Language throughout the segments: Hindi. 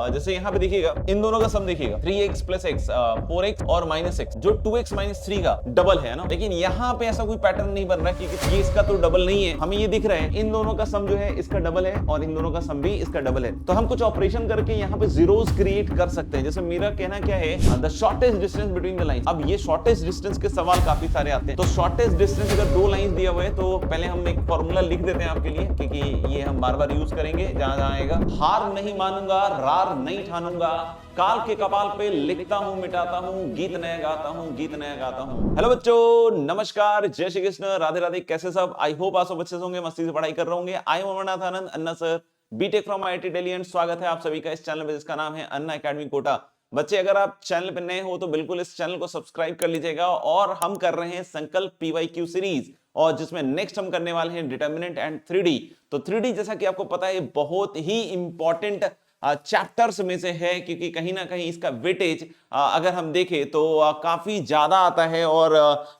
जैसे यहाँ पे देखिएगा इन दोनों का सम देखिएगा 3x प्लस एक्स 4x और माइनस एक्स जो 2x माइनस 3 का डबल है ना, लेकिन यहाँ पे ऐसा कोई पैटर्न नहीं बन रहा क्योंकि ये इसका तो डबल नहीं है। हमें ये दिख रहा है इन दोनों का सम जो है इसका डबल है और इन दोनों का सम भी इसका डबल है। तो हम कुछ ऑपरेशन करके यहाँ पे जीरोस क्रिएट कर सकते हैं। जैसे मेरा कहना क्या है, the shortest distance between the line. अब ये शॉर्टेस्ट डिस्टेंस के सवाल काफी सारे आते हैं। तो शॉर्टेस्ट डिस्टेंस अगर दो लाइन दिया हुआ है तो पहले हम एक फॉर्मूला लिख देते हैं आपके लिए, क्योंकि ये हम बार बार यूज करेंगे जहां जहां आएगा। हार नहीं मानूंगा, रार नहीं ठानूंगा, काल के कपाल पे लिखता हूं मिटाता हूं, गीत नया गाता हूं, गीत नया गाता हूं। हेलो बच्चों, नमस्कार, जय श्री कृष्ण, राधे राधे। कैसे सब? आई होप आप सब अच्छे होंगे, मस्ती से पढ़ाई कर रहे होंगे। I am Amarnath Anand, Anna sir, BTech from IIT Delhi and स्वागत है आप सभी का इस चैनल पे जिसका नाम है अन्ना एकेडमी कोटा। बच्चे अगर आप चैनल पे नए हो तो बिल्कुल इस चैनल को सब्सक्राइब कर लीजिएगा। और हम कर रहे हैं संकल्प पीवाईक्यू सीरीज, और जिसमें नेक्स्ट हम करने वाले हैं डिटर्मिनेंट एंड 3D। तो 3D जैसा कि आपको पता है बहुत ही इंपॉर्टेंट चैप्टर्स में से है, क्योंकि कहीं ना कहीं इसका वेटेज अगर हम देखें तो काफी ज्यादा आता है और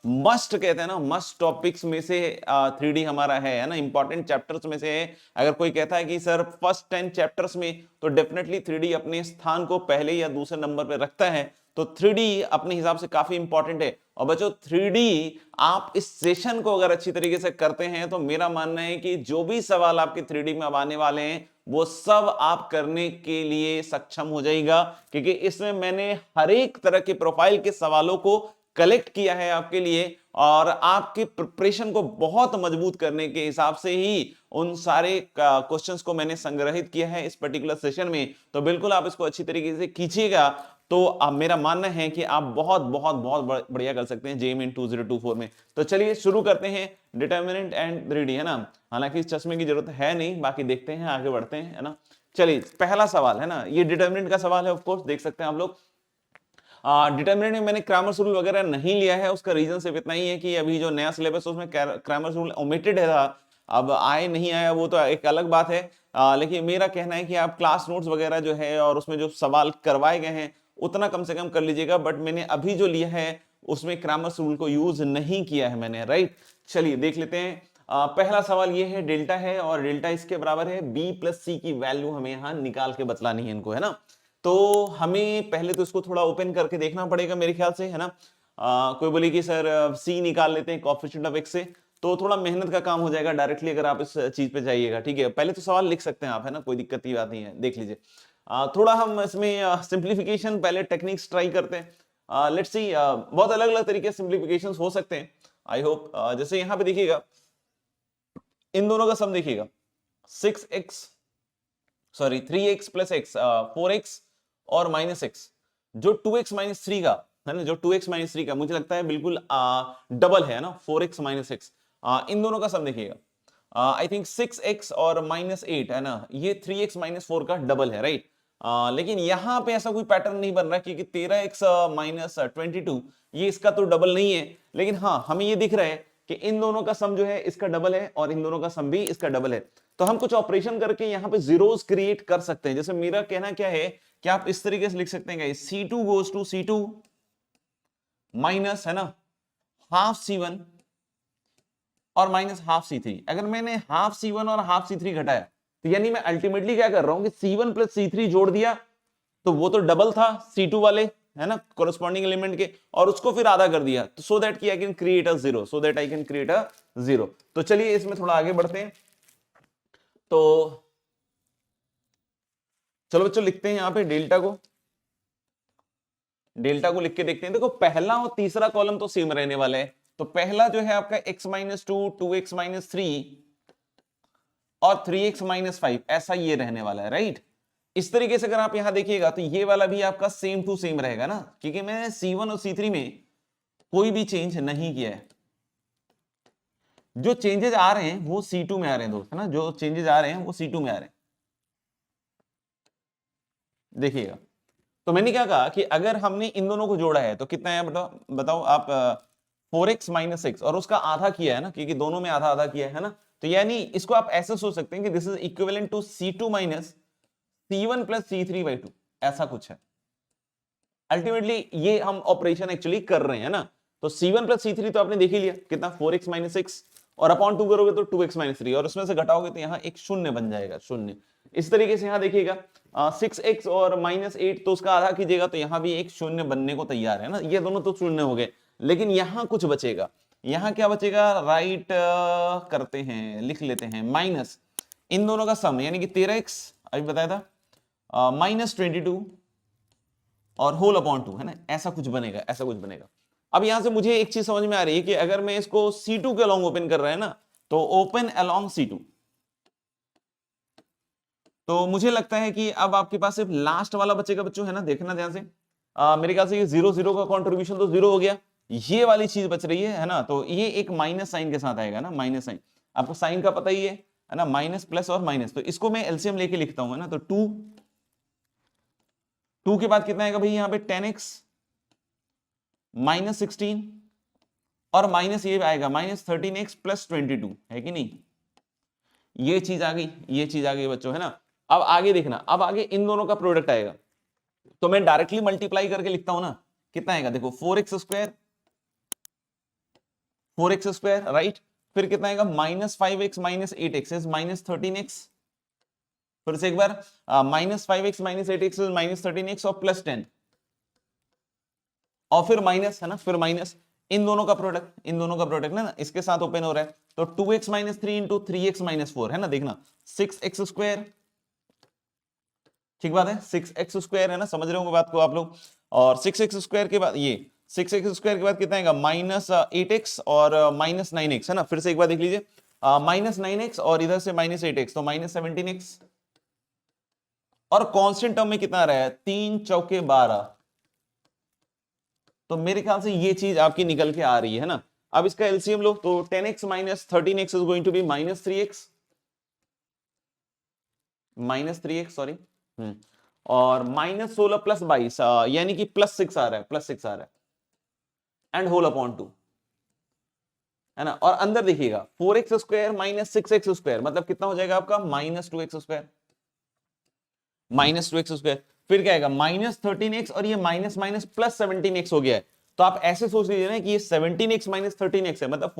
मस्ट कहते हैं ना, मस्ट टॉपिक्स में से 3D हमारा है ना, इंपॉर्टेंट चैप्टर्स में से है। अगर कोई कहता है कि सर फर्स्ट 10 चैप्टर्स में, तो डेफिनेटली 3D अपने स्थान को पहले या दूसरे नंबर पे रखता है। तो 3D अपने हिसाब से काफी इंपॉर्टेंट है। और बच्चों 3D आप इस सेशन को अगर अच्छी तरीके से करते हैं तो मेरा मानना है कि जो भी सवाल आपके 3D में अब आने वाले हैं वो सब आप करने के लिए सक्षम हो जाएगा, क्योंकि इसमें मैंने हर एक तरह के प्रोफाइल के सवालों को कलेक्ट किया है आपके लिए, और आपके प्रिपरेशन को बहुत मजबूत करने के हिसाब से ही उन सारे क्वेश्चंस को मैंने संग्रहित किया है इस पर्टिकुलर सेशन में। तो बिल्कुल आप इसको अच्छी तरीके से कीजिएगा, तो मेरा मानना है कि आप बहुत बहुत बहुत बढ़िया कर सकते हैं जेईई 2024 में। तो चलिए शुरू करते हैं डिटर्मिनेंट एंड 3D, है ना। हालांकि इस चश्मे की जरूरत है नहीं, बाकी देखते हैं, आगे बढ़ते हैं, है ना। चलिए पहला सवाल है ना, ये डिटर्मिनेंट का सवाल है, ऑफ कोर्स देख सकते हैं आप लोग। डिटर्मिनेंट में मैंने क्रैमर्स रूल वगैरह नहीं लिया है। उसका रीजन सिर्फ इतना ही है कि अभी जो नया सिलेबस है उसमें क्रैमर्स रूल ओमिटेड है। अब आए नहीं आया वो तो एक अलग बात है, लेकिन मेरा कहना है कि आप क्लास नोट्स वगैरह जो है और उसमें जो सवाल करवाए गए हैं उतना कम से कम कर लीजिएगा। बट मैंने अभी जो लिया है उसमें क्रैमर्स रूल को यूज नहीं किया है मैंने, राइट। चलिए देख लेते हैं। पहला सवाल ये है, डेल्टा है और डेल्टा इसके बराबर है बी प्लस सी की वैल्यू हमें यहां निकाल के बतलानी है इनको, है ना। तो हमें पहले तो इसको थोड़ा ओपन करके देखना पड़ेगा मेरे ख्याल से, है ना। कोई बोले कि सर सी निकाल लेते हैं कोएफिशिएंट ऑफ एक्स से, तो थोड़ा मेहनत का काम हो जाएगा डायरेक्टली अगर आप इस चीज पे जाइएगा, ठीक है। पहले तो सवाल लिख सकते हैं आप, है ना, कोई दिक्कत की बात नहीं है, देख लीजिए। थोड़ा हम इसमें सिंप्लीफिकेशन पहले टेक्निक्स ट्राई करते हैं। लेट्स सी, बहुत अलग अलग तरीके से सिंप्लीफिकेशन हो सकते हैं, आई होप। जैसे यहाँ पे देखिएगा इन दोनों का सम देखिएगा 3x प्लस एक्स 4x और माइनस एक्स जो 2x माइनस 3 का है ना, जो 2x माइनस 3 का मुझे लगता है बिल्कुल डबल है ना, 4x माइनस एक्स। इन दोनों का सम देखिएगा, आई थिंक 6x और माइनस 8 है ना, ये 3x माइनस 4 का डबल है, राइट। लेकिन यहां पे ऐसा कोई पैटर्न नहीं बन रहा क्योंकि 13x माइनस 22 ये इसका तो डबल नहीं है। लेकिन हाँ हमें ये दिख रहा है कि इन दोनों का सम जो है इसका डबल है और इन दोनों का सम भी इसका डबल है। तो हम कुछ ऑपरेशन करके यहाँ पे जीरोस क्रिएट कर सकते हैं। जैसे मेरा कहना क्या है कि आप इस तरीके से लिख सकते हैं C2 goes to C2 minus, है ना, हाफ C1 और माइनस हाफ C3। अगर मैंने हाफ C1 और हाफ C3 घटाया तो यानी मैं अल्टीमेटली क्या कर रहा हूं कि C1 प्लस C3 जोड़ दिया, तो वो तो डबल था C2 वाले, है ना, कोरस्पॉन्डिंग एलिमेंट के, और उसको फिर आधा कर दिया, तो सो दैट कि I can create a zero, तो चलिए इसमें थोड़ा आगे बढ़ते हैं। तो चलो बच्चों लिखते हैं यहां पे डेल्टा को लिख के देखते हैं। देखो पहला और तीसरा कॉलम तो सेम रहने वाला है। तो पहला जो है आपका x माइनस 2, 2x माइनस 3 और 3x माइनस 5, ऐसा ये रहने वाला है, राइट। इस तरीके से अगर आप यहां देखिएगा तो ये वाला भी आपका सेम टू सेम रहेगा ना, क्योंकि मैंने C1 और C3 में कोई भी चेंज नहीं किया है। जो चेंजेस आ रहे हैं वो C2 में आ रहे हैं दोस्त, है ना, जो चेंजेस आ रहे हैं वो C2 में आ रहे हैं, देखिएगा। तो मैंने क्या कहा कि अगर हमने इन दोनों को जोड़ा है तो कितना है बताओ आप, 4x माइनस 6 और उसका आधा किया है ना, क्योंकि दोनों में आधा आधा किया है ना। तो यानी इसको आप ऐसे सोच सकते हैं कि this is equivalent to C2 minus C1 plus C3 by 2, ऐसा कुछ है। अल्टीमेटली ये हम ऑपरेशन एक्चुअली कर रहे हैं ना। तो C1 प्लस C3 तो आपने देख ही लिया कितना, 4x माइनस 6, और अपॉन 2 करोगे तो 2x माइनस 3, और उसमें से घटाओगे तो यहाँ एक शून्य बन जाएगा, शून्य। इस तरीके से यहाँ देखिएगा 6x और -8, तो उसका आधा कीजिएगा तो यहाँ भी एक शून्य बनने को तैयार है ना, ये दोनों तो शून्य हो गए, लेकिन यहाँ कुछ बचेगा। यहाँ क्या बचेगा, राइट करते हैं, लिख लेते हैं, माइनस इन दोनों का सम यानी कि 13x अभी बताया था, -22 और होल अपॉन 2, है ना, ऐसा कुछ बनेगा, ऐसा कुछ बनेगा। अब यहां से मुझे एक चीज समझ में आ रही है कि अगर मैं इसको C2 के अलोंग ओपन कर रहा है ना, तो ओपन अलोंग C2, तो मुझे लगता है कि अब आपके पास सिर्फ लास्ट वाला बचेगा बच्चों, है ना, देखना ध्यान से। मेरे ख्याल से ये 0 0 का कंट्रीब्यूशन तो 0 हो गया, ये वाली चीज बच रही है ना, तो ये एक माइनस साइन के साथ आएगा ना, माइनस साइन, आपको साइन का पता ही है ना, माइनस प्लस और माइनस, तो इसको मैं एलसीएम लेके लिखता हूं, है ना, तो 2 के बाद कितना आएगा भाई यहाँ पे 10x -16 और माइनस ये आएगा -13x + 22, है कि नहीं, ये चीज आ गई, ये चीज आ गई बच्चों, है ना। अब आगे देखना, अब आगे इन दोनों का प्रोडक्ट आएगा, तो मैं डायरेक्टली मल्टीप्लाई करके लिखता हूं ना, कितना आएगा देखो, 4x² राइट, फिर कितना आएगा -5x -8x इज -13x, फिर से एक बार -5x -8x इज -13x और +10, और फिर माइनस, है ना, फिर माइनस इन दोनों का प्रोडक्ट, इन दोनों का प्रोडक्ट ना इसके साथ ओपन हो रहा है, तो 2x - 3 × 3x - 4, है ना, देखना 6x², ठीक बात है, 6x² है ना, समझ रहे होंगे बात को आप लोग, और 6x² के बाद ये 6x² के बाद कितना आएगा -8x और -9x, है ना, फिर से एक बार देख लीजिए, -9x और इधर से -8x, तो -17x, और कांस्टेंट टर्म में कितना आ रहा है, 3 चौके 12, तो मेरे ख्याल से ये चीज आपकी निकल के आ रही है ना। अब इसका एलसीएम लो, तो 10x - 13x is going to be -3x, sorry, और -16 + 22 यानी कि +6 आ रहा है, +6 आ रहा है, एंड होल अपॉन 2, है ना, और अंदर देखिएगा 4x² - 6x², मतलब कितना हो जाएगा आपका -2x², फिर क्या आएगा -13x, और ये माइनस माइनस +17x हो गया है, तो आप ऐसे सोच लीजिए ना कि ये 17x - 13x है, मतलब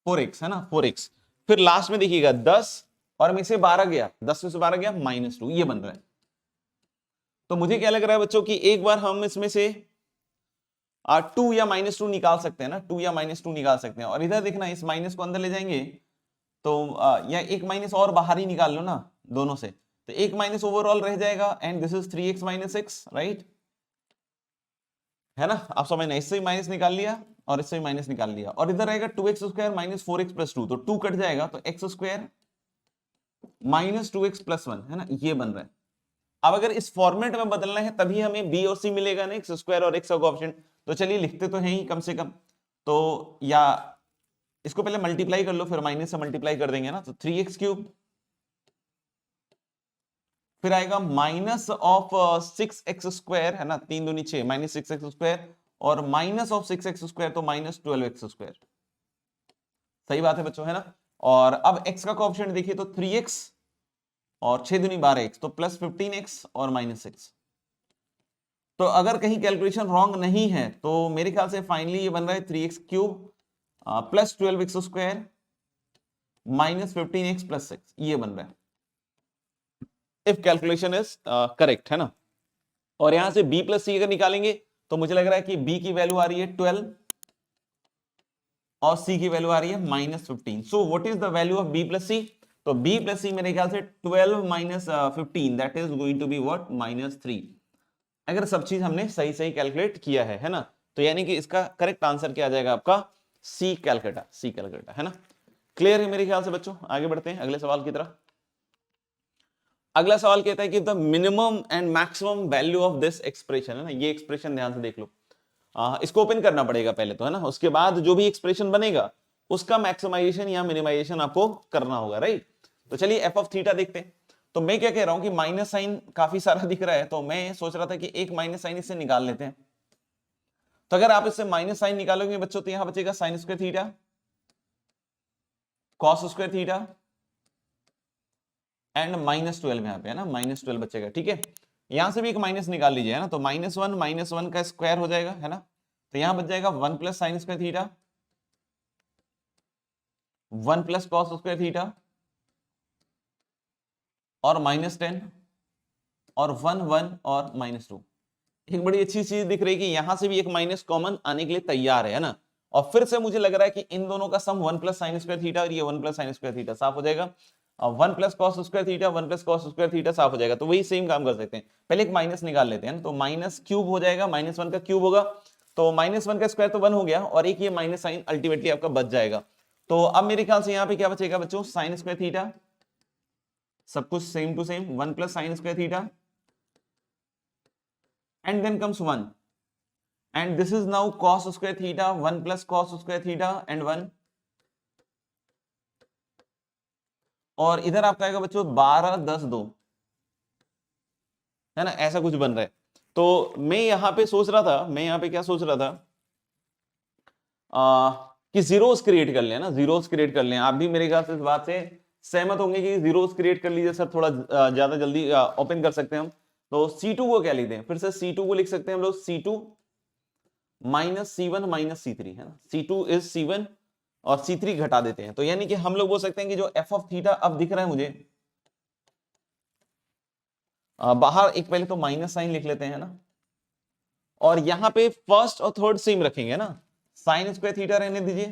4x है ना, 4x, फिर लास्ट में देखिएगा 10 और में से 12 गया, 10 में से 12 गया -2, ये बन रहा है। तो मुझे क्या लग रहा है बच्चों कि एक बार हम इसमें से 2 या -2 निकाल सकते हैं ना, 2 या -2 निकाल सकते हैं, और इधर देखना इस माइनस को अंदर ले जाएंगे तो या एक माइनस और बाहर ही निकाल लो ना दोनों से, तो एक माइनस ओवरऑल रह जाएगा, and this is 3x - 6, right, है ना, आप समझना, इससे ही माइनस निकाल लिया और इससे ही माइनस निकाल लिया, और इधर रहेगा 2x² - 4x + 2, तो 2 कट जाएगा, तो x² - 2x + 1, है ना, ये बन रहा है। अब अगर इस फॉर्मेट में बदलना है तभी हमें b और c मिलेगा ना, x² और x का कोएफिशिएंट, तो चलिए लिखते तो हैं ही कम से कम, तो या इसको पहले मल्टीप्लाई कर लो, फिर माइनस से मल्टीप्लाई कर देंगे ना, तो 3x3, फिर आएगा माइनस ऑफ 6x², है ना, 3 दूनी 6, -6x², और माइनस ऑफ 6x², तो -12x², सही बात है बच्चों, है ना। और अब x का कोएफिशिएंट देखिए, तो 3x और 6 दूनी 12x, तो +15x और -6, तो अगर कहीं कैलकुलेशन रॉन्ग नहीं है तो मेरे ख्याल से फाइनली ये बन रहा है 3x³ + 12x² -15x + 6, ये बन रहा है इफ कैलकुलेशन इज करेक्ट, है ना। और यहां से b + c अगर निकालेंगे तो मुझे लग रहा है कि b की वैल्यू आ रही है 12 और c की वैल्यू आ रही है -15, so what is the value of b + c, तो b + c मेरे ख्याल से 12 - 15, that is going to be what -3, अगर सब चीज हमने सही सही कैलकुलेट किया है ना, तो यानी कि इसका करेक्ट आंसर क्या आ जाएगा आपका सी कैलकुलेटा, है ना। क्लियर है मेरे ख्याल से बच्चों, आगे बढ़ते हैं अगले सवाल की तरफ। अगला सवाल कहता है कि the minimum and maximum value of this expression, है ना, ये एक्सप्रेशन ध्यान से देख लो, इसको ओपन करना पड़ेगा पहले तो, है ना, उसके बाद जो भी एक्सप्रेशन बनेगा उसका मैक्सिमाइजेशन या मिनिमाइजेशन आपको करना होगा, राइट। तो चलिए एफ ऑफ थीटा देखते हैं। तो मैं क्या कह रहा हूं कि माइनस साइन काफी सारा दिख रहा है, तो मैं सोच रहा था कि एक माइनस साइन इससे निकाल लेते हैं। तो अगर आप इससे माइनस साइन निकालोगे बच्चों, तो यहां बचेगा sin² theta cos² theta and -12 यहाँ पे, है ना, -12 बचेगा, ठीक है। यहां से भी एक माइनस निकाल लीजिए, है ना, तो -1 का स्क्वायर हो जाएगा, है ना, तो यहां बच जाएगा 1 + sin² theta 1 plus cos square theta और -10 और 1 1 और -2। एक बड़ी अच्छी चीज दिख रही है कि यहां से भी एक माइनस कॉमन आने के लिए तैयार है ना। और फिर से मुझे लग रहा है कि इन दोनों का सम 1 प्लस साइन स्क्वायर थीटा और ये 1 प्लस साइन स्क्वायर थीटा साफ हो जाएगा। 1 plus cos square theta 1 plus cos square theta साफ हो जाएगा। तो वही सेम काम कर सकते हैं, पहले एक माइनस निकाल लेते हैं ना। तो माइनस क्यूब हो जाएगा, -1 का क्यूब होगा तो -1 का स्क्वायर तो 1 हो गया और एक ये माइनस साइन अल्टीमेटली आपका बच जाएगा। तो अब मेरे ख्याल से यहाँ पे क्या बचेगा बच्चों, साइन स्क्वायर थीटा, सब कुछ same to same, 1 plus sine square theta and then comes 1 and this is now cos square theta, 1 plus cos square theta and 1 और इधर आपका आएगा बच्चों 12 10 2 है ना, ऐसा कुछ बन रहा है। तो मैं यहां पे सोच रहा था, मैं यहां पे क्या सोच रहा था कि जीरोस क्रिएट कर लें ना, जीरोस क्रिएट कर लें। आप भी मेरे ख्याल से इस बात से सहमत होंगे कि जीरोस क्रिएट कर लीजिए सर, थोड़ा ज्यादा जल्दी ओपन कर सकते हैं हम। तो C2 को क्या लिखते हैं, फिर से C2 को लिख सकते हैं हम लोग C2 minus C1 minus C3 है ना। C2 इज C1 और C3 घटा देते हैं। तो यानी कि हम लोग बोल सकते हैं कि जो f ऑफ थीटा अब दिख रहा है मुझे बाहर, एक पहले तो माइनस साइन लिख लेते हैं ना, और यहां पे फर्स्ट और थर्ड सेम रखेंगे ना। साइन स्क्वायर थीटा रहने दीजिए,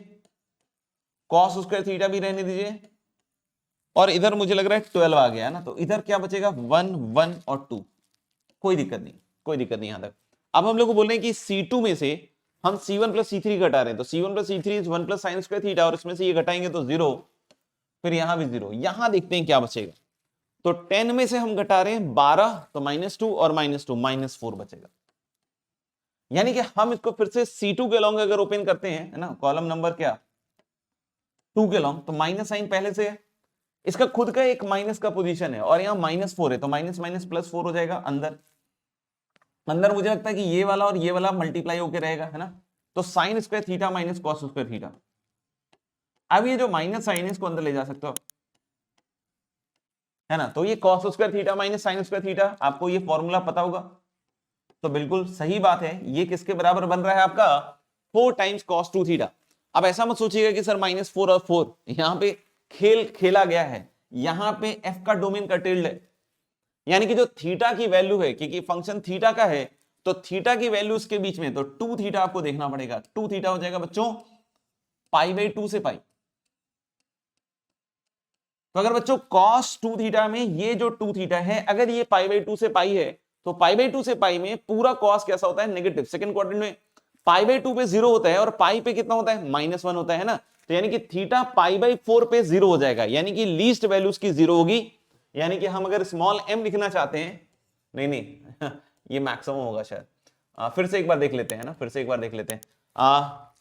कॉस स्क्वायर थीटा भी रहने दीजिए, और इधर मुझे लग रहा है 12 आ गया है ना। तो इधर क्या बचेगा 1 1 और 2, कोई दिक्कत नहीं, कोई दिक्कत नहीं यहां तक। अब हम लोग को बोल रहे हैं कि C2 में से हम C1 प्लस C3 घटा रहे हैं। तो C1 plus C3 is 1 plus sine square theta और इसमें से ये घटाएंगे तो 0, फिर यहां भी 0। यहां देखते हैं क्या बचेगा। तो 10 में से हम घटा रहे हैं 12, तो -2 और -2 -4 बचेगा। यानी कि हम इसको फिर से C2 के लॉन्ग अगर ओपन करते हैं है ना, कॉलम नंबर क्या 2 के लॉन्ग, तो माइनस साइन पहले से है, इसका खुद का एक माइनस का पोजीशन है और यहाँ -4 है, तो माइनस माइनस प्लस 4 हो जाएगा अंदर। अंदर मुझे लगता है कि ये वाला और ये वाला मल्टीप्लाई होकर रहेगा है ना। तो sign square theta minus cos square theta. अब ये जो माइनस साइन है इसको अंदर ले जा सकते हो है ना। तो ये cos square theta minus sign square theta, आपको ये फॉर्मूला पता होगा। तो बिल्कुल सही बात है, ये किसके बराबर बन रहा है आपका 4 टाइम्स कॉस 2 थीटा। अब ऐसा मत सोचिएगा कि सर -4 और 4, यहां पे खेल खेला गया है, यहां पे f का डोमेन का टिल्ड है, यानी कि जो थीटा की वैल्यू है, क्योंकि फंक्शन थीटा का है तो थीटा की वैल्यू इसके बीच में, तो 2 थीटा आपको देखना पड़ेगा। 2 थीटा हो जाएगा बच्चों π/2 से पाई। तो अगर बच्चों cos 2 थीटा में ये जो 2 थीटा है, अगर ये π/2 से पाई है, तो π/2 से पाई में पूरा cos कैसा होता है नेगेटिव। सेकंड क्वाड्रेंट में π/2 पे 0 होता है और पाई पे कितना होता है -1 होता है ना। तो यानी कि थीटा π/4 पे 0 हो जाएगा, यानी कि लीस्ट वैल्यू उसकी 0 होगी। यानी कि हम अगर स्मॉल m लिखना चाहते हैं, नहीं ये मैक्सिमम होगा शायद। फिर से एक बार देख लेते हैं ना, फिर से एक बार देख लेते हैं।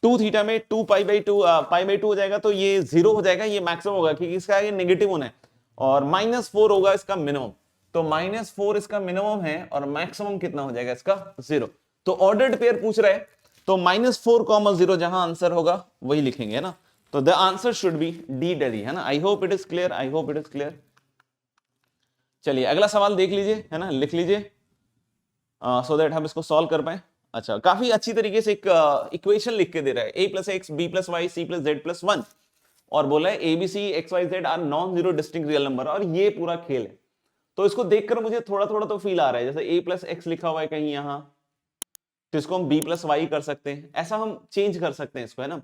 2 थीटा में 2 π/2 हो जाएगा, तो ये 0 हो जाएगा, ये मैक्सिमम होगा क्योंकि इसका आगे नेगेटिव होना है, और -4 होगा इसका मिनिमम। तो -4 इसका मिनिमम है और मैक्सिमम कितना हो जाएगा इसका 0। तो ऑर्डर्ड पेयर पूछ रहा है, तो -4, 0 जहां आंसर होगा वही लिखेंगे ना। तो the answer should be D daily है ना। आई hope it is clear, I hope it is clear. चलिए अगला सवाल देख लीजिए है ना, लिख लीजिए सो दैट हम इसको सॉल्व कर पाए। अच्छा, काफी अच्छी तरीके से एक इक्वेशन लिख के दे रहा है, a plus x b plus y c plus z plus 1, और बोला है ABC XYZ are non zero distinct real number, और ये पूरा खेल है। तो इसको देखकर मुझे थोड़ा थोड़ा तो फील आ रहा है, जैसे a प्लस एक्स लिखा हुआ है कहीं यहां, तो इसको हम b प्लस वाई कर सकते हैं, ऐसा हम चेंज कर सकते हैं इसको है ना।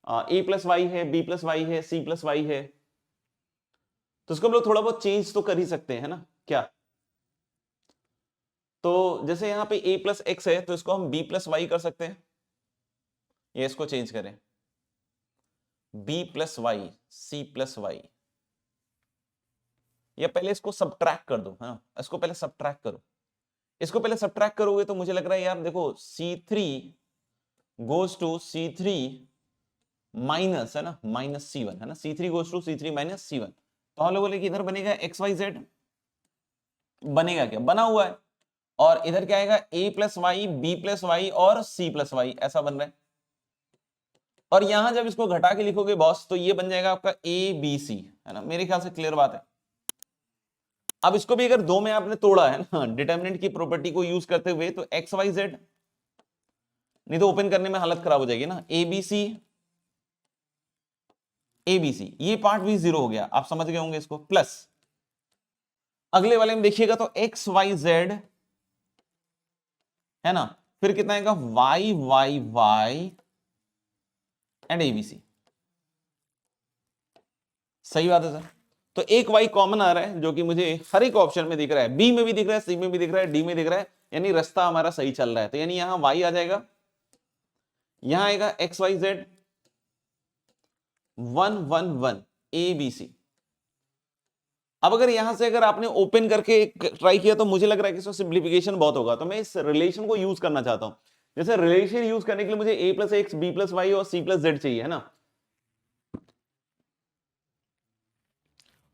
a प्लस वाई है, b प्लस वाई है, c प्लस वाई है, तो इसको हम लोग थोड़ा बहुत चेंज तो कर ही सकते हैं ना क्या। तो जैसे यहां पे a प्लस एक्स है, तो इसको हम b प्लस वाई कर सकते हैं, ये इसको चेंज करें b plus y c plus y, या पहले इसको सब्ट्रैक्ट कर दो है ना, इसको पहले सब्ट्रैक्ट करो। इसको पहले सब्ट्रैक्ट करोगे तो मुझे लग रहा है यार देखो C3 goes to C3 minus है ना -C1 है ना, C3 goes to C3 minus C1। तो हम लोग बोले कि इधर बनेगा XYZ, बनेगा क्या, बना हुआ है, और इधर क्या आएगा a plus y b plus y और c प्लस वाई, ऐसा बन रहा है। और यहां जब इसको घटा के लिखोगे बॉस, तो ये बन जाएगा आपका ABC है ना, मेरे ख्याल से क्लियर बात है। अब इसको भी अगर दो में आपने तोड़ा है ना डिटरमिनेंट की प्रॉपर्टी को यूज करते हुए, तो XYZ, नहीं तो ओपन करने में हालत खराब हो जाएगी ना, ABC ABC, ये पार्ट भी 0 हो गया, आप समझ गए होंगे इसको। प्लस अगले वाले में देखिएगा तो XYZ है ना, फिर कितना आएगा YYY एंड ABC। सही बात है सर। तो एक Y कॉमन आ रहा है जो कि मुझे हर एक ऑप्शन में दिख रहा है, बी में भी दिख रहा है, सी में भी दिख रहा है, डी में दिख रहा है, यानी रास्ता हमारा सही चल रहा है। तो यानी यहां Y आ जाएगा, यहां आएगा XYZ 111 ABC। अब अगर यहां से अगर आपने ओपन करके ट्राई किया तो मुझे लग रहा है कि इसमें सिंप्लीफिकेशन बहुत होगा, तो मैं इस रिलेशन को यूज करना चाहता हूं। जैसे रिलेशन यूज करने के लिए मुझे a plus x, b plus y और c प्लस जेड चाहिए, है ना।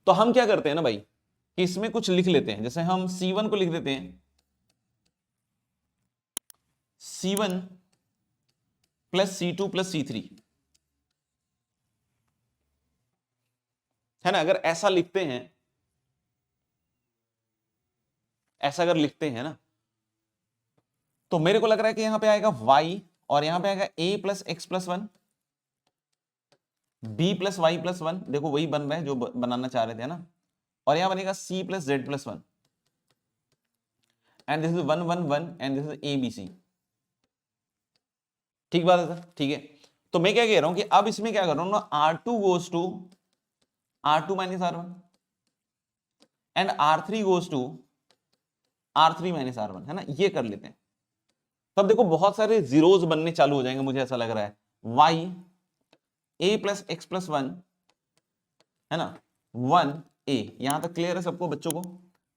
तो हम क्या करते हैं ना भाई कि इसमें कुछ लिख लेते हैं, जैसे हम C1 को लिख देते हैं C1 plus C2 plus C3, है ना। अगर ऐसा लिखते हैं, ऐसा अगर लिखते हैं ना, तो मेरे को लग रहा है कि यहां पे आएगा y और यहां पे आएगा a plus x plus one, b plus y plus one, देखो वही बन रहा है जो बनाना चाह रहे थे ना, और यहां बनेगा c plus z plus one, and this is 111 and this is ABC। ठीक बात है सर, ठीक है। तो मैं क्या कह रहा हूं कि अब इसमें क्या कर रहा हूं ना, R2 goes to R2 minus R1 and R3 goes to R3 minus R1, है ना, ये कर लेते हैं। तब देखो बहुत सारे जीरोस बनने चालू हो जाएंगे, मुझे ऐसा लग रहा है। y a plus x plus one, है ना, 1a, यहां तक क्लियर है सबको बच्चों को।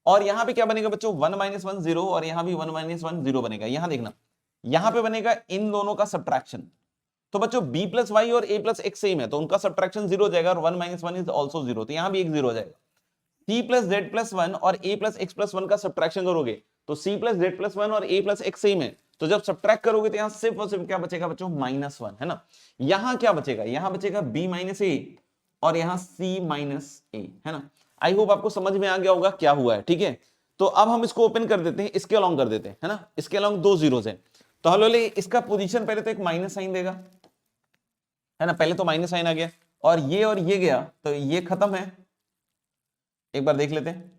और यहां पे क्या बनेगा बच्चों, 1 माइनस 1 0, और यहां भी 1 माइनस 1 0 बनेगा। यहां देखना, यहां पे बनेगा इन दोनों का सब्ट्रैक्शन। तो बच्चों b प्लस वाई और a प्लस एक्स सेम है, तो उनका सब्ट्रैक्शन 0 हो जाएगा, और 1 माइनस 1 इज ऑल्सो 0, तो यहां भी एक 0 हो जाएगा। c plus z plus one और a plus x plus one का सब्ट्रैक्शन करोगे तो c plus z plus one और a प्लस एक्स सेम है, तो जब सब्ट्रैक्ट करोगे तो यहां सिर्फ और सिर्फ क्या बचेगा बच्चों, -1, है ना। यहां क्या बचेगा, यहां बचेगा b माइनस ए और यहां c माइनस ए, है ना। आई होप आपको समझ में आ गया होगा क्या हुआ है, ठीक है। तो अब हम इसको ओपन कर देते हैं, इसके अलॉन्ग कर देते हैं, है ना, इसके अलॉन्ग दो जीरोस हैं। तो हलो ले इसका पोजीशन पहले तो एक माइनस साइन देगा, है ना, पहले तो माइनस साइन आ गया, और ये गया तो ये खत्म है, एक बार देख लेते हैं,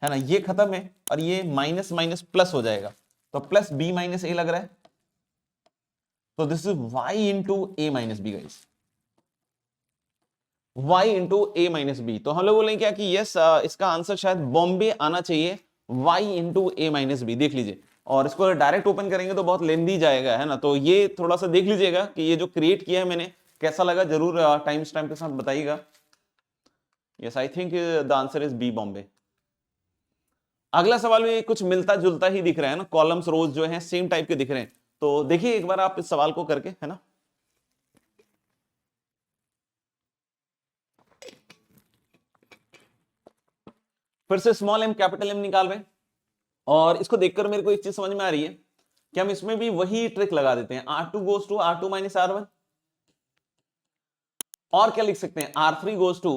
है ना, ये खत्म है, और ये माइनस माइनस प्लस हो जाएगा, तो प्लस b माइनस ए लग रहा है, तो this is y into a minus b guys, y into a minus b. तो हम लोग बोलेंगे क्या कि यस, इसका आंसर शायद बॉम्बे आना चाहिए, y into a minus B. देख लीजिए, और इसको डायरेक्ट ओपन करेंगे तो बहुत लेंदी जाएगा, है ना, तो ये थोड़ा सा देख लीजिएगा कि ये जो क्रिएट किया है मैंने कैसा लगा, जरूर टाइम स्टैम्प के साथ बताइएगा। Yes, I think the answer is B, Bombay. अगला सवाल में कुछ मिलता जुलता ही दिख रहा है ना, कॉलम्स रोज जो हैं सेम टाइप के दिख रहे हैं, तो देखिए एक बार आप इस सवाल को करके, है ना। फिर से स्मॉल एम कैपिटल एम निकाल रहे हैं, और इसको देखकर मेरे को एक चीज समझ में आ रही है कि हम इसमें भी वही ट्रिक लगा देते हैं, R2 goes to R2 minus R1, और क्या लिख सकते हैं, R3 goes to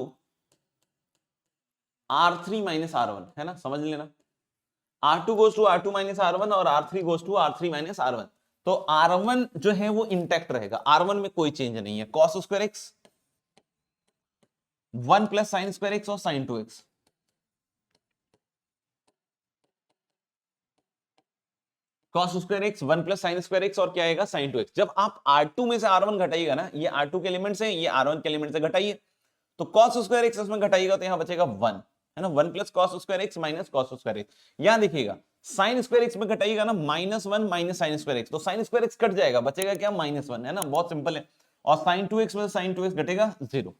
R3 minus R1, है ना, समझ लेना। R2 goes to R2 minus R1 और R3 goes to R3 minus R1, तो R1 जो है वो इंटैक्ट रहेगा, R1 में कोई चेंज नहीं है। Cos square x 1 plus sine square x और sine 2x, cos square x 1 plus sine square x और क्या आएगा, साइन 2x। जब आप R2 में से R1 घटाइएगा ना, ये R2 के एलिमेंट्स हैं, ये R1 के एलिमेंट से घटाइए, तो कॉस स्क्वायर एक्स इसमें घटाइएगा तो यहां बचेगा 1, है ना, 1 plus cos square x minus cos square x. यहां देखिएगा साइन स्क्वायर एक्स में घटाइएगा ना, -1 माइनस साइन स्क्वायर एक्स, तो साइन स्क्वायर एक्स कट जाएगा, बचेगा क्या, -1, है ना, बहुत सिंपल है। और साइन 2x में साइन 2x घटेगा 0।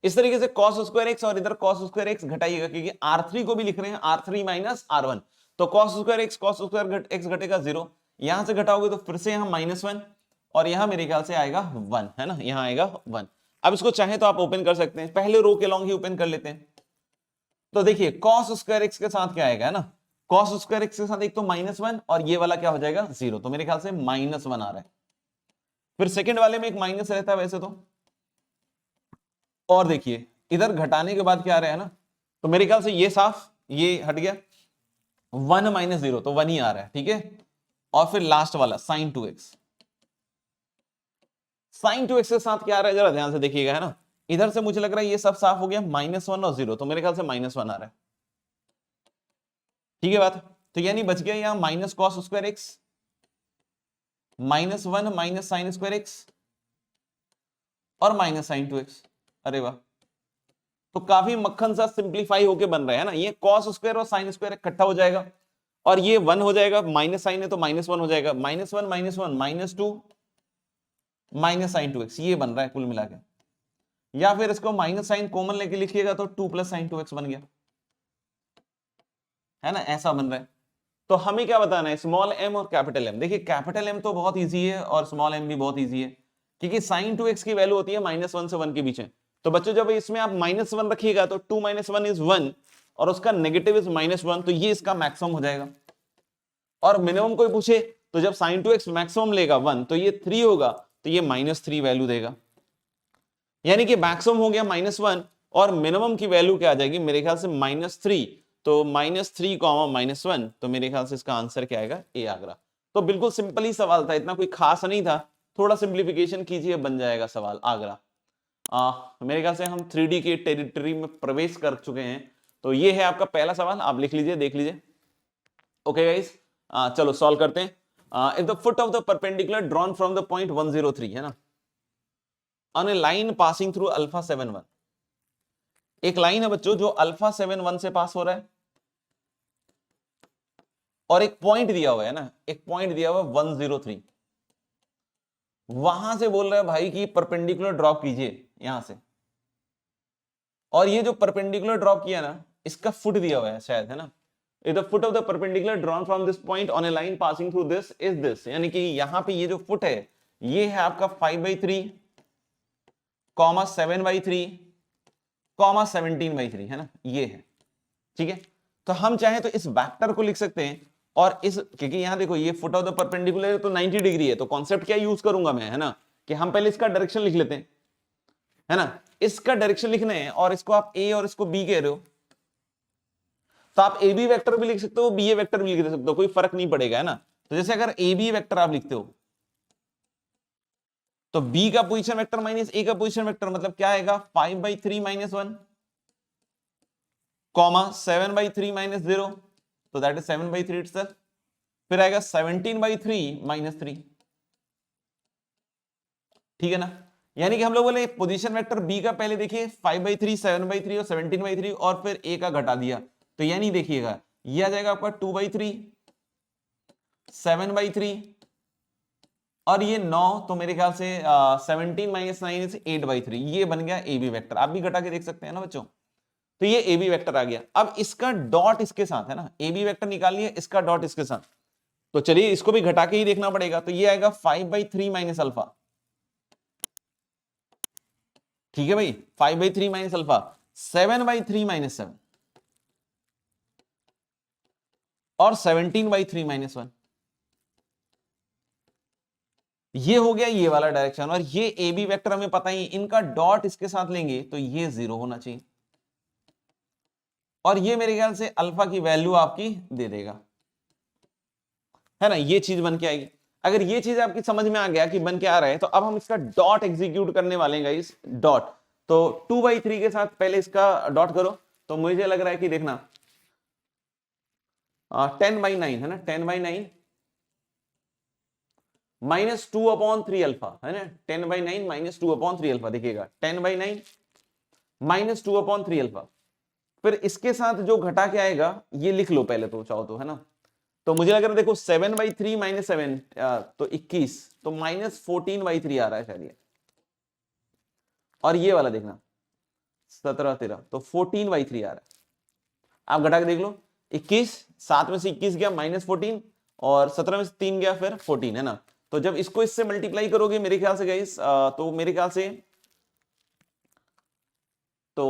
इस तरीके से कॉस स्क्वायर एक्स और इधर कॉस स्क्वायर एक्स घटाइएगा, क्योंकि R3 को भी लिख रहे हैं R3 माइनस R1, तो कॉस स्क्वायर एक्स घटेगा 0, यहां से घटाओगे तो फिर से यहां -1, और यहां मेरे ख्याल से आएगा 1, है ना, यहां आएगा 1। अब इसको चाहे तो आप ओपन कर सकते हैं, पहले रो के लॉन्ग ही ओपन कर लेते हैं। तो देखिए कॉस स्क्वायर एक्स के साथ क्या आएगा, है ना, कॉस स्क्वायर एक्स के साथ एक तो -1 और ये वाला क्या हो जाएगा 0, तो मेरे ख्याल से -1 आ रहा है। फिर सेकंड वाले में एक माइनस रहता है वैसे तो, और देखिए इधर घटाने के बाद क्या आ रहा है ना, तो मेरे ख्याल से ये साफ, ये हट गया, 1 माइनस 0 तो 1 ही आ रहा है, ठीक है। और फिर लास्ट वाला साइन 2x, साइन 2x के साथ क्या आ रहा है जरा ध्यान से देखिएगा, है ना, इधर से मुझे लग रहा है ये सब साफ हो गया, -1 और 0, तो मेरे ख्याल से -1 आ रहा है। ठीक है बात, तो यानी बच गया यहां minus cos square x, -1 minus sign square x और माइनस साइन 2x। अरे वाह, तो काफी मक्खन सा सिंप्लीफाई होके बन रहा है ना, ये कॉस स्क्वायर और साइन स्क्वायर इकट्ठा हो जाएगा और ये 1 हो जाएगा, माइनस साइन है तो -1 हो जाएगा, -1 -1 -2 माइनस साइन 2x, ये बन रहा है कुल मिला के। या फिर इसको माइनस साइन कॉमन लेके लिखिएगा तो 2 + sin 2x बन गया, है ना, ऐसा बन रहा है। तो हमें क्या बताना है, स्मॉल m और कैपिटल M। देखिए कैपिटल M तो बहुत इजी है और स्मॉल m भी बहुत इजी है, क्योंकि sin 2x की वैल्यू होती है -1 से 1 के बीच में। तो बच्चों जब इसमें आप -1 रखिएगा तो 2 - 1 इज 1 और उसका नेगेटिव इज -1, तो ये इसका मैक्सिमम हो जाएगा। और मिनिमम कोई पूछे तो जब sin 2x मैक्सिमम लेगा 1 तो ये 3 होगा, तो ये -3 वैल्यू देगा। यानी कि मैक्सिमम हो गया -1 और मिनिमम की वैल्यू क्या आ जाएगी, मेरे ख्याल से -3, तो -3, -1, तो मेरे ख्याल से इसका आंसर क्या आएगा, ए आगरा। तो बिल्कुल सिंपल ही सवाल था, इतना कोई खास नहीं था, थोड़ा सिंप्लीफिकेशन कीजिए बन जाएगा सवाल आगरा। मेरे ख्याल से हम 3D के टेरिटरी में प्रवेश कर चुके हैं। तो ये है आपका पहला सवाल, आप लिख लीजिए, देख लीजिए। ओके गाइस, चलो सॉल्व करते हैं। If the foot of the perpendicular drawn from the point 103, है ना, on A line passing through alpha 7 1, एक लाइन है बच्चों जो अल्फा 7 1 से पास हो रहा है और एक पॉइंट दिया हुआ है ना, एक पॉइंट दिया हुआ है 103, वहां से बोल रहा है भाई कि परपेंडिकुलर ड्रॉप कीजिए यहां से, और ये जो परपेंडिकुलर ड्रॉप किया ना इसका फुट दिया हुआ है शायद, है ना, if the foot of the perpendicular drawn from this point on A line passing through this is this, यानी कि यहां पे ये जो फुट है ये है आपका 5/3, 7/3, 17/3, है ना, ये है। ठीक है, तो हम चाहे तो इस वेक्टर को लिख सकते हैं और इस, क्योंकि यहां देखो ये फुट ऑफ द परपेंडिकुलर तो 90 डिग्री है, तो कॉन्सेप्ट क्या यूज करूंगा मैं, है ना, कि हम पहले इसका डायरेक्शन लिख लेते हैं, है ना, इसका डायरेक्शन लिखना है और इसको आप ए और इसको बी कह रहे हो, तो आप ए बी वेक्टर भी लिख सकते हो, बी ए वेक्टर भी लिख सकते हो, कोई फर्क नहीं पड़ेगा, है ना। तो जैसे अगर ए बी वेक्टर आप लिखते हो तो बी का पोजीशन वेक्टर माइनस ए का पोजीशन वेक्टर मतलब क्या आएगा, 5/3 -1, 7/3 -0, तो दैट इज 7/3 इटसेल्फ। फिर आएगा 17/3 -3, ठीक है ना। यानी कि हम लोग बोले पोजीशन वेक्टर बी का पहले देखिए 5/3, 7/3 और 17/3 और फिर ए का घटा दिया, तो यानी देखिएगा ये आ जाएगा आपका 2/3, 7/3 और ये 9, तो मेरे ख्याल से 17 - 9 से 8/3, ये बन गया ए बी वेक्टर। आप भी घटा के देख सकते हैं ना बच्चों, तो ये ए बी वेक्टर आ गया। अब इसका डॉट इसके साथ, है ना, ए बी वेक्टर निकालिए, इसका डॉट इसके साथ, तो चलिए इसको भी घटा के ही देखना पड़ेगा, तो ये आएगा 5/3 माइनस अल्फा, ठीक है भाई, 5/3 माइनस अल्फा, 7/3 -7 और 17/3 -1, ये हो गया ये वाला डायरेक्शन। और ये ए बी वेक्टर हमें पता ही, इनका डॉट इसके साथ लेंगे तो ये 0 होना चाहिए, और ये मेरे ख्याल से अल्फा की वैल्यू आपकी दे देगा, है ना, ये चीज बन के आएगी। अगर ये चीज आपकी समझ में आ गया कि बन के आ रहा है, तो अब हम इसका डॉट एग्जीक्यूट करने वाले हैं गाइस, डॉट। तो 2/3 के साथ पहले इसका डॉट करो, तो मुझे लग रहा है कि देखना 10/9, है ना, 10/9 -2/3 अल्फा, है ना, 10/9 -2/3 अल्फा, देखिएगा 10/9 -2/3 अल्फा। फिर इसके साथ जो घटा के आएगा ये लिख लो पहले तो चाहो तो, है ना। तो मुझे लग रहा है देखो 7/3 -7 तो 21, तो -14/3 आ रहा है शायद ये, और ये वाला देखना 17 13, तो 14/3 आ रहा है। आप घटा के देख लो, 21 7 में से 21 गया -14 और 17 में से 3 गया फिर 14, है ना। तो जब इसको इससे मल्टीप्लाई करोगे मेरे ख्याल से गाइस, तो मेरे ख्याल से तो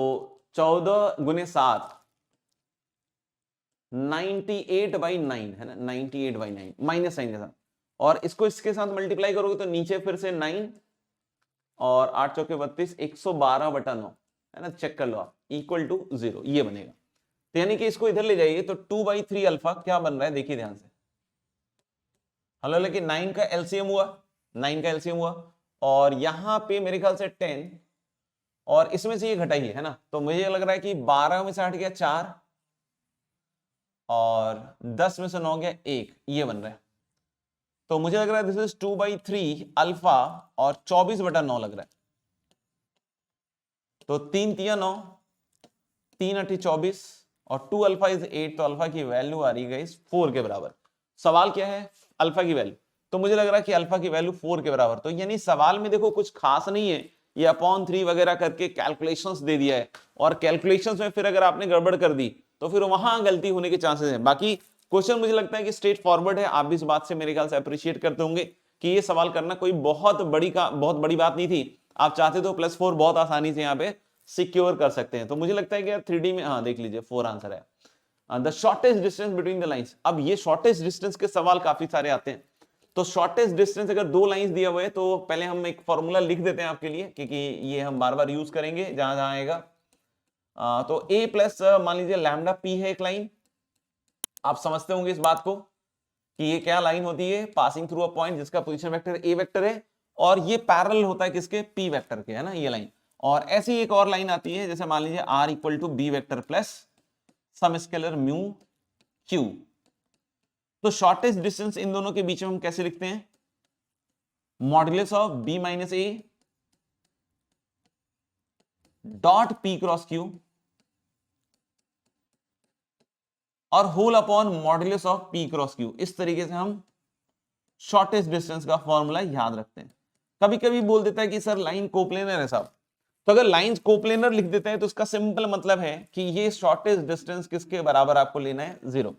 14 × 7 98/9, है ना, 98/9 माइनस साइन के साथ, और इसको इसके साथ मल्टीप्लाई करोगे तो नीचे फिर से 9 और 8 चौके 32, 112/9, है ना, चेक कर लो आप, इक्वल टू 0, ये बनेगा। तो यानी कि इसको इधर ले जाइए तो 2/3 अल्फा क्या बन रहा है, देखिए ध्यान से, हेलो, लेकिन 9 का एलसीएम हुआ, 9 का एलसीएम हुआ, और यहां पे मेरे ख्याल से 10 और इसमें से ये घटाइए, है ना, तो मुझे लग रहा है कि 12 में से हट गया 4 और 10 में से 9 गया 1, ये बन रहा है। तो मुझे लग रहा है दिस इज 2/3 अल्फा और 24/9 लग रहा है। तो 3 तिया 9, 3 अठी 24 और 2 अल्फा इज 8, तो अल्फा की वैल्यू आ रही है 4 के बराबर। सवाल क्या है? अल्फा की वैल्यू। तो मुझे लग रहा है कि अल्फा की वैल्यू 4 के बराबर, तो यानी सवाल में देखो कुछ खास नहीं है, ये अपॉन 3 वगैरह करके कैलकुलेशंस दे दिया है, और कैलकुलेशंस में फिर अगर आपने गड़बड़ कर दी तो फिर वहां गलती होने के चांसेस हैं। बाकी क्वेश्चन मुझे लगता है कि स्ट्रेट फॉरवर्ड है, आप भी इस बात से मेरे ख्याल से अप्रिशिएट करते होंगे कि ये सवाल करना कोई बहुत बड़ी बात नहीं थी। आप चाहते तो +4 बहुत आसानी से यहाँ पे सिक्योर कर सकते हैं। तो मुझे लगता है कि 3D में, हाँ देख लीजिए 4 आंसर है। The shortest distance between the lines. अब ये शॉर्टेस्ट डिस्टेंस के सवाल काफी सारे आते हैं। तो शॉर्टेस्ट डिस्टेंस अगर 2 लाइंस दिया हुआ है तो पहले हम एक फॉर्मूला लिख देते हैं आपके लिए, क्योंकि ये हम बार बार यूज करेंगे जहां जहां आएगा। तो a प्लस मान लीजिए लैम्डा p है एक लाइन। आप समझते होंगे इस बात को कि ये क्या लाइन होती है, पासिंग थ्रू अ पॉइंट जिसका पोजीशन वेक्टर a वेक्टर है, और ये पैरेलल होता है किसके, p वेक्टर के, है ना, ये लाइन। और ऐसी एक और लाइन आती है, जैसे मान लीजिए r equal to b vector plus some scalar mu q। तो शॉर्टेस्ट डिस्टेंस इन दोनों के बीच में हम कैसे लिखते हैं, modulus of b minus a dot p cross q और whole upon modulus of p cross q। इस तरीके से हम शॉर्टेस्ट डिस्टेंस का फॉर्मूला याद रखते हैं। कभी कभी बोल देता है कि सर लाइन कोप्लेनर है साहब, तो अगर लाइन कोप्लेनर लिख देते हैं तो इसका सिंपल मतलब है कि ये शॉर्टेस्ट डिस्टेंस किसके बराबर आपको लेना है, 0।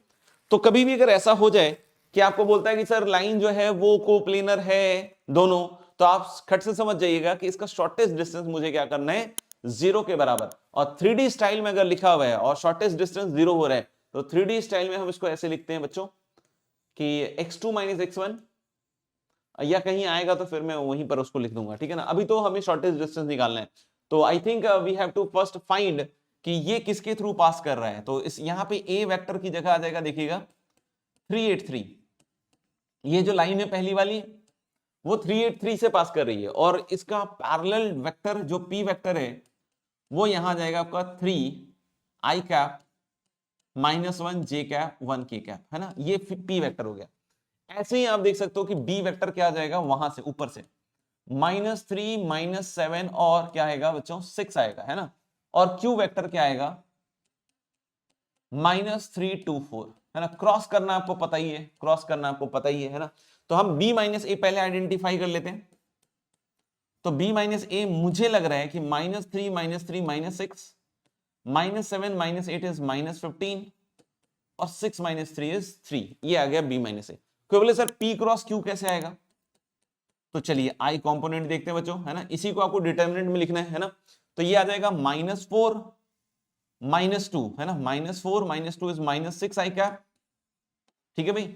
तो कभी भी अगर ऐसा हो जाए कि आपको बोलता है कि सर लाइन जो है वो कोप्लेनर है दोनों, तो आप खट से समझ जाइएगा कि इसका शॉर्टेस्ट डिस्टेंस मुझे क्या करना है, 0 के बराबर। और 3D स्टाइल में अगर लिखा हुआ है और शॉर्टेस्ट डिस्टेंस 0 हो रहा है, तो 3D स्टाइल में हम इसको ऐसे लिखते हैं बच्चों कि x2 माइनस x1, या कहीं आएगा तो फिर मैं वहीं पर उसको लिख दूंगा, ठीक है ना। अभी तो हमें शॉर्टेस्ट डिस्टेंस निकालना है, तो I think we have to first find कि ये किसके थ्रू पास कर रहा है। तो इस यहाँ पे a वेक्टर की जगह आ जाएगा, देखिएगा 383। ये जो लाइन है पहली वाली वो 383 से पास कर रही है, और इसका पैरेलल वेक्टर जो p वेक्टर है वो यहां जाएगा आपका 3 i cap -1 j cap 1 k cap, है ना, ये p वेक्टर हो गया। ऐसे ही आप देख सकते हो कि b वेक्टर क्या आ जाएगा वहां से ऊपर से -3 -7 और क्या आएगा बच्चों 6 आएगा, है ना। और q वेक्टर क्या आएगा -3 2 4, है ना। क्रॉस करना आपको पता ही है, क्रॉस करना आपको पता ही है ना। तो हम b माइनस ए पहले आइडेंटिफाई कर लेते हैं। तो b माइनस ए मुझे लग रहा है कि -3 -3 -6 -7 -8 इज -15 और 6 -3 इज 3, ये आ गया b माइनस ए। कोई बोले सर p क्रॉस q कैसे आएगा, तो चलिए i कंपोनेंट देखते हैं बच्चों, है ना, इसी को आपको डिटरमिनेंट में लिखना है ना। तो ये आ जाएगा -4 -2, है ना, -4 -2 इज -6 i कैप, ठीक है भाई।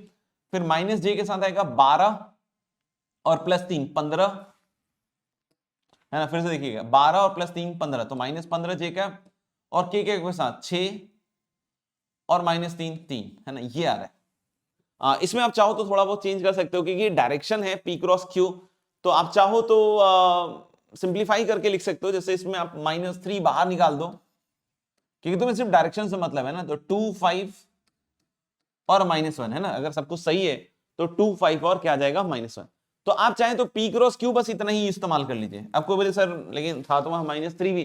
फिर माइनस जे के साथ आएगा 12 और +3 15, है ना। फिर से देखिएगा 12 और +3 15, तो -15 जे कैप और के साथ 6 और -3 3, है ना, ये आ रहा है। इसमें आप चाहो तो थोड़ा बहुत चेंज कर सकते हो, क्योंकि डायरेक्शन है p क्रॉस q, तो आप चाहो तो सिंप्लीफाई करके लिख सकते हो। जैसे इसमें आप -3 बाहर निकाल दो, क्योंकि तुम्हें सिर्फ डायरेक्शन से मतलब है ना। तो 2 5 और -1, है ना, अगर सब कुछ सही है तो 2 5 और क्या आ जाएगा -1। तो आप चाहें तो p क्रॉस q बस इतना ही इस्तेमाल कर लीजिए। आपको बोले सर लेकिन था तो वहां -3 भी,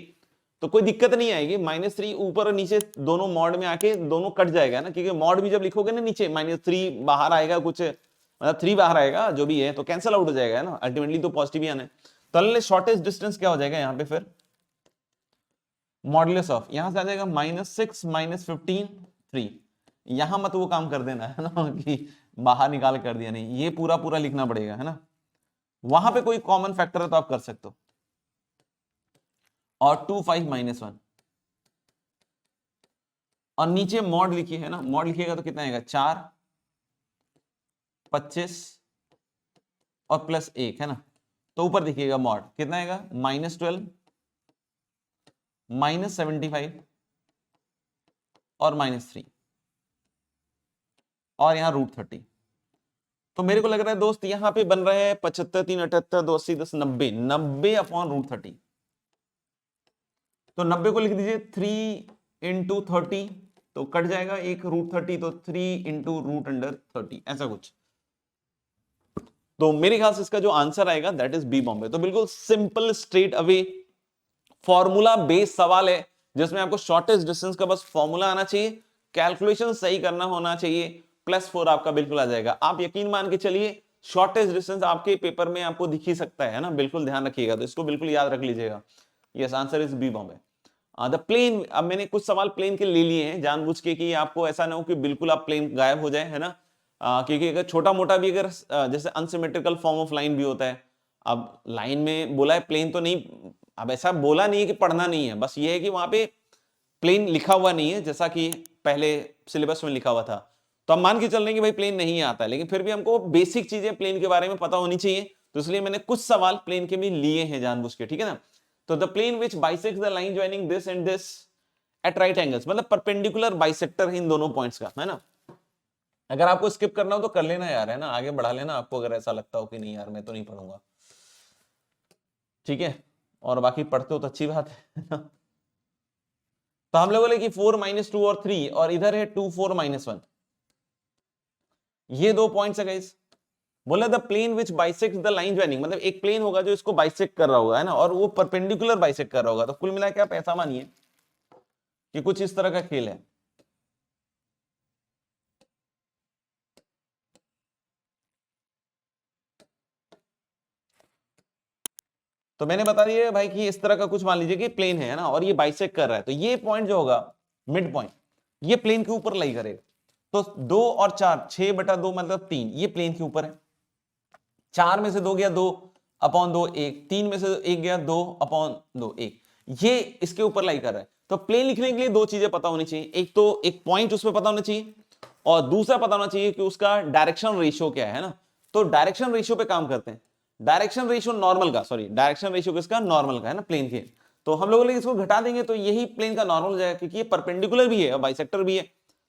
तो कोई दिक्कत नहीं आएगी। -3 ऊपर और नीचे दोनों मॉड में आके दोनों कट जाएगा ना, क्योंकि मॉड भी जब लिखोगे ना नीचे -3 बाहर आएगा, कुछ मतलब 3 बाहर आएगा जो भी है, तो कैंसिल आउट हो जाएगा, है ना, अल्टीमेटली तो पॉजिटिव ही आना है। तो शॉर्टेस्ट डिस्टेंस क्या हो जाएगा यहाँ पे, फिर मॉडुलस ऑफ यहां से आ जाएगा -6 -15 3। यहां मत वो काम कर देना, है ना, कि बाहर निकाल कर दिया, नहीं, ये पूरा पूरा लिखना पड़ेगा, है ना। वहां पे कोई कॉमन फैक्टर है तो आप कर सकते हो। और 2 5 -1 और नीचे मॉड लिखिए, है ना, मॉड लिखिएगा तो कितना आएगा 4 25 और +1, है ना। तो ऊपर देखिएगा मॉड कितना आएगा -12 -75 और -3 और यहां √30। तो मेरे को लग रहा है दोस्त यहां पे बन रहा है 75 3 78 2 80 10 90 90 अपॉन √30। तो 90 को लिख दीजिए 3 × 30, तो कट जाएगा एक √30, तो 3 × √30 ऐसा कुछ। तो मेरे ख्याल से इसका जो आंसर आएगा दैट इज बी बॉम्बे। तो बिल्कुल simple straight away formula based सवाल है जिसमें आपको शॉर्टेस्ट डिस्टेंस का बस फॉर्मूला आना चाहिए, कैलकुलेशन सही करना होना चाहिए, +4 आपका बिल्कुल आ जाएगा। आप यकीन मान के चलिए शॉर्टेस्ट डिस्टेंस आपके पेपर में आपको दिख ही सकता है ना, बिल्कुल ध्यान रखिएगा, तो इसको बिल्कुल याद रख लीजिएगा। Yes, answer is B Bombay. The plane, अब मैंने कुछ सवाल प्लेन के ले लिए हैं जानबूझ के कि आपको ऐसा ना हो कि बिल्कुल आप प्लेन गायब हो जाए, है ना। क्योंकि अगर छोटा मोटा भी अगर जैसे अनसिमेट्रिकल फॉर्म ऑफ लाइन भी होता है, अब लाइन में बोला है प्लेन तो नहीं, अब ऐसा बोला नहीं है कि पढ़ना नहीं है, बस ये है कि वहां पे प्लेन लिखा हुआ नहीं है जैसा कि पहले सिलेबस में लिखा हुआ था, तो हम मान के चल रहे हैं कि भाई प्लेन नहीं आता है, लेकिन फिर भी हमको बेसिक चीजें प्लेन के बारे में पता होनी चाहिए, तो इसलिए मैंने कुछ सवाल प्लेन के भी लिए हैं जानबूझ के, ठीक है ना। तो the plane which bisects the line joining this and this at right angles, मतलब परपेंडिकुलर बाइसेक्टर है इन दोनों पॉइंट्स का, है ना। अगर आपको स्किप करना हो तो कर लेना यार, है ना, आगे बढ़ा लेना आपको अगर ऐसा लगता हो कि नहीं यार मैं तो नहीं पढ़ूंगा, ठीक है, और बाकी पढ़ते हो तो अच्छी बात है ना। तो हम लोग बोले कि 4 - 2 और 3, और इधर है 2 4 -1, ये दो पॉइंट्स है गाइस। बोला the plane which bisects the line joining, मतलब एक प्लेन होगा जो इसको बाइसेक्ट कर रहा होगा, है ना, और वो परपेंडिकुलर बाइसेक्ट कर रहा होगा, तो कुल मिला के आप ऐसा मानिए कि कुछ इस तरह का खेल है। तो मैंने बता दिया भाई कि इस तरह का कुछ मान लीजिए कि प्लेन है ना, और ये बाइसेक्ट कर रहा है, तो ये पॉइंट जो होगा मिड पॉइंट, ये प्लेन के ऊपर लाई करेगा। तो 2 और 4, 6/2 मतलब 3, ये प्लेन के ऊपर है। 4 में से 2 गया 2/2, 1, 3 में से 1 गया 2/2, 1, ये इसके ऊपर लाई कर रहा है। तो प्लेन लिखने के लिए दो चीजें पता होनी चाहिए, एक तो एक पॉइंट उसमें पता होना चाहिए, और दूसरा पता होना चाहिए कि उसका डायरेक्शन रेशियो क्या है ना। तो डायरेक्शन रेशियो पे काम करते हैं। डायरेक्शन रेशियो नॉर्मल का, सॉरी डायरेक्शन रेशियो किसका, नॉर्मल का, है ना, प्लेन के। तो हम लोग इसको घटा देंगे तो यही प्लेन का नॉर्मल हो जाएगा, क्योंकि ये परपेंडिकुलर भी है और बाइसेक्टर भी है,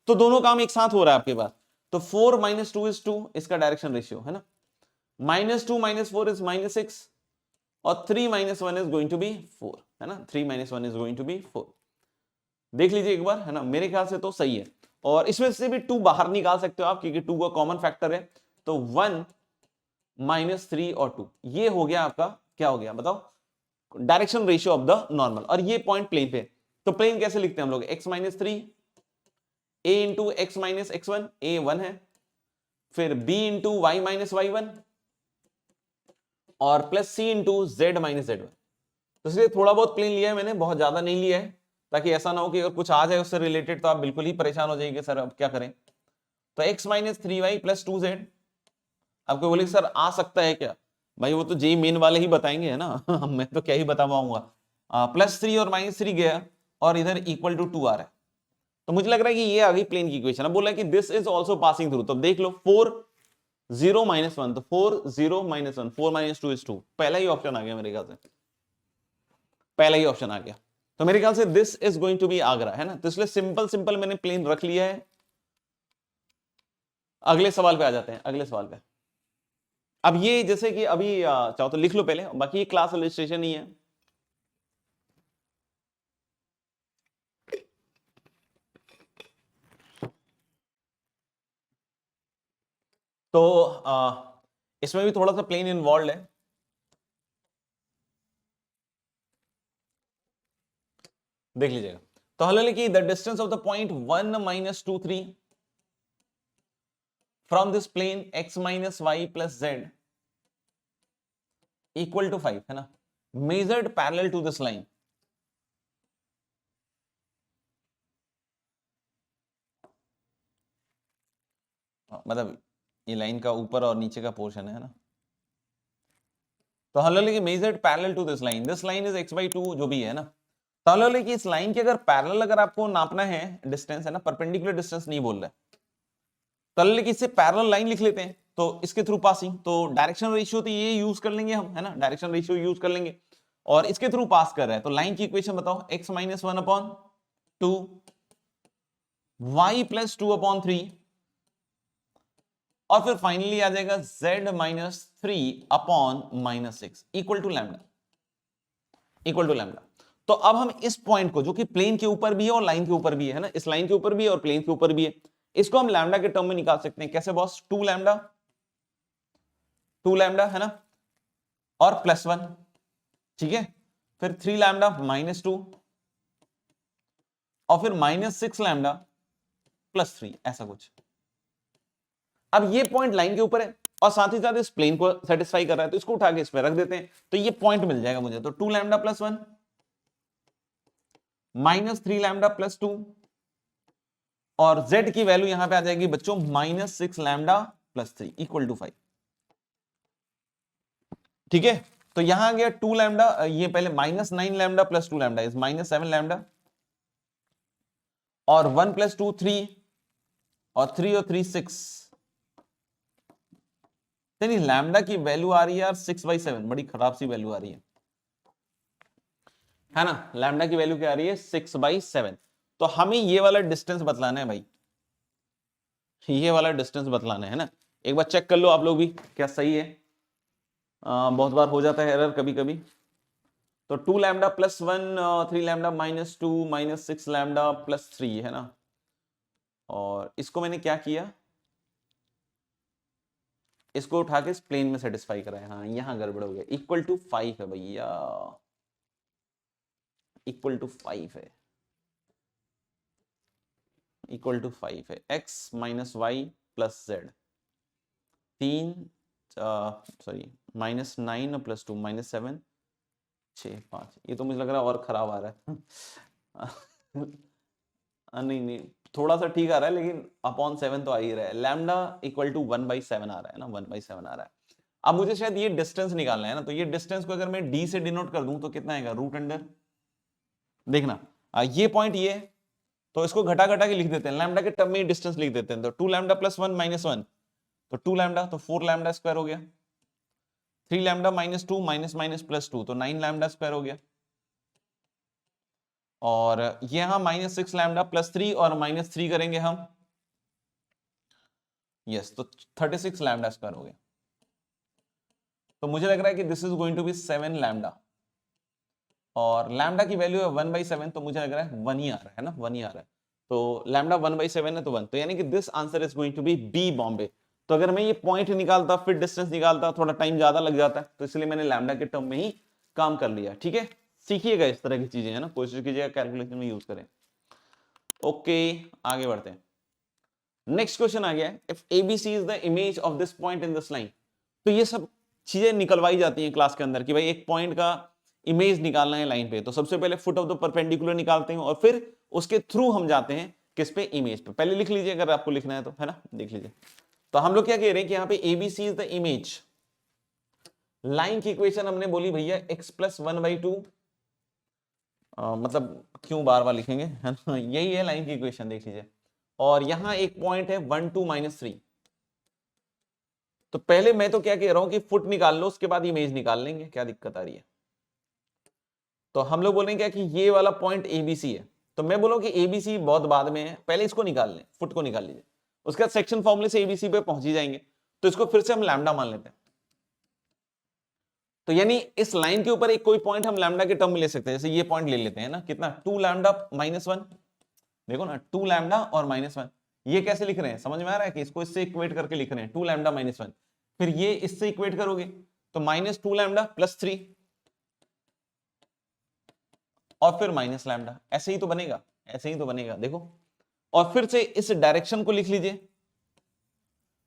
तो दोनों काम एक साथ हो रहा है आपके पास। तो 4 - 2 = 2, इसका डायरेक्शन रेशियो, है ना। -2 - 4 is -6, और 3 - 1 is going to be 4, है ना, 3 - 1 is going to be 4। देख लीजिए एक बार, है ना, मेरे ख्याल से तो सही है। और इसमें से भी 2 बाहर निकाल सकते हो आप, क्योंकि 2 का कॉमन फैक्टर है, तो 1 - 3 और 2, ये हो गया आपका, क्या हो गया बताओ, direction ratio of the normal. और ये पॉइंट प्लेन पे, तो प्लेन कैसे लिखते हैं हम लोग, x - 3 a × x - x1, a 1 है, फिर b × y - y1, और प्लस c × z - z1। तो इसलिए थोड़ा बहुत प्लेन लिया है मैंने, बहुत ज्यादा नहीं लिया है, ताकि ऐसा ना हो कि अगर कुछ आ जाए उससे रिलेटेड तो आप बिल्कुल ही परेशान हो जाएंगे, सर अब क्या करें। तो x - 3y + 2z, आपको बोले सर आ सकता है क्या, भाई वो तो जेई मेन वाले ही बताएंगे, है ना मैं तो क्या ही बता पाऊंगा। +3 और -3 गया, और इधर = 2 आ रहा है, तो मुझे लग रहा है कि ये आ गई प्लेन की इक्वेशन। अब बोला है कि this is also passing through, तो देख लो 4 0 - 1, तो 4 0 - 1, 4 - 2 = 2, पहला ही ऑप्शन आ गया मेरे ख्याल से, पहला ही ऑप्शन आ गया। तो मेरे ख्याल से this is going to be Agra, है ना। तो इसलिए सिंपल सिंपल मैंने प्लेन रख लिया है। अगले सवाल पे आ जाते हैं, अगले सवाल पे। अब ये जैसे कि अभी चाहो तो लिख लो पहले, बाकी ये क्लास रजिस्ट्रेशन ही है। तो इसमें भी थोड़ा सा प्लेन इन्वॉल्व है। देख लीजिएगा, तो हल लिखिए the distance of the point 1 - 2 3 from this plane x - y + z = 5, है ना, measured parallel to this line. मतलब ये लाइन का ऊपर और नीचे का पोर्शन है ना। तो हम लोग measured parallel to this line is x/2 जो भी है ना। तो हम लोग इस लाइन के अगर पैरेलल अगर आपको नापना है डिस्टेंस, है ना, परपेंडिकुलर डिस्टेंस नहीं बोल रहा है, तो हम इससे पैरेलल लाइन लिख लेते हैं, तो इसके थ्रू पासिंग, तो डायरेक्शन रेशियो तो ये यूज कर लेंगे हम, है ना, डायरेक्शन रेशियो यूज कर लेंगे, और इसके थ्रू पास कर रहा है, तो लाइन की इक्वेशन बताओ, x - 1/2 y + 2/3, और फिर फाइनली आ जाएगा z - 3/-6 = लैम्डा, तो अब हम इस पॉइंट को, जो कि प्लेन के ऊपर भी है और लाइन के ऊपर भी है ना, इस लाइन के ऊपर भी है और प्लेन के ऊपर भी है, इसको हम लैम्डा के टर्म में निकाल सकते हैं। कैसे बॉस? 2 लैम्डा है ना, और +1, ठीक है, फिर 3 लैम्डा -2, और फिर -6 लैम्डा +3, ऐसा कुछ। अब ये पॉइंट लाइन के ऊपर है और साथ ही साथ इस प्लेन को सेटिस्फाई कर रहा है, तो इसको उठा के इस पे रख देते हैं, तो ये पॉइंट मिल जाएगा मुझे। तो 2 लैम्डा +1 -3 लैम्डा +2, और z की वैल्यू यहां पे आ जाएगी बच्चों -6 लैम्डा +3 = 5। ठीक है, तो यहां आ गया 2 लैम्डा, ये पहले -9 लैम्डा +2 लैम्डा इज -7 लैम्डा, और 1 + 2 3, और 3 और 3 6, यानी लैम्डा की वैल्यू आ रही है यार 6/7, बड़ी खराब सी वैल्यू आ रही है ना। लैम्डा की वैल्यू क्या आ रही है? 6/7। तो हमें ये वाला डिस्टेंस बतलाना है भाई, ये वाला डिस्टेंस बतलाना है ना। एक बार चेक कर लो आप लोग भी, क्या सही है? बहुत बार हो जाता है एरर कभी कभी। तो 2 लैम्डा +1, 3 लैम्डा -2, -6 लैम्डा +3 है ना, और इसको मैंने क्या किया, इसको उठा के इस प्लेन में सेटिस्फाई कराया। हाँ, यहां गड़बड़ हो गया। =5 है भैया, =5 है, =5 है। x - y + z, 3 सॉरी -9 + 2 -7 6 5, ये तो मुझे लग रहा है और खराब आ रहा है। नहीं नहीं, थोड़ा सा ठीक आ रहा है, लेकिन /7 तो आ ही रहा है। लैम्डा = 1/7 आ रहा है ना, 1/7 आ रहा है। अब मुझे शायद ये डिस्टेंस निकालना है ना, तो ये डिस्टेंस को अगर मैं d से डिनोट कर दूं तो कितना आएगा? √अंडर, देखना ये पॉइंट ये, तो इसको घटा घटा के लिख देते हैं, लैम्डा के टर्म में डिस्टेंस लिख देते हैं। तो 2 लैम्डा +1 -1, तो 2 लैम्डा, तो 4 लैम्डा स्क्वायर हो गया। 3 लैम्डा -2 -2 तो 9 लैम्डा स्क्वायर हो गया, और यहां -6 लैम्डा +3 और -3 करेंगे हम, यस, तो 36 लैम्डा स्क्वायर हो गया। तो मुझे लग रहा है कि this is going to be 7 lambda, और लैम्डा की वैल्यू है 1/7, तो मुझे लग रहा है 1 ही आ रहा है ना, 1 ही आ रहा है। तो लैम्डा 1/7 है तो 1, तो यानी कि this answer is going to be B, Bombay. तो अगर मैं ये पॉइंट निकालता फिर डिस्टेंस निकालता, थोड़ा टाइम ज्यादा लग जाता है, तो इसलिए मैंने लैम्डा के टर्म में ही काम कर लिया। ठीक है, सीखिएगा इस तरह की चीजें, है ना, कोशिश कीजिएगा कैलकुलेशन में यूज करें। ओके, आगे बढ़ते हैं। नेक्स्ट क्वेश्चन आ गया है, if ABC is the image of this point in this line. तो ये सब चीजें निकलवाई जाती हैं क्लास के अंदर कि भाई एक पॉइंट का इमेज निकालना है लाइन पे, तो सबसे पहले फुट ऑफ द परपेंडिकुलर निकालते हैं, और फिर उसके थ्रू हम जाते हैं किस पे? इमेज पे। पहले लिख लीजिए अगर आपको लिखना है तो, है ना, देख लीजिए। तो हम लोग क्या कह रहे हैं कि यहाँ पे ABC is the image, line की इक्वेशन हमने बोली भैया x + 1/2, मतलब क्यों बार बार लिखेंगे, है ना, यही है लाइन की इक्वेशन, देख लीजिए। और यहां एक पॉइंट है 1 2 -3, तो पहले मैं तो क्या कह रहा हूं कि फुट निकाल लो, उसके बाद इमेज निकाल लेंगे, क्या दिक्कत आ रही है। तो हम लोग बोलेंगे क्या कि ये वाला पॉइंट ABC है, तो मैं बोलूं कि ABC बहुत बाद में है, पहले इसको निकाल लें, फुट को निकाल लीजिए, उसके बाद सेक्शन फॉर्मूले से ABC पे पहुंच ही जाएंगे। तो इसको फिर से हम लैम्डा मान लेते हैं। तो यानी इस लाइन के ऊपर एक कोई पॉइंट हम लैम्डा के टर्म में ले सकते हैं, जैसे ये पॉइंट ले लेते हैं ना, कितना? 2 लैम्डा -1, देखो ना, 2 लैम्डा और -1, ये कैसे लिख रहे हैं, समझ में आ रहा है कि इसको इससे इक्वेट करके लिख रहे हैं, 2 लैम्डा -1, फिर ये इससे इक्वेट करोगे तो -2 लैम्डा +3, और फिर माइनस लैम्डा, ऐसे ही तो बनेगा, ऐसे ही तो बनेगा, देखो। और फिर से इस डायरेक्शन को लिख लीजिए,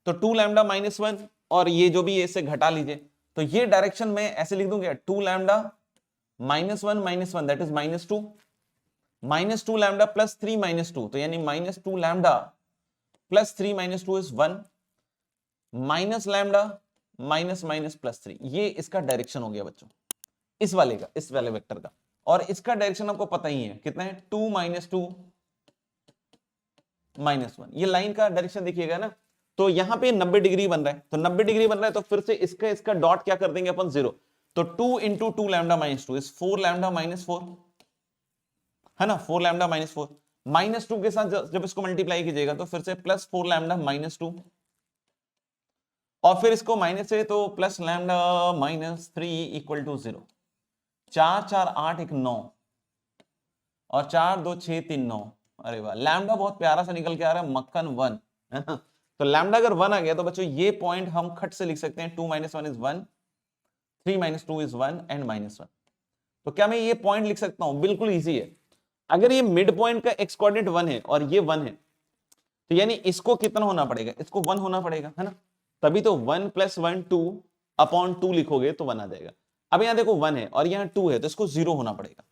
तो 2 लैम्डा -1, और ये जो भी है इससे घटा लीजिए, तो ये डायरेक्शन में ऐसे लिख दूंगा, 2 लैम्डा -1 दैट इज -2, -2 लैम्डा +3 -2, तो यानी -2 lambda +3 -2 is 1, minus lambda minus minus +3, ये इसका डायरेक्शन हो गया बच्चों, इस वाले का, इस वाले वेक्टर का। और इसका डायरेक्शन आपको पता ही है कितना है, 2 -2 -1, ये लाइन का डायरेक्शन देखिएगा ना। तो यहां पे 90 डिग्री बन रहा है, तो 90 डिग्री बन रहा है, तो फिर से इसका डॉट क्या कर देंगे अपन? 0। तो 2 × 2 लैम्डा -2 इज 4 लैम्डा -4, है ना, 4 लैम्डा -4, -2 के साथ जब इसको मल्टीप्लाई कीजिएगा तो फिर से +4 लैम्डा -2, और फिर इसको माइनस है तो +λ -3 = 0। 4 4 8 1 9, और 4 2 6 3 9। अरे वाह, लैम्डा बहुत प्यारा सा निकल के आ रहा है, मक्खन 1 है ना। तो लैम्डा अगर 1 आ गया तो बच्चों ये पॉइंट हम खट से लिख सकते हैं 2 - 1 इज 1, 3 - 2 इज 1 एंड -1। तो क्या मैं ये पॉइंट लिख सकता हूं? बिल्कुल इजी है। अगर ये मिड पॉइंट का एक्स कोऑर्डिनेट 1 है और ये 1 है, तो यानी इसको कितना होना पड़ेगा? इसको 1 होना पड़ेगा, है ना। तभी तो 1 + 1 2 अपॉन 2 लिखोगे तो 1 आ जाएगा। अब यहां देखो 1 है और यहां 2 है, तो इसको 0 होना पड़ेगा।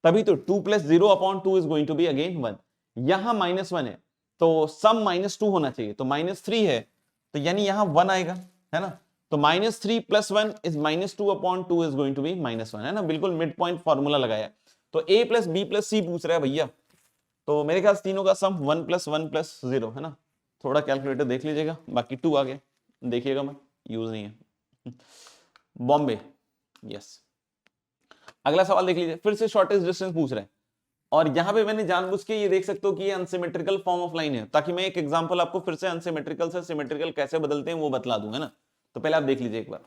तभी तो 2 + 0 upon 2 is going to be again 1। यहां -1 है तो सम -2 होना चाहिए, तो -3 है, तो यानी यहां 1 आएगा, है ना। तो -3 + 1 is -2 upon 2 is going to be -1, है ना। बिल्कुल मिड पॉइंट फॉर्मूला लगाया। तो a + b + c पूछ रहा है भैया, तो मेरे ख्याल से तीनों का सम 1 + 1 + 0, है ना। थोड़ा कैलकुलेटर देख लीजिएगा, बाकी 2 आ गया, देखिएगा, मैं यूज नहीं है। बॉम्बे, यस। अगला सवाल देख लीजिए, फिर से शॉर्टेस्ट डिस्टेंस पूछ रहे हैं, और यहां पे मैंने जानबूझ के ये देख सकते हो कि ये अनसिमेट्रिकल फॉर्म ऑफ लाइन है, ताकि मैं एक एग्जांपल आपको फिर से अनसिमेट्रिकल से सिमेट्रिकल कैसे बदलते हैं वो बतला दूं, है ना। तो पहले आप देख लीजिए एक बार,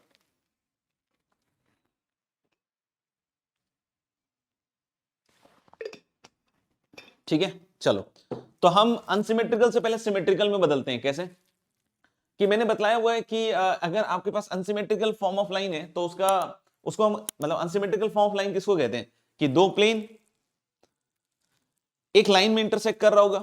ठीक है। चलो, तो हम अनसिमेट्रिकल से पहले सिमेट्रिकल में बदलते हैं। कैसे? कि मैंने बतलाया हुआ है कि अगर आपके पास अनसिमेट्रिकल फॉर्म ऑफ लाइन है तो उसको हम मतलब अनसिमेट्रिकल फॉर्म ऑफ लाइन किसको कहते हैं? कि दो प्लेन एक लाइन में इंटरसेक्ट कर रहा होगा,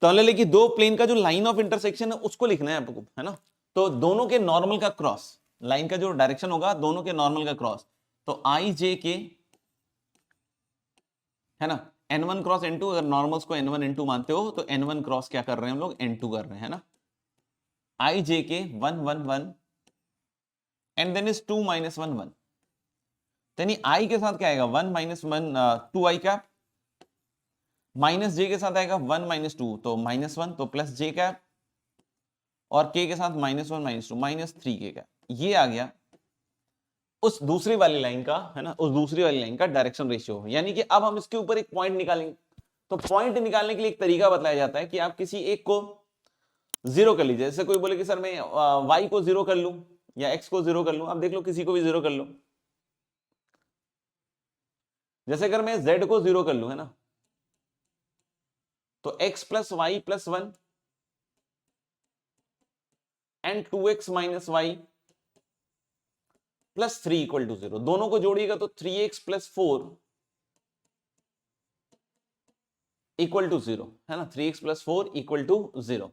तो हमने लेकिन दो प्लेन का जो लाइन ऑफ इंटरसेक्शन है उसको लिखना है आपको, है ना। तो दोनों के नॉर्मल का क्रॉस, लाइन का जो डायरेक्शन होगा दोनों के नॉर्मल का क्रॉस, तो आई जे के, है ना, n1 क्रॉस n2, अगर नॉर्मल्स को n1 n2 मानते हो तो n1 क्रॉस क्या कर रहे हैं हम लोग? n2 कर रहे हैं, है ना। आई जे के 1 1 1 एंड देन इज 2 - 1 1, यानी आई के साथ क्या आएगा? 1 - 1 2 आई कैप, माइनस जे के साथ आएगा 1 - 2 तो -1, तो प्लस जे कैप, और के के साथ -1 - 2 -3 के कैप। ये आ गया उस दूसरी वाली लाइन का, है ना, उस दूसरी वाली लाइन का डायरेक्शन रेशियो। यानी कि अब हम इसके ऊपर एक पॉइंट निकालेंगे। तो पॉइंट निकालने के लिए एक तरीका बताया जाता है कि आप किसी एक को 0 कर लीजिए। जैसे कोई बोले कि सर मैं y को 0 कर लूं या x को 0 कर लूं, आप देख लो किसी को भी 0 कर लो। जैसे अगर मैं z को 0 कर लूं, है ना, तो x + y + 1 and 2x - y + 3 = 0, दोनों को जोड़िएगा तो 3x + 4 = 0, है ना। 3x + 4 = 0,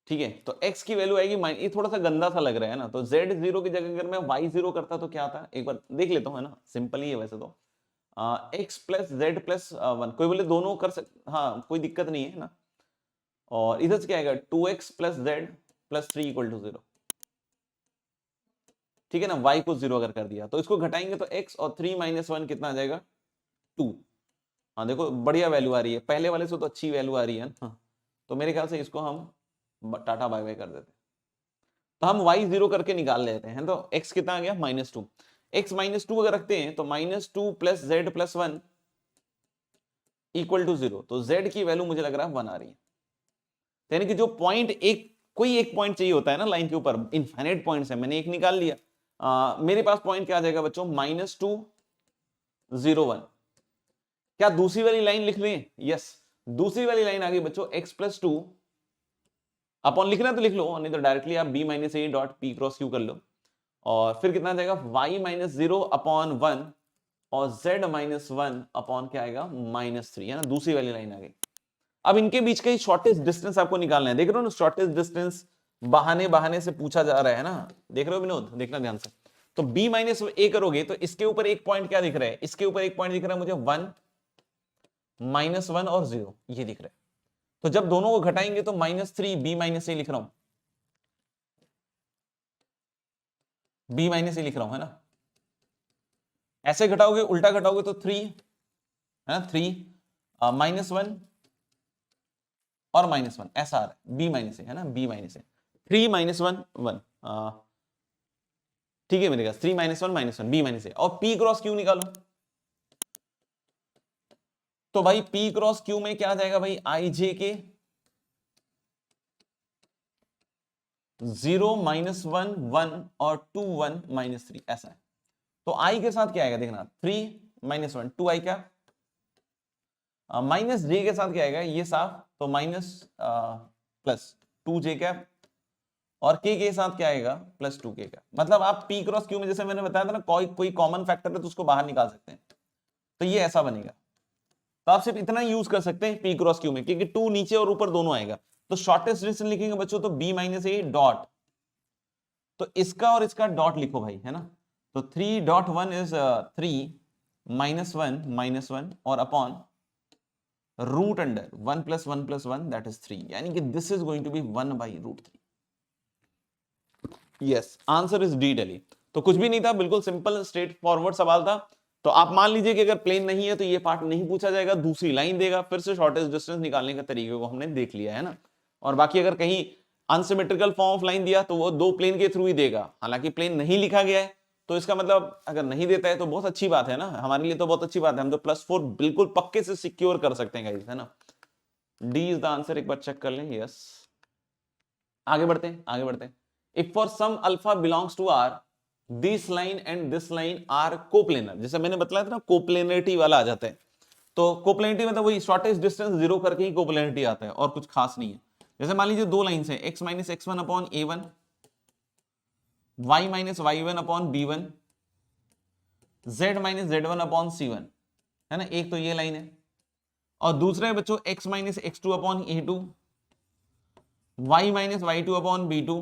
ठीक है। तो x की वैल्यू आएगी, ये थोड़ा सा गंदा सा लग रहा है ना, तो z 0 की जगह अगर मैं y 0 करता तो क्या आता? एक बार देख लेता हूं, है ना, सिंपल ही है वैसे तो। x + z + 1, कोई बोले दोनों कर सकते, हाँ कोई दिक्कत नहीं है ना। और इधर से क्या आएगा? 2x + z + 3 = 0, ठीक है ना। y को 0 अगर कर दिया तो इसको घटाएंगे तो x और 3 - 1 कितना आ जाएगा? 2। हाँ देखो बढ़िया वैल्यू आ रही है, पहले वाले से तो अच्छी वैल्यू आ रही है ना। तो मेरे ख्याल से इसको हम टाटा बाय बाय कर देते हैं। तो हम y 0 करके निकाल लेते हैं, तो x कितना आ गया? -2। x -2 अगर रखते हैं तो -2 + z + 1 = 0, तो z की वैल्यू मुझे लग रहा है 1 आ रही है। यानी कि जो पॉइंट कोई एक पॉइंट चाहिए होता है ना लाइन के ऊपर, इनफाइनाइट पॉइंट्स है, मैंने एक निकाल लिया। मेरे पास पॉइंट क्या आ जाएगा बच्चों? -2 0 1। क्या दूसरी वाली लाइन लिख लें? यस, दूसरी वाली लाइन आ गई बच्चों x + 2 अपॉन, लिखना तो लिख लो, नहीं तो डायरेक्टली आप b - a dot p cross q कर लो। और फिर कितना आ जाएगा? y - 0 अपॉन 1 और z - 1 अपॉन क्या आएगा? -3, है ना। दूसरी वाली लाइन आ गई। अब इनके बीच का ही शॉर्टेस्ट डिस्टेंस आपको निकालना है। देख रहे हो ना, शॉर्टेस्ट डिस्टेंस बहाने बहाने से पूछा जा रहा है ना, देख रहे हो विनोद? देखना ध्यान से। तो b - a करोगे तो इसके ऊपर एक पॉइंट क्या दिख रहा है? इसके ऊपर एक पॉइंट दिख रहा है मुझे 1 -1 और 0, ये दिख रहा है। तो जब दोनों को घटाएंगे तो -3 b - a लिख रहा हूं, b - a लिख रहा हूं, है ना। ऐसे घटाओगे, उल्टा घटाओगे तो 3, है ना, 3 -1 और -1 ऐसा आ रहा है, b - a, है ना, b - a 3 - 1 1, ठीक है मेरे पास 3 - 1 -1 b - a, और p क्रॉस q निकालो। तो भाई p क्रॉस q में क्या आ जाएगा भाई? आई जे के 0 - 1 1 और 2 1 -3 ऐसा है। तो i के साथ क्या आएगा देखना, 3 - 1 2 आई क्या, माइनस जे के साथ क्या आएगा ये साफ, तो माइनस प्लस 2j कैप, और के साथ क्या आएगा प्लस 2k का। मतलब आप p क्रॉस q में जैसे मैंने बताया था ना, कोई कॉमन फैक्टर है तो उसको बाहर निकाल सकते हैं, तो ये ऐसा बनेगा। तो आप सिर्फ इतना यूज कर सकते हैं p क्रॉस q में, क्योंकि 2 नीचे और ऊपर दोनों आएगा। तो शॉर्टेस्ट डिस्टेंस लिखेंगे बच्चों तो b माइनस ए डॉट, तो इसका और इसका डॉट लिखो भाई, है ना। तो 3.1 इज 3 -1 और upon root under 1 + 1 + 1 that is 3, यानी कि this is going to be 1/√3। Yes, answer is D Delhi. तो कुछ भी नहीं था, बिल्कुल सिंपल स्ट्रेट फॉरवर्ड सवाल था। तो आप मान लीजिए कि अगर प्लेन नहीं है तो ये पार्ट नहीं पूछा जाएगा, दूसरी लाइन देगा, फिर से शॉर्टेस्ट डिस्टेंस निकालने का तरीके को हमने देख लिया है ना। और बाकी अगर कहीं अनसिमेट्रिकल फॉर्म ऑफ लाइन दिया तो वो दो प्लेन के थ्रू ही देगा, हालांकि प्लेन नहीं लिखा गया है तो इसका मतलब अगर नहीं देता है तो बहुत अच्छी बात है ना, हमारे लिए तो बहुत अच्छी बात है, हम तो +4 बिल्कुल पक्के से सिक्योर कर सकते हैं गाइस, है ना। डी इज द आंसर, एक बार चेक कर लें। यस, आगे बढ़ते हैं, आगे बढ़ते हैं। If for some alpha belongs to R, this line and this line are coplanar, जैसे मैंने बताया था ना कोप्लेनरिटी वाला आ जाता है। तो कोप्लेनरिटी मतलब वही शॉर्टेस्ट डिस्टेंस जीरो करके ही कोप्लेनरिटी आता है, और कुछ खास नहीं है। जैसे मान लीजिए दो लाइंस हैं, x - x1 upon a1, y - y1 upon b1, z - z1 upon c1, है ना। एक तो ये लाइन है, और दूसरा है बच्चों x - x2 upon a2, y - y2 upon b2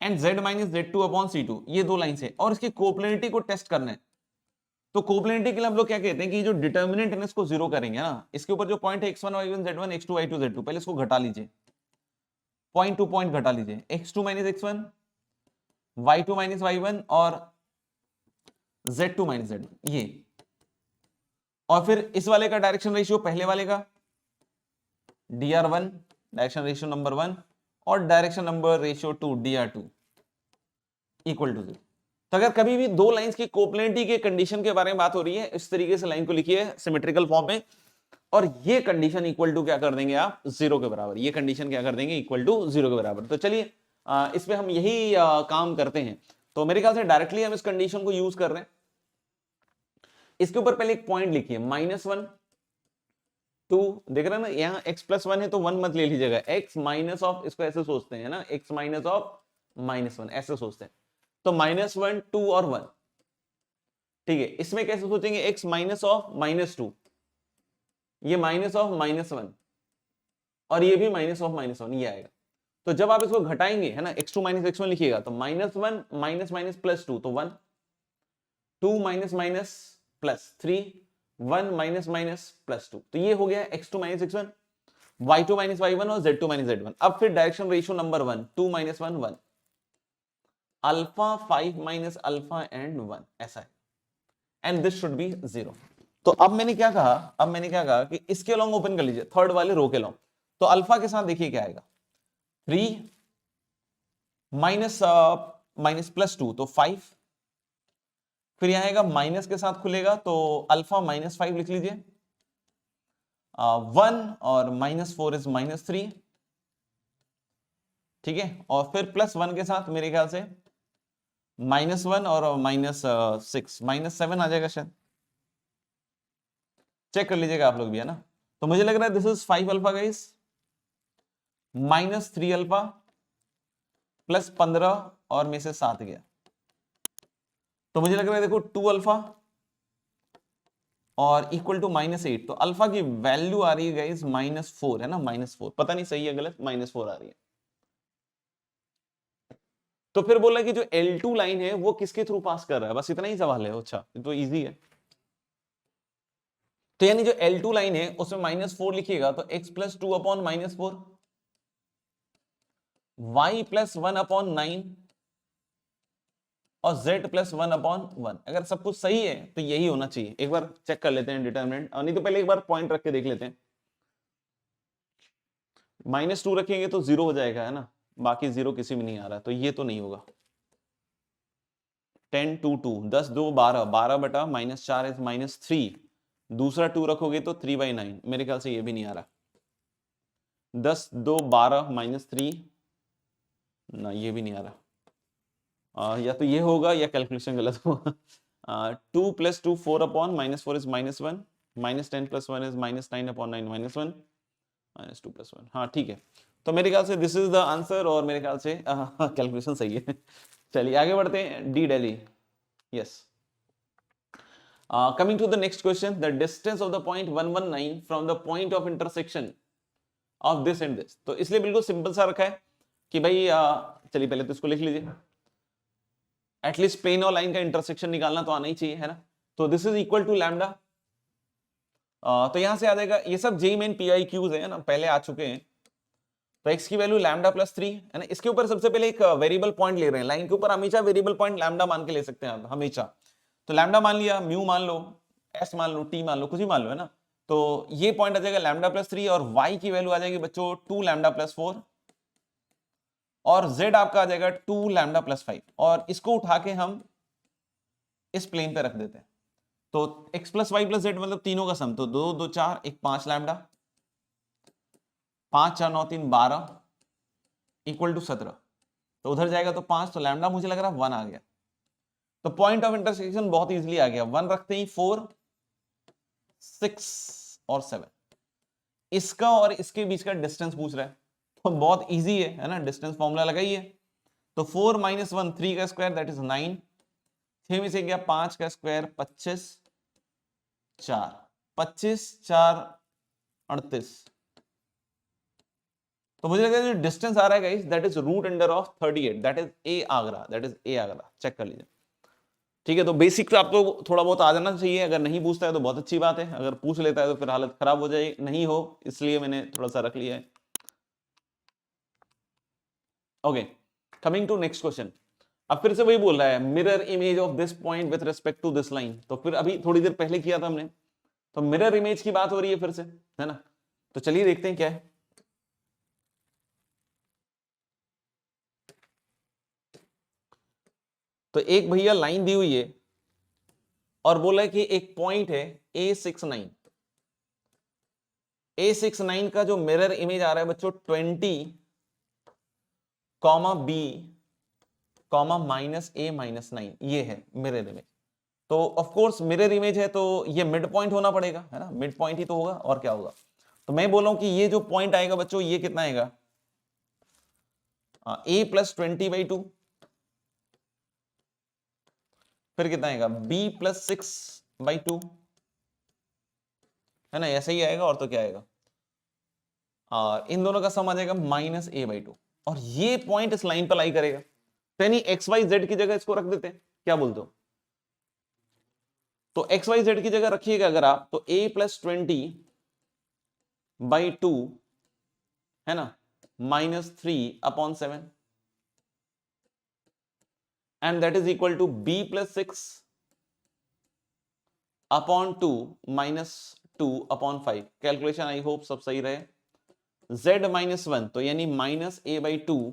and z - z2 upon c2। ये दो लाइन है और इसकी कोप्लेनिटी को टेस्ट करना है। तो कोप्लेनिटी के लिए हम लोग क्या कहते हैं कि जो डिटर्मिनेंट है इसको जीरो करेंगे ना, इसके ऊपर जो पॉइंट है x1 y1 z1 x2 y2 z2, पहले इसको घटा लीजिए, पॉइंट टू पॉइंट घटा लीजिए, x2 - x1 y2 - y1 और z2 - z1 ये, और फिर इस वाले का डायरेक्शन रेशियो पहले वाले का dr1 डायरेक्शन रेशियो नंबर 1 और direction number ratio 2 dr2 equal to 0। तो अगर कभी भी दो लाइंस की कोप्लेनिटी के कंडीशन के बारे में बात हो रही है, इस तरीके से लाइन को लिखिए सिमेट्रिकल फॉर्म में, और ये कंडीशन इक्वल टू क्या कर देंगे आप, 0 के बराबर। ये कंडीशन क्या कर देंगे, इक्वल टू 0 के बराबर। तो चलिए इस पे हम यही काम करते हैं। तो मेरे ख्याल से डायरेक्टली हम इस कंडीशन को यूज कर रहे हैं। इसके ऊपर पहले एक पॉइंट लिखिए, -1 2, देख रहे हैं ना, यहाँ x + 1 है तो 1 मत ले लीजिएगा, x माइनस ऑफ, इसको ऐसे सोचते हैं ना, x माइनस ऑफ -1 ऐसे सोचते हैं। तो -1 2 और 1, ठीक है। इसमें कैसे सोचेंगे, x माइनस ऑफ -2, ये माइनस ऑफ -1 और ये भी माइनस ऑफ -1, ये आएगा। तो जब आप इसको घटाएंगे, है ना, x2 - x1 लिखिएगा तो -1 माइनस माइनस +2 तो 1, 2 माइनस माइनस +3, 1 माइनस माइनस +2, तो ये हो गया x2 - x1, y2 - y1 और z2 - z1। अब फिर direction ratio number 1, 2 - 1 1, alpha 5 - alpha and 1 ऐसा है, एंड दिस शुड बी 0। तो अब मैंने क्या कहा कि इसके अलोंग ओपन कर लीजिए, थर्ड वाले रो के अलोंग। तो अल्फा के साथ देखिए क्या आएगा, 3 माइनस +2 तो 5, फिर यहां आएगा माइनस के साथ खुलेगा तो अल्फा -5 लिख लीजिए, 1 और -4 इज -3, ठीक है। और फिर +1 के साथ मेरे ख्याल से -1 और -6 -7 आ जाएगा शायद, चेक कर लीजिएगा आप लोग भी, है ना। तो मुझे लग रहा है this is 5 alpha guys, -3 alpha plus 15 और में से 7 गया, तो मुझे लग रहा है देखो 2 अल्फा और इक्वल टू -8। तो अल्फा की वैल्यू आ रही है गाइस -4, है ना, -4, पता नहीं सही है गलत, -4 आ रही है। तो फिर बोला कि जो L2 लाइन है वो किसके थ्रू पास कर रहा है, बस इतना ही सवाल है। अच्छा, तो इजी है। तो यानी जो L2 लाइन है उसमें -4 लिखिएगा तो x + 2 अपॉन -4, y + 1 अपॉन 9 और z + 1 अपॉन 1। अगर सब कुछ सही है तो यही होना चाहिए। एक बार चेक कर लेते हैं डिटरमिनेंट, और नहीं तो पहले एक बार पॉइंट रख के देख लेते हैं। -2 रखेंगे तो 0 हो जाएगा, है ना, बाकी 0 किसी में नहीं आ रहा, तो ये तो नहीं होगा। 10 2 2 10 2 12, 12 बटा -4 इज -3, दूसरा 2 रखोगे तो 3/9, मेरे ख्याल से ये भी नहीं आ रहा। 10 2 12 -3, ना ये भी नहीं आ रहा। या तो ये होगा या कैलकुलेशन गलत होगा। 2 + 2 4 अपॉन -4 इज -1, -10 + 1 इज -9/9 -1 -2 + 1। हाँ ठीक है, तो मेरे ख्याल से दिस इज द आंसर, और मेरे ख्याल से कैलकुलेशन सही है। चलिए आगे बढ़ते हैं, D Delhi. Yes, coming to the next question, the distance of the point 119 from the point of intersection of this and this। तो इसलिए बिल्कुल सिंपल सा रखा है कि भाई चलिए पहले तो इसको लिख लीजिए, एटलीस्ट प्लेन और लाइन का इंटरसेक्शन निकालना तो आना ही चाहिए, है ना। तो this is equal to lambda, तो यहां से आ जाएगा, ये सब जेई मेन पीआई क्यूज है ना, पहले आ चुके हैं। तो x की वैल्यू लैम्डा + 3 है ना, इसके ऊपर सबसे पहले एक वेरिएबल पॉइंट ले रहे हैं, लाइन के ऊपर हमेशा वेरिएबल पॉइंट लैम्डा मान के ले सकते हैं आप हमेशा। तो लैम्डा मान लिया, म्यू मान लो, एस मान लो, टी मान लो, कुछ ही मान लो, है ना। तो ये पॉइंट आ जाएगा लैम्डा + 3, और y की वैल्यू आ जाएगी बच्चों 2 लैम्डा + 4, और z आपका आ जाएगा 2 लैम्डा + 5, और इसको उठा के हम इस प्लेन पे रख देते हैं। तो x + y + z मतलब तीनों का सम, तो 2 2 4 1 5 लैम्डा, 5 4 9 3 12 इक्वल टू 17। तो उधर जाएगा तो 5, तो लैम्डा मुझे लग रहा है 1 आ गया। तो पॉइंट ऑफ इंटरसेक्शन बहुत इजीली आ गया, 1 रखते ही 4 6 और 7, इसका और इसके बीच का डिस्टेंस पूछ रहा है, तो बहुत इजी है ना, डिस्टेंस फॉर्मूला लगाइए। तो 4 - 1 3 का स्क्वायर दैट इज 9, 6 में से गया 5 का स्क्वायर 25, 4 25 4 38। तो मुझे लगा जो डिस्टेंस आ रहा है गाइस दैट इज √अंडर(38), that is a Agra, that is a Agra, check कर लीजिए। ठीक है, तो बेसिक तो आपको थोड़ा बहुत आ जाना चाहिए, अगर नहीं पूछता है तो बहुत अच्छी बात है, अगर पूछ लेता है तो फिर हालत खराब हो जाए, नहीं हो इसलिए मैंने थोड़ा सा रख लिया है। Okay, coming to next question. अब फिर से वही बोल रहा है, mirror image of this point with respect to this line. तो फिर अभी थोड़ी देर पहले किया था हमने, तो मिरर इमेज की बात हो रही है फिर से, है ना। तो चलिए देखते हैं क्या है। तो एक भैया लाइन दी हुई है और बोला है कि एक पॉइंट है A69, A69 का जो मिरर इमेज आ रहा है बच्चों 20, B, -A-9, ये है मिरर इमेज। तो ऑफ कोर्स मिरर इमेज है तो ये मिड पॉइंट होना पड़ेगा, है ना, मिड पॉइंट ही तो होगा, और क्या होगा। तो मैं बोल रहा हूं कि ये जो पॉइंट आएगा बच्चों ये कितना आएगा, A + 20/2, फिर कितना आएगा B + 6/2, है ना, ऐसा ही आएगा, और तो क्या आएगा, और इन दोनों का सम आ जाएगा -A/2, और ये पॉइंट इस लाइन पर लाई करेगा। तो यानी XYZ की जगह इसको रख देते हैं, क्या बोलते हो। तो XYZ की जगह रखिएगा अगर आप, तो A + 20/2 है ना, -3/7, and that is equal to B + 6/2 -2/5। Calculation I hope सब सही रहे। Z -1 तो यानी -A/2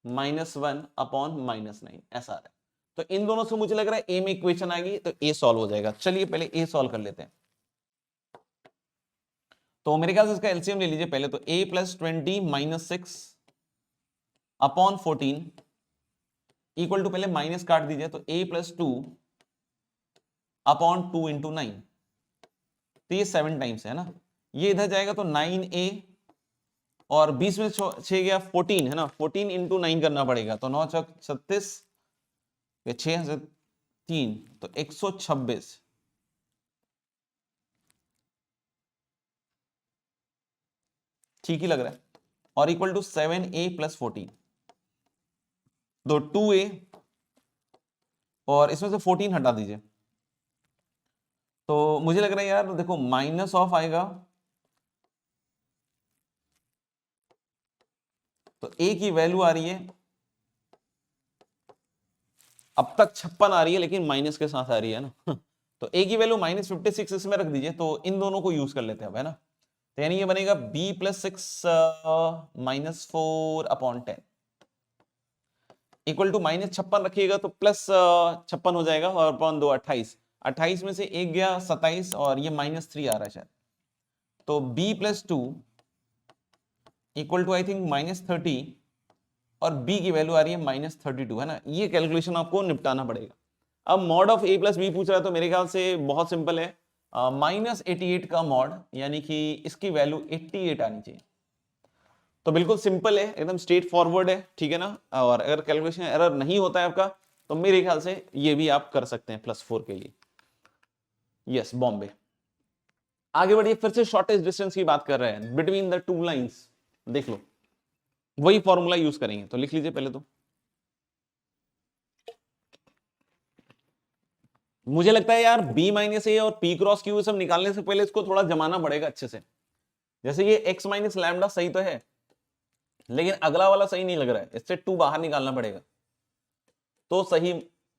-1/-9, ऐसा आ रहा है। तो इन दोनों से मुझे लग रहा है ए में इक्वेशन आ गई, तो ए सॉल्व हो जाएगा। चलिए पहले ए सॉल्व कर लेते हैं। तो मेरे ख्याल से इसका एलसीएम ले लीजिए पहले। तो A + 20 - 6/14 इक्वल टू, पहले माइनस काट दीजिए, तो A + 2/2 × 9, तो ये 7 टाइम्स है ना। ये इधर जाएगा तो 9A, और 20 में 6 गया 14, है ना, 14 × 9 करना पड़ेगा, तो 9 × 36, 6 से 3, तो 126। ठीक ही लग रहा है, और इक्वल टू 7A + 14, तो 2A, और इसमें से 14 हटा दीजिए। तो मुझे लग रहा है यार देखो माइनस ऑफ आएगा, तो A की वैल्यू आ रही है, अब तक 56 आ रही है, लेकिन माइनस के साथ आ रही है ना। तो A की वैल्यू -56 इसमें रख दीजिए, तो इन दोनों को यूज कर लेते हैं अब, है ना। तो यानी ये बनेगा B + 6 -4/10 इक्वल टू -56 रखिएगा, तो +56 हो जाएगा, और अपॉन 2 28, 28 में से 1 गया 27, और ये -3 आ रहा है शायद। तो B + 2 equal to I think -30, और B की वैल्यू आ रही है -32, है ना। ये कैलकुलेशन आपको निपटाना पड़ेगा। अब मॉड ऑफ A + B पूछ रहा है, तो मेरे ख्याल से बहुत सिंपल है, -88 का मॉड, यानी कि इसकी वैल्यू 88 आनी चाहिए। तो बिल्कुल सिंपल है, एकदम स्ट्रेट फॉरवर्ड है, ठीक है ना। और अगर कैलकुलेशन एरर नहीं होता है आपका तो मेरे ख्याल से ये भी आप कर सकते हैं +4 के लिए। यस, बॉम्बे। आगे बढ़िए, फिर से शॉर्टेस्ट डिस्टेंस की बात कर रहे हैं बिटवीन द टू लाइंस। देख लो, वही फॉर्मूला यूज करेंगे, तो लिख लीजिए पहले तो। मुझे लगता है यार B-A और P×Q सब निकालने से पहले इसको थोड़ा जमाना पड़ेगा अच्छे से। जैसे ये x - लैम्डा सही तो है, लेकिन अगला वाला सही नहीं लग रहा है, इससे 2 बाहर निकालना पड़ेगा तो सही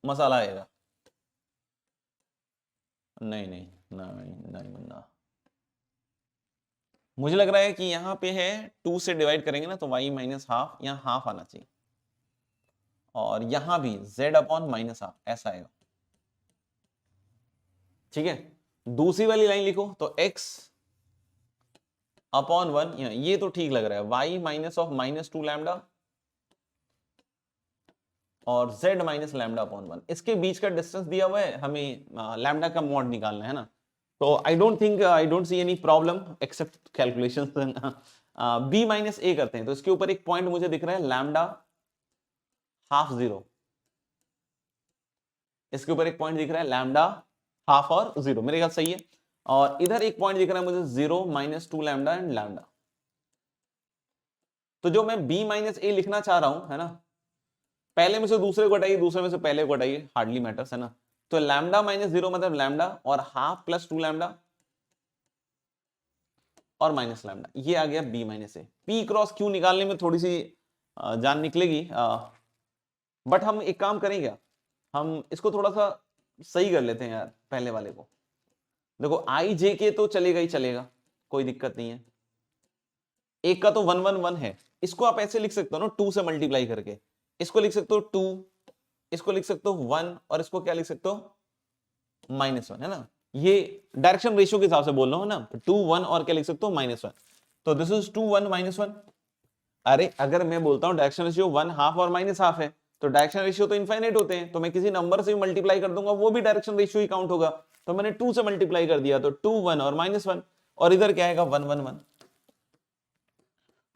मसाला आएगा। नहीं नहीं नहीं नहीं ना, मुझे लग रहा है कि यहां पे है 2 से डिवाइड करेंगे ना तो y - हाफ, यहां हाफ आना चाहिए, और यहां भी z/-हाफ ऐसा आएगा, ठीक है। दूसरी वाली लाइन लिखो तो x/1, ये तो ठीक लग रहा है, y - -2 लैम्डा और z - लैम्डा/1। इसके बीच का डिस्टेंस दिया हुआ है, हमें लैम्डा का मॉड निकालना है ना। तो I don't see any problem except calculations. B-A करते हैं, तो इसके ऊपर एक पॉइंट मुझे दिख रहा है λ ½ 0, इसके ऊपर एक पॉइंट दिख रहा है λ½ और 0, मेरे ख्याल सही है। और इधर एक पॉइंट दिख रहा है मुझे 0 - 2 लैम्डा एंड लैम्डा। तो जो मैं B-A लिखना चाह रहा हूं, है ना, पहले में से दूसरे को हटाइए, दूसरे में से पहले को हटाइए, हार्डली मैटर्स, है ना। तो लैम्डा -0 मतलब लैम्डा और हाफ प्लस 2 लैम्डा और माइनस लैम्डा, ये आ गया B-A। P×Q निकालने में थोड़ी सी जान निकलेगी, बट हम एक काम करेंगे, हम इसको थोड़ा सा सही कर लेते हैं यार, पहले वाले को। देखो IJ तो चलेगा ही चलेगा, कोई दिक्कत नहीं है। एक का तो 1 1 1 है, इसको आप ऐसे लिख सकते हो ना, 2 से मल्टीप्लाई करके। इसको लिख सकते हो 2, इसको लिख सकते हो 1, और इसको क्या लिख सकते हो -1, है ना। ये डायरेक्शन रेशियो के हिसाब से बोल रहा हूं ना, 2 1 और क्या लिख सकते हो -1। तो दिस इज 2 1 -1। अरे अगर मैं बोलता हूं डायरेक्शन रेशियो 1/2 और -1/2 है, तो डायरेक्शन रेशियो तो इनफाइनाइट होते हैं, तो मैं किसी नंबर से भी मल्टीप्लाई कर दूंगा, वो भी डायरेक्शन रेशियो ही काउंट होगा। तो मैंने 2 से मल्टीप्लाई कर दिया, तो 2 1 और -1, और इधर क्या आएगा 1 1 1।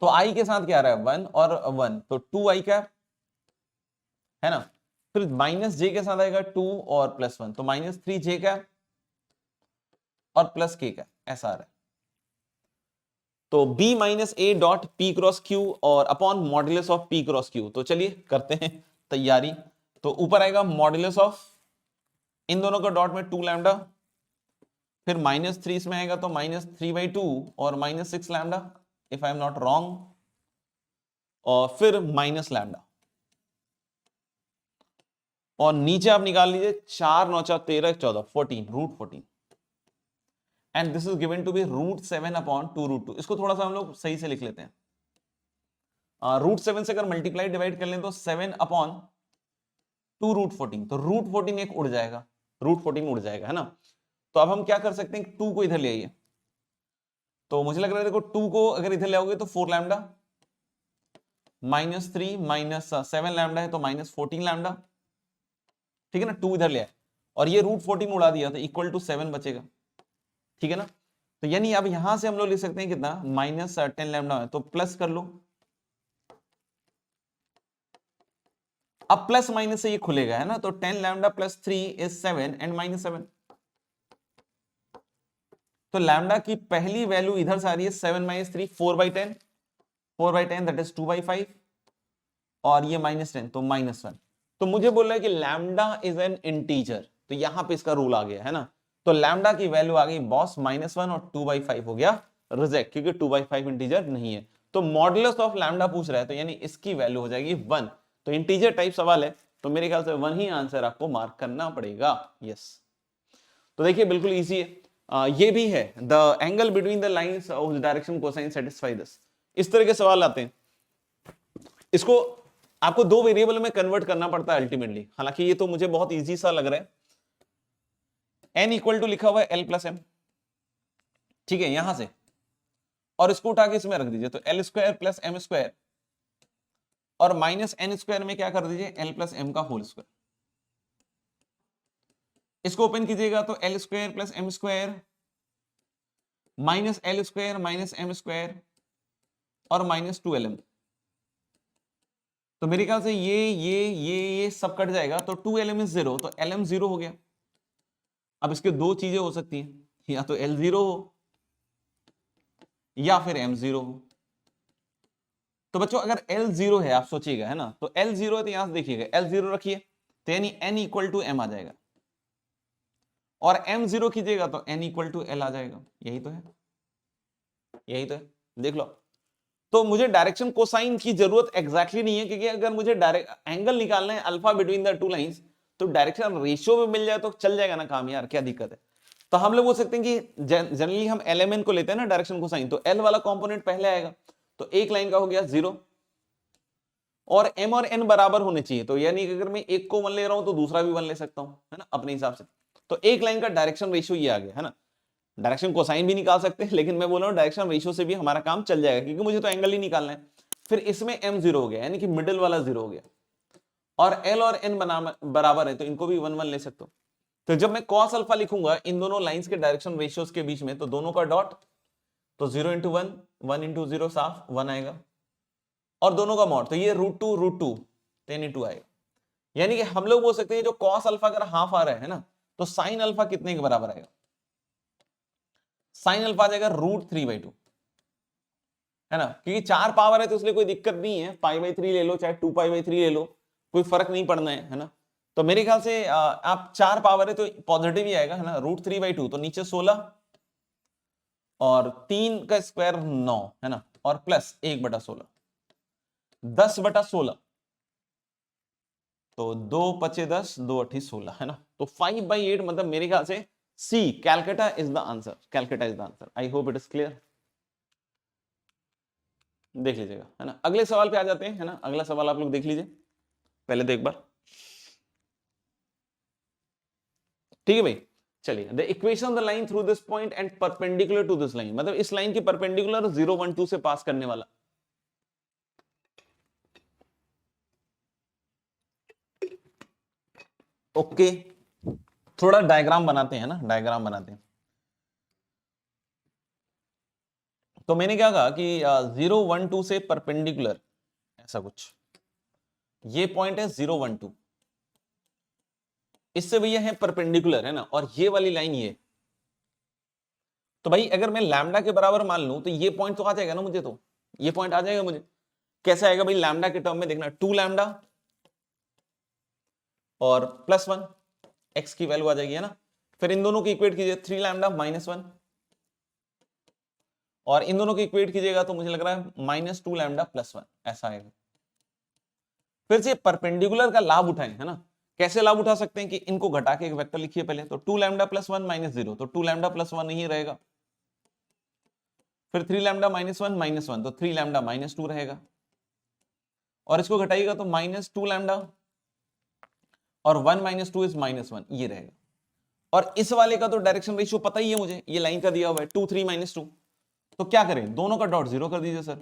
तो I के साथ क्या आ रहा है 1 और 1, तो 2I क्या है ना। फिर -J के साथ आएगा 2 और +1, तो -3J क्या और +K का, ऐसा आ रहा है। तो B-A डॉट P×Q और अपॉन मॉड्यूलस ऑफ P×Q। तो चलिए करते हैं तैयारी। तो ऊपर आएगा मॉड्यूलस ऑफ, इन दोनों का डॉट में 2 लैम्डा, फिर -3 इसमें आएगा तो -3/2 और -6 lambda if I am not wrong, और फिर माइनस लैम्डा, और नीचे आप निकाल लीजिए 4 9 4 13 14 14 √14, and this is given to be √7/2√2। इसको थोड़ा सा हम लोग सही से लिख लेते हैं। √7 से अगर मल्टीप्लाई डिवाइड कर लें तो 7/2√14, तो √14 एक उड़ जाएगा, √14 उड़ जाएगा, है ना। तो अब हम क्या कर सकते हैं, 2 को इधर ले आइए। तो मुझे लग रहा है देखो 2 को अगर इधर ले आओगे तो 4 लैम्डा, -3 -7 लैम्डा है तो -14 लैम्डा, ठीक है ना। 2 इधर ले आए और ये √14 उड़ा दिया तो इक्वल टू 7 बचेगा, ठीक है ना। तो यानी अब यहां से हम लोग लिख सकते हैं कितना, -10 लैम्डा है, तो प्लस कर लो। अब प्लस माइनस से ये खुलेगा, है ना। तो 10 लैम्डा + 3 इज 7 एंड -7। तो लैम्डा की पहली वैल्यू इधर से आ रही है 7 - 3 4/10, 4/10 दैट इज 2/5, और ये -10 तो -1। तो मुझे बोल रहा है कि लैम्डा इज एन इंटीजर, तो यहां पे इसका रूल आ गया, है ना। तो लैम्डा की वैल्यू आ गई बॉस -1 और 2/5 हो गया रिजेक्ट, क्योंकि 2/5 इंटीजर नहीं है। तो मॉडुलस ऑफ लैम्डा पूछ रहा है, तो यानी इसकी वैल्यू हो जाएगी 1। तो इंटीजर टाइप सवाल है, तो मेरे ख्याल से 1 ही आंसर आपको मार्क करना पड़ेगा। यस, तो देखिए बिल्कुल इजी है। ये भी है the angle between the lines of direction cosine satisfy this. इस तरह के सवाल आते हैं, इसको आपको 2 वेरिएबल में कन्वर्ट करना पड़ता है अल्टीमेटली। हालांकि ये तो मुझे बहुत इजी सा लग रहा है। n इक्वल टू लिखा हुआ है l + m, ठीक है, यहां से, और इसको उठा के इसमें रख दीजिए, तो l² + m² और -n² में क्या कर दीजिए l + m का होल स्क्वायर। इसको ओपन कीजिएगा तो l² + m² minus l square minus m square और माइनस 2lm। तो मेरे ख्याल से ये सब कट जाएगा, तो 2lm इज 0, तो lm 0 हो गया। अब इसके दो चीजें हो सकती हैं, या तो l 0 हो या फिर m 0 हो। तो बच्चों अगर l 0 है, आप सोचिएगा, है ना, तो l 0 है तो यहां से देखिएगा l 0 रखिए तो यानी n इक्वल टू m आ जाएगा, और m 0 कीजिएगा तो n इक्वल टू l आ जाएगा। यही तो है, यही तो है, देख लो। तो मुझे डायरेक्शन कोसाइन की जरूरत एग्जैक्टली नहीं है, क्योंकि अगर मुझे डायरेक्ट एंगल निकालना है alpha between the two lines, तो डायरेक्शन रेशियो में मिल जाए तो चल जाएगा ना काम, यार क्या दिक्कत है। तो हम लोग बोल सकते हैं कि जनरली हम एलएमएन को लेते हैं ना डायरेक्शन कोसाइन, तो एल वाला कंपोनेंट पहले आएगा, तो एक लाइन का हो गया 0, और एम और एन बराबर होने चाहिए, तो यानी कि अगर मैं एक को 1 ले रहा हूं तो दूसरा भी 1 ले सकता हूं, है ना, अपने हिसाब से। तो एक लाइन का डायरेक्शन रेशियो ये आ गया, है ना। डायरेक्शन कोसाइन भी निकाल सकते हैं, लेकिन मैं बोल रहा हूं डायरेक्शन रेशियो से भी हमारा काम चल जाएगा, क्योंकि मुझे तो एंगल ही निकालना है। फिर इसमें m 0 हो गया, यानी कि मिडिल वाला 0 हो गया, और l और n बराबर है, तो इनको भी 1 1 ले सकते हो। तो जब मैं cos अल्फा लिखूंगा इन दोनों लाइंस के डायरेक्शन रेशियोज के बीच में, तो दोनों का डॉट, तो 0 इंटू 1, 1 इंटू 0 साफ 1 आएगा, और दोनों का मॉड, तो ये √2 10 इंटू आएगा। यानी कि हम लोग बोल सकते हैं जो cos अल्फा अगर हाफ आ रहा है ना, तो साइन अल्फा कितने के बराबर आएगा, साइन अल्फा आ जाएगा √3/2, है ना, क्योंकि 4 पावर है तो इसलिए कोई दिक्कत नहीं है, π/3 ले लो चाहे 2π/3 ले लो, कोई फर्क नहीं पड़ना है ना। तो मेरे ख्याल से आप 4 पावर है तो पॉजिटिव ही आएगा, है ना, √3/2, तो नीचे 16 और 3 का स्क्वायर 9, है ना, और प्लस 1/16, 10/16, तो 2 पचे 10, 2 अठी 16, है ना। तो 5/8 मतलब मेरे ख्याल से C Calcutta is the answer, Calcutta is the answer. I hope it is clear, देख लीजिएगा, है ना। अगले सवाल पे आ जाते हैं, है ना, अगला सवाल आप लोग देख लीजिए पहले तो एक बार, ठीक है भाई। चलिए, the equation of the line through this point and perpendicular to this line, मतलब इस लाइन के परपेंडिकुलर 0 1 2 से पास करने वाला। ओके, थोड़ा डायग्राम बनाते हैं ना, डायग्राम बनाते हैं। तो मैंने क्या कहा कि 0 1 2 से परपेंडिकुलर ऐसा कुछ, ये पॉइंट है 0 1 2, इससे भैया है परपेंडिकुलर, है ना, और ये वाली लाइन ये। तो भाई अगर मैं लैम्डा के बराबर मान लूं तो ये पॉइंट तो आ जाएगा ना मुझे, तो ये पॉइंट आ जाएगा मुझे। कैसे आएगा भाई, लैम्डा के टर्म में देखना, 2 लैम्डा और +1 x की वैल्यू आ जाएगी, है ना। फिर इन दोनों की इक्वेट कीजिए, 3 लैम्डा -1, और इन दोनों की इक्वेट कीजिएगा तो मुझे लग रहा है -2 लैम्डा +1, ऐसा आएगा। फिर से परपेंडिकुलर का लाभ उठाएं, है ना। कैसे लाभ उठा सकते हैं कि इनको घटा के एक वेक्टर लिखिए पहले, तो 2 लैम्डा +1 -0, तो 2 लैम्डा +1 ही रहेगा। फिर 3 लैम्डा -1 -1, तो 3 लैम्डा -2 रहेगा, और इसको घटाइएगा तो -2 लैम्डा और 1 -2 इज -1, ये रहेगा। और इस वाले का तो डायरेक्शन रेशियो पता ही है मुझे, ये लाइन का दिया हुआ है 2 3 -2, तो क्या करें, दोनों का डॉट 0 कर दीजिए सर,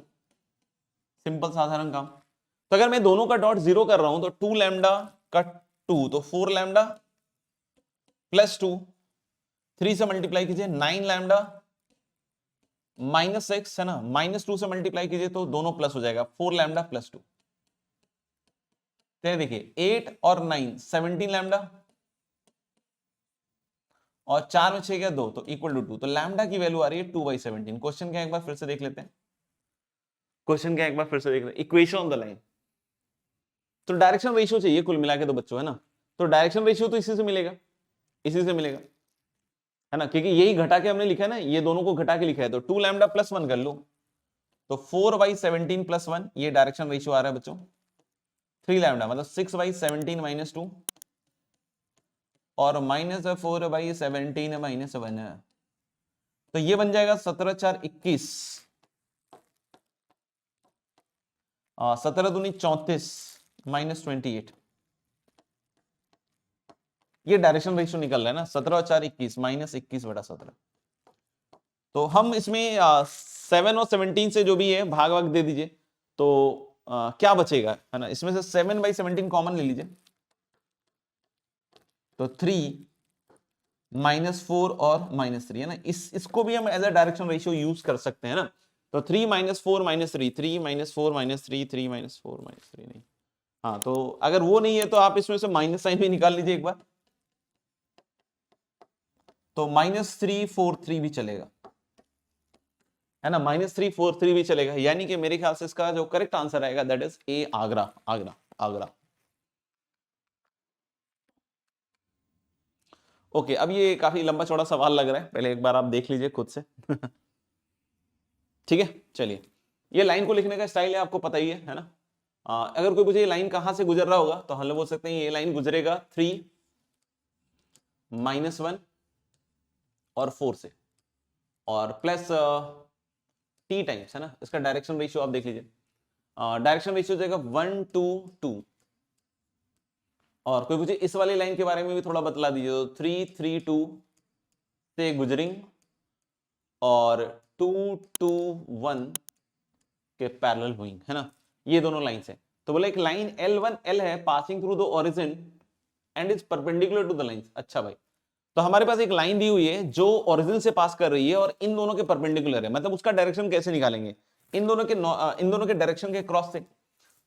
सिंपल साधारण काम। तो अगर मैं दोनों का डॉट 0 कर रहा हूं तो 2 लैम्डा का 2, तो 4 लैम्डा +2, 3 से मल्टीप्लाई कीजिए 9 लैम्डा -6, है ना, -2 से मल्टीप्लाई कीजिए तो दोनों प्लस हो जाएगा, 4 लैम्डा +2। देखिए 8 और 9 17 लैम्डा, और 4 में 6 गया 2, तो इक्वल टू 2, तो लैम्डा की वैल्यू आ रही है 2/17। क्वेश्चन क्या, एक बार फिर से देख लेते हैं, क्वेश्चन क्या एक बार फिर से देख लेते हैं, इक्वेशन ऑफ द लाइन। तो डायरेक्शन रेशियो चाहिए कुल मिला के तो बच्चों, है ना, तो डायरेक्शन रेशियो तो इसी से मिलेगा, इसी से मिलेगा, है ना, क्योंकि यही घटा के हमने लिखा है ना, ये दोनों को घटा के लिखा है, तो 2 लैम्डा +1 कर लो, तो 4/17 +1, ये डायरेक्शन रेशियो आ रहा है बच्चों। 3 लैम्डा मतलब 6/17 -2, और -4/17 -1, तो ये बन जाएगा 17 4 21, 17 दूनी 34 -28, ये डायरेक्शन रेशियो निकल रहा है ना, 17 और 4 21 -21/17। तो हम इसमें 7 और 17 से जो भी है भाग भाग दे दीजिए, तो क्या बचेगा, है ना, इसमें से 7/17 कॉमन ले लीजिए, तो 3 -4 और -3 है ना, इसको भी हम as a direction ratio use कर सकते हैं ना। तो 3 -4 -3, 3 -4 -3, 3 -4 -3 नहीं। हाँ, तो अगर वो नहीं है तो आप इसमें से माइनस साइन भी निकाल लीजिए एक बार, तो -343 भी चलेगा, है ना, -343 भी चलेगा। यानी कि मेरे ख्याल से इसका जो करेक्ट आंसर आएगा that is a, Agra. Agra, Agra. Okay, अब ये काफी लंबा चौड़ा सवाल लग रहा है, पहले एक बार आप देख लीजिए खुद से। ठीक है, चलिए। ये लाइन को लिखने का स्टाइल है, आपको पता ही है ना। अगर कोई मुझे ये लाइन कहां से गुजर रहा होगा तो हम लोग बोल सकते हैं ये लाइन गुजरेगा 3 -1 और 4 से, और प्लस टी टाइम्स, है ना। इसका डायरेक्शन रेशियो आप देख लीजिए, डायरेक्शन रेशियो जाएगा 1 to 2। और कोई मुझे इस वाली लाइन के बारे में भी थोड़ा बतला दीजिए, तो 3 3 2 से गुजरिंग और 2 2 1 के पैरेलल हुइंग, है ना, ये दोनों लाइंस है। तो बोले एक लाइन L1 L है passing through the origin and is perpendicular to the lines. अच्छा भाई, तो हमारे पास एक लाइन दी हुई है जो ओरिजिन से पास कर रही है और इन दोनों के परपेंडिकुलर है, मतलब उसका डायरेक्शन कैसे निकालेंगे, इन दोनों के डायरेक्शन के क्रॉस से।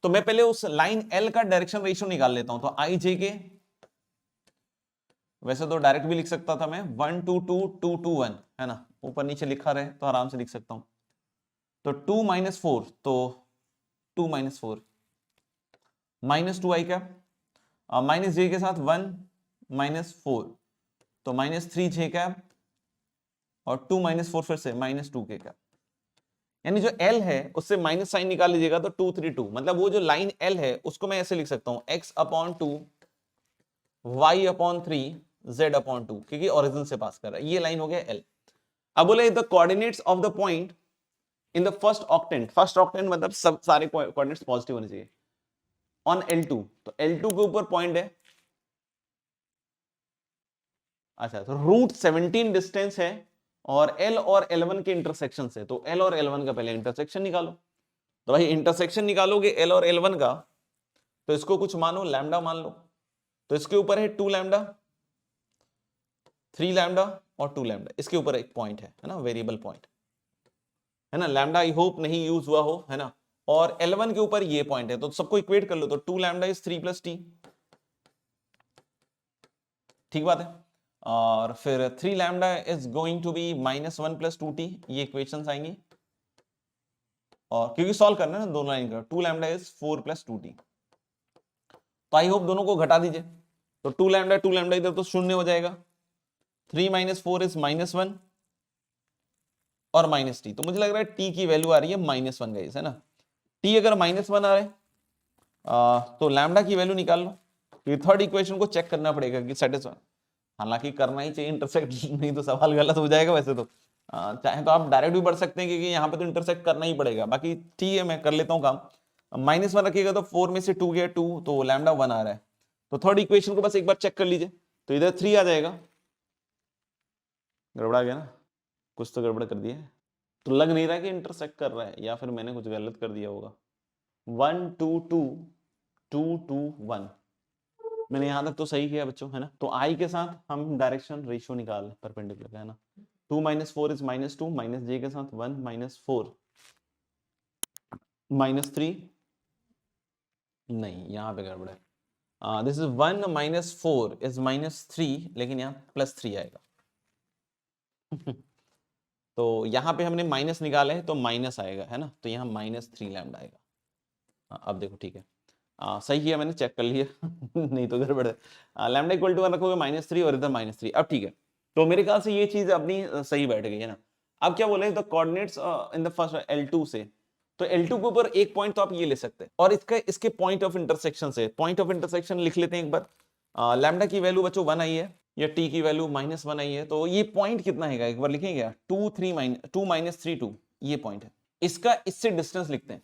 तो मैं पहले उस लाइन L का डायरेक्शन रेशियो निकाल लेता हूं, तो आई जे के, वैसे तो डायरेक्ट भी लिख सकता था मैं 1 2 2 2 2 1, है ना, ऊपर नीचे लिखा रहे तो आराम से लिख सकता हूं। तो 2 -4, तो 2 -4 -2 आई क्या, माइनस जे के साथ 1 -4, तो -3 जे कैप और 2 -4 फिर से -2 के कैप। यानी जो L है उससे माइनस साइन निकाल लीजिएगा तो 2 3 2, मतलब वो जो लाइन L है उसको मैं ऐसे लिख सकता हूं x/2 y/3 z/2, क्योंकि ओरिजिन से पास कर रहा है। ये लाइन हो गया L। अब बोले the coordinates of the point in the first octant, first octant मतलब सब सारे कोऑर्डिनेट्स पॉजिटिव होने चाहिए, ऑन L2, तो L2 के ऊपर पॉइंट है। अच्छा, तो √17 डिस्टेंस है और L और L1 के इंटरसेक्शन से, तो L और L1 का पहले इंटरसेक्शन निकालो। तो भाई इंटरसेक्शन निकालोगे L और L1 का, तो इसको कुछ मानो लैम्डा मान लो, तो इसके ऊपर है 2 लैम्डा, 3 लैम्डा और 2 लैम्डा, इसके ऊपर एक पॉइंट है ना, वेरिएबल पॉइंट, है ना। लैम्डा आई होप नहीं यूज हुआ हो, है ना। और L1 के ऊपर ये पॉइंट है, तो सबको इक्वेट कर लो, तो 2 लैम्डा इज 3 + t, ठीक बात है। और फिर 3 lambda is going to be -1 + 2t, ये इक्वेशंस आएंगी, और क्योंकि सॉल्व करना है ना दोनों लाइन का, 2 लैम्डा इज 4 + 2t, तो आई होप दोनों को घटा दीजिए, तो 2 लैम्डा इधर तो शून्य हो जाएगा, 3 - 4 इज -1 और -t, तो मुझे लग रहा है t की वैल्यू आ रही है -1 गाइस, है ना। t अगर -1 आ रहा है तो लैम्डा की वैल्यू निकाल लो, क्योंकि थर्ड इक्वेशन को चेक करना पड़ेगा कि सेटिस्फाई, हालांकि करना ही चाहिए इंटरसेक्ट, नहीं तो सवाल गलत हो जाएगा। वैसे तो चाहे तो आप डायरेक्ट भी बढ़ सकते हैं, क्योंकि यहाँ पे तो इंटरसेक्ट करना ही पड़ेगा, बाकी ठीक है मैं कर लेता हूँ काम। -1 रखिएगा तो 4 में से 2 गया 2, तो लैम्डा 1 आ रहा है, तो थर्ड इक्वेशन को बस एक बार चेक कर लीजिए, तो इधर 3 आ जाएगा, गड़बड़ा गया ना, कुछ तो गड़बड़ कर दिया है, तो लग नहीं रहा कि इंटरसेक्ट कर रहा है, या फिर मैंने कुछ गलत कर दिया होगा। 1 2 2 2 2 1, मैंने यहां तक तो सही किया बच्चों, है ना। तो आई के साथ हम डायरेक्शन रेशियो निकाल परपेंडिकुलर, है ना। 2 - 4 इज -2, माइनस जे के साथ 1 - 4 -3, नहीं यहाँ पे गड़बड़ है, दिस इज 1 - 4 इज -3, लेकिन यहाँ +3 आएगा। तो यहाँ पे हमने माइनस निकाला है तो माइनस आएगा, है ना, तो यहाँ -3 लैम्डा आएगा। अब देखो ठीक है, सही किया मैंने, चेक कर लिया। नहीं तो गड़बड़ है, लैम्डा = 1 रखोगे -3 और इधर -3, अब ठीक है। तो मेरे ख्याल से ये चीज अपनी सही बैठ गई, है ना। अब क्या बोले, the coordinates in the first L2 से, तो L2 के ऊपर एक पॉइंट तो आप ये ले सकते हैं, और इसके पॉइंट ऑफ इंटरसेक्शन से, पॉइंट ऑफ इंटरसेक्शन लिख लेते हैं एक बार। लैम्डा की वैल्यू बच्चों 1 आई है, या t की वैल्यू -1 आई है, तो ये पॉइंट कितना है एक बार लिखेंगे क्या, 2 3 2, ये पॉइंट है। इसका इससे डिस्टेंस लिखते हैं,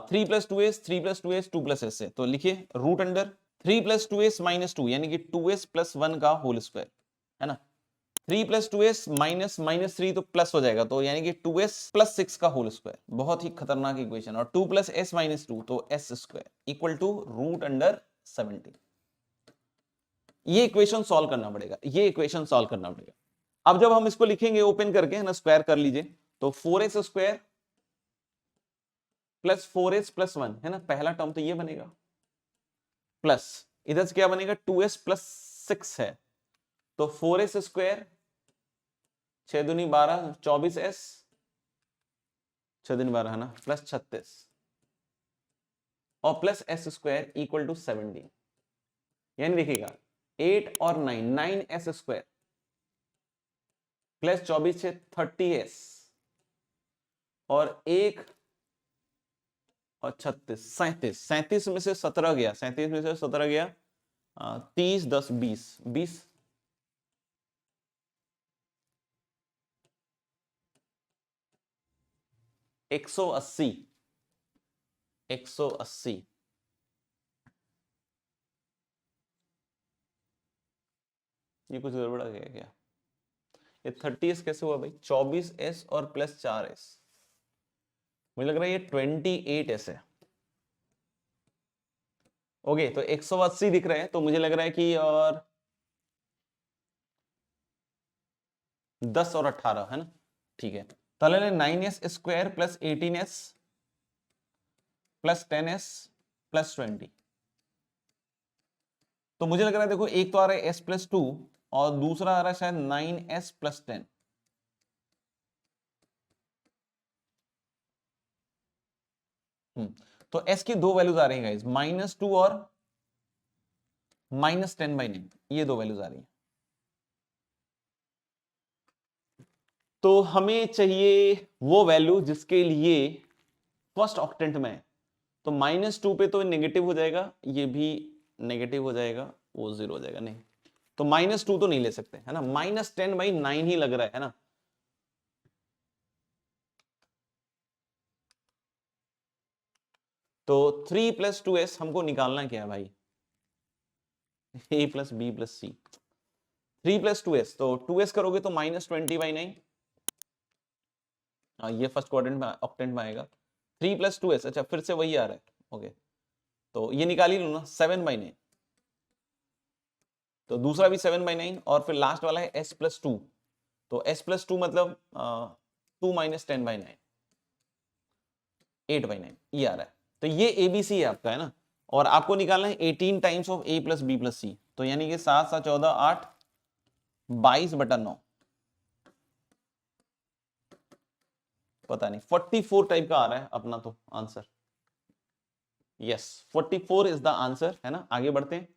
3 + 2s 3 + 2s 2 + s से, तो लिखिए √अंडर 3 + 2s - 2, यानी कि 2s + 1 का होल स्क्वायर, है ना। 3 + 2s -3 तो प्लस हो जाएगा, तो यानी कि 2s + 6 का होल स्क्वायर, बहुत ही खतरनाक इक्वेशन। और 2 + s - 2, तो s² = √अंडर 70। ये इक्वेशन सॉल्व करना पड़ेगा, ये इक्वेशन सॉल्व करना पड़ेगा। अब जब हम इसको लिखेंगे ओपन करके, है ना, स्क्वायर कर लीजिए, तो 4s square plus 4s plus 1, है ना, पहला टर्म तो ये बनेगा, प्लस इधर से क्या बनेगा, 2s प्लस 6 है, तो 4s स्क्वायर 6 दूनी 12, 24s 6 दूनी 12, है ना, प्लस 36 और plus s square equal to 17। यानी देखिएगा 8 और 9, 9s स्क्वायर प्लस 24 से 30s और 1 और 36, 37 में से 17 गया, 37 में से 17 गया, 30 10 20 20 180 180। ये कुछ गड़बड़ आ गया क्या? ये 30s कैसे हुआ भाई? 24s और प्लस 4s, मुझे लग रहा है ये 28s है। ओके, तो 180 दिख रहा है, तो मुझे लग रहा है कि और 10 और 18, है ना, ठीक है। तो ले 9s square plus 18s plus 10s plus 20। तो मुझे लग रहा है देखो, एक तो आ रहा है s प्लस 2 और दूसरा आ रहा है शायद 9s प्लस 10। तो s की दो वैल्यूज आ रही है गाइस, -2 और -10/9, ये दो वैल्यूज आ रही है। तो हमें चाहिए वो वैल्यू जिसके लिए फर्स्ट ऑक्टेंट में है। तो -2 पे तो नेगेटिव हो जाएगा, ये भी नेगेटिव हो जाएगा, वो 0 हो जाएगा, नहीं तो -2 तो नहीं ले सकते, है ना, -10/9 ही लग रहा है ना। तो 3 + 2s हमको निकालना क्या है भाई, a + b + c, 3 + 2s, तो 2s करोगे तो -20/9, ये फर्स्ट क्वाड्रेंट में ऑक्टेंट में आएगा। 3 + 2s, अच्छा फिर से वही आ रहा है, ओके, तो ये निकाल ही लो ना, 7/9, तो दूसरा भी 7/9 और फिर लास्ट वाला है s + 2, तो s + 2 मतलब 2 - 10/9, 8/9, ये आ रहा है। तो ये ABC है आपका, है ना, और आपको निकालना है 18 times of a + b + c, तो यानी कि 7 7 14 8 22/9, पता नहीं 44 टाइप का आ रहा है अपना तो answer. Yes, 44 is the answer, है ना। आगे बढ़ते हैं,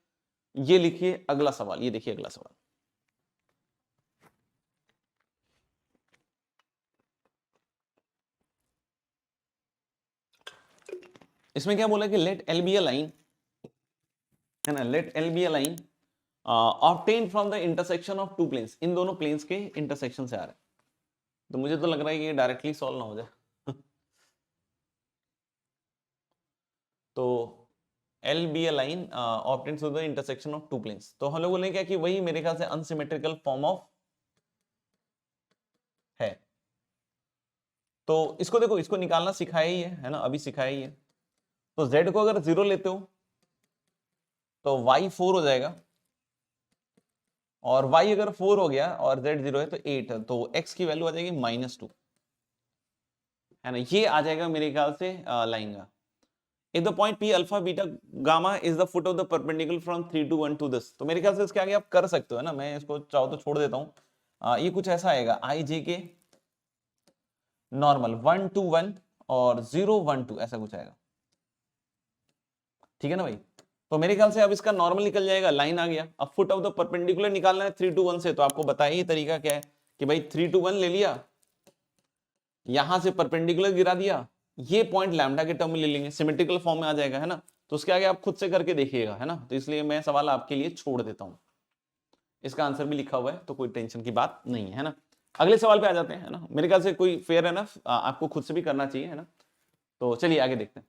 ये लिखिए अगला सवाल, ये देखिए अगला सवाल। इसमें क्या बोला कि let L be a line, है ना, let L be a line obtain from the intersection of two planes, इन दोनों प्लेन्स के इंटरसेक्शन से आ रहा है। तो मुझे तो लग रहा है कि ये डायरेक्टली सॉल्व ना हो जाए तो L be a line obtain through the intersection of two planes, तो हम लोग बोले क्या कि वही मेरे ख्याल से अनसिमेट्रिकल फॉर्म ऑफ है। तो इसको देखो, इसको निकालना सिखाया ही है ना, अभी सिखाया ही है। तो z को अगर 0 लेते हो तो y 4 हो जाएगा, और y अगर 4 हो गया और z 0 है तो 8 है, तो x की वैल्यू आ जाएगी -2, है ना, ये आ जाएगा मेरे ख्याल से लाइन का। If the point p alpha beta gamma is the foot of the perpendicular from 3 to 1 to this, तो मेरे ख्याल से इसके आगे आप कर सकते हो, है ना, मैं इसको चाहो तो छोड़ देता हूं। ये कुछ ऐसा आएगा, i j के नॉर्मल 1 to 1 और 0 1 2 ऐसा कुछ आएगा, ठीक है ना भाई। तो मेरे ख्याल से अब इसका नॉर्मल निकल जाएगा, लाइन आ गया। अब फुट ऑफ द परपेंडिकुलर निकालना है 3 to 1 से, तो आपको बताइए तरीका क्या है कि भाई 3 to 1 ले लिया, यहां से परपेंडिकुलर गिरा दिया, ये पॉइंट लैम्डा के टर्म में ले लेंगे, सिमेट्रिकल फॉर्म में आ जाएगा, है ना। तो उसके आगे आप खुद से करके देखिएगा, है ना, तो इसलिए मैं सवाल आपके लिए छोड़ देता हूं, इसका आंसर भी लिखा हुआ है, तो कोई टेंशन की बात नहीं है ना। अगले सवाल पे आ जाते हैं, है ना, मेरे ख्याल से कोई फेयर है ना, आपको खुद से भी करना चाहिए, है ना। तो चलिए आगे देखते हैं।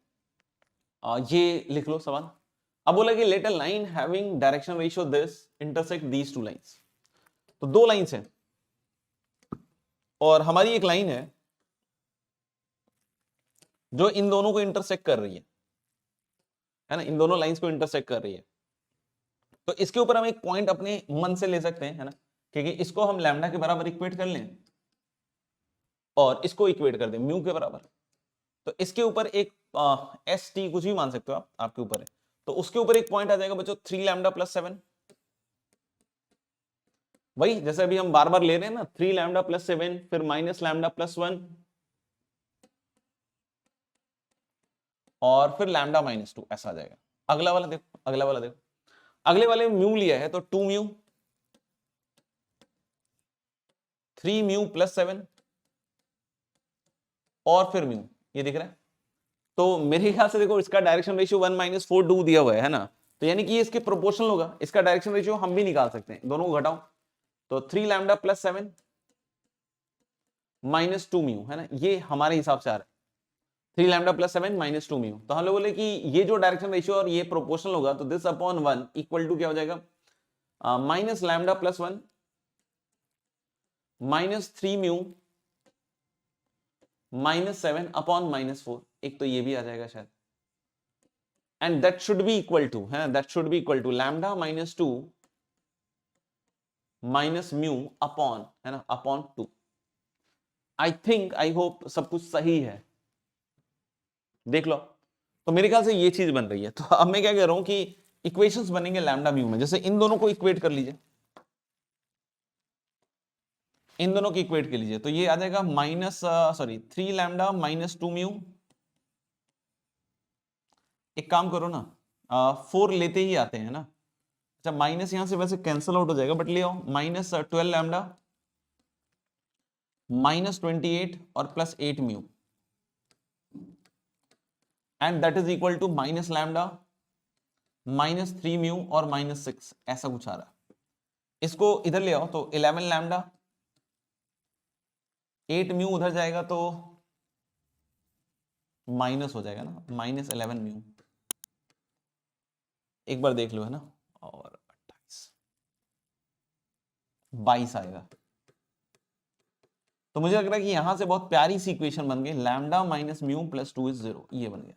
ये लिख लो सवाल। अब बोला कि let a line having direction ratio this intersect these two lines, तो दो लाइंस हैं और हमारी एक लाइन है जो इन दोनों को इंटरसेक्ट कर रही है ना, इन दोनों लाइंस को इंटरसेक्ट कर रही है। तो इसके ऊपर हम एक पॉइंट अपने मन से ले सकते हैं, है ना, क्योंकि इसको हम लैम्डा के बराबर इक्वेट कर लें और इसको इक्वेट कर दें म्यू के बराबर। तो इसके ऊपर एक एस टी कुछ भी मान सकते हो आप, आपके ऊपर है। तो उसके ऊपर एक पॉइंट आ जाएगा बच्चों 3 लैम्डा प्लस 7। वही जैसे अभी हम बार बार ले रहे हैं ना, 3 लैम्डा प्लस 7 फिर माइनस लैम्डा प्लस 1 और फिर लैम्डा माइनस 2, ऐसा आ जाएगा। अगला वाला देखो, अगला वाला देखो, अगले वाले म्यू लिया है तो 2 म्यू, 3 म्यू प्लस 7 और फिर म्यू, ये दिख रहा है। तो मेरे ख्याल से देखो इसका डायरेक्शन रेशियो 1-4 दिया हुआ है ना, तो यानी कि ये इसके प्रोपोर्शनल होगा। इसका डायरेक्शन रेशियो हम भी निकाल सकते हैं, दोनों को घटाओ तो 3 लैम्डा प्लस 7 माइनस 2 म्यू, है ना, ये हमारे हिसाब से आ रहा है 3 लैम्डा प्लस 7 माइनस 2 म्यू। तो हम लोग बोले कि ये जो डायरेक्शन रेशियो और ये प्रोपोर्शनल होगा तो दिस अपॉन 1 इक्वल टू क्या हो जाएगा, minus lambda plus 1 minus 3 mu minus 7 upon minus 4। एक तो ये भी आ जाएगा शायद, and that should be equal to, है, that should be equal to lambda minus 2 minus mu upon, है ना, upon 2। I think, I hope सब कुछ सही है, देख लो। तो मेरे ख्याल से ये चीज बन रही है। तो अब मैं क्या कह रहा हूं कि इक्वेशंस बनेंगे लैम्डा म्यू में, जैसे इन दोनों को इक्वेट कर लीजिए, इन दोनों की इक्वेट कर लीजिए, तो ये आ जाएगा माइनस 3 लैम्डा माइनस 2 म्यू। एक काम करो ना, 4 लेते ही आते हैं ना, अच्छा माइनस यहां से वैसे कैंसिल आउट हो जाएगा बट ले आओ, माइनस 12 लैम्डा माइनस 28 और plus 8 mu, and that is equal to minus lambda minus 3 mu और माइनस 6, ऐसा कुछ आ रहा है। इसको इधर ले आओ तो 11 लैम्डा 8 म्यू उधर जाएगा तो माइनस हो जाएगा ना, माइनस 11 म्यू। एक बार देख लो, है ना, और 22 आएगा। तो मुझे लग रहा है कि यहां से बहुत प्यारी सी इक्वेशन बन गई, lambda minus mu plus 2 is 0, ये बन गया,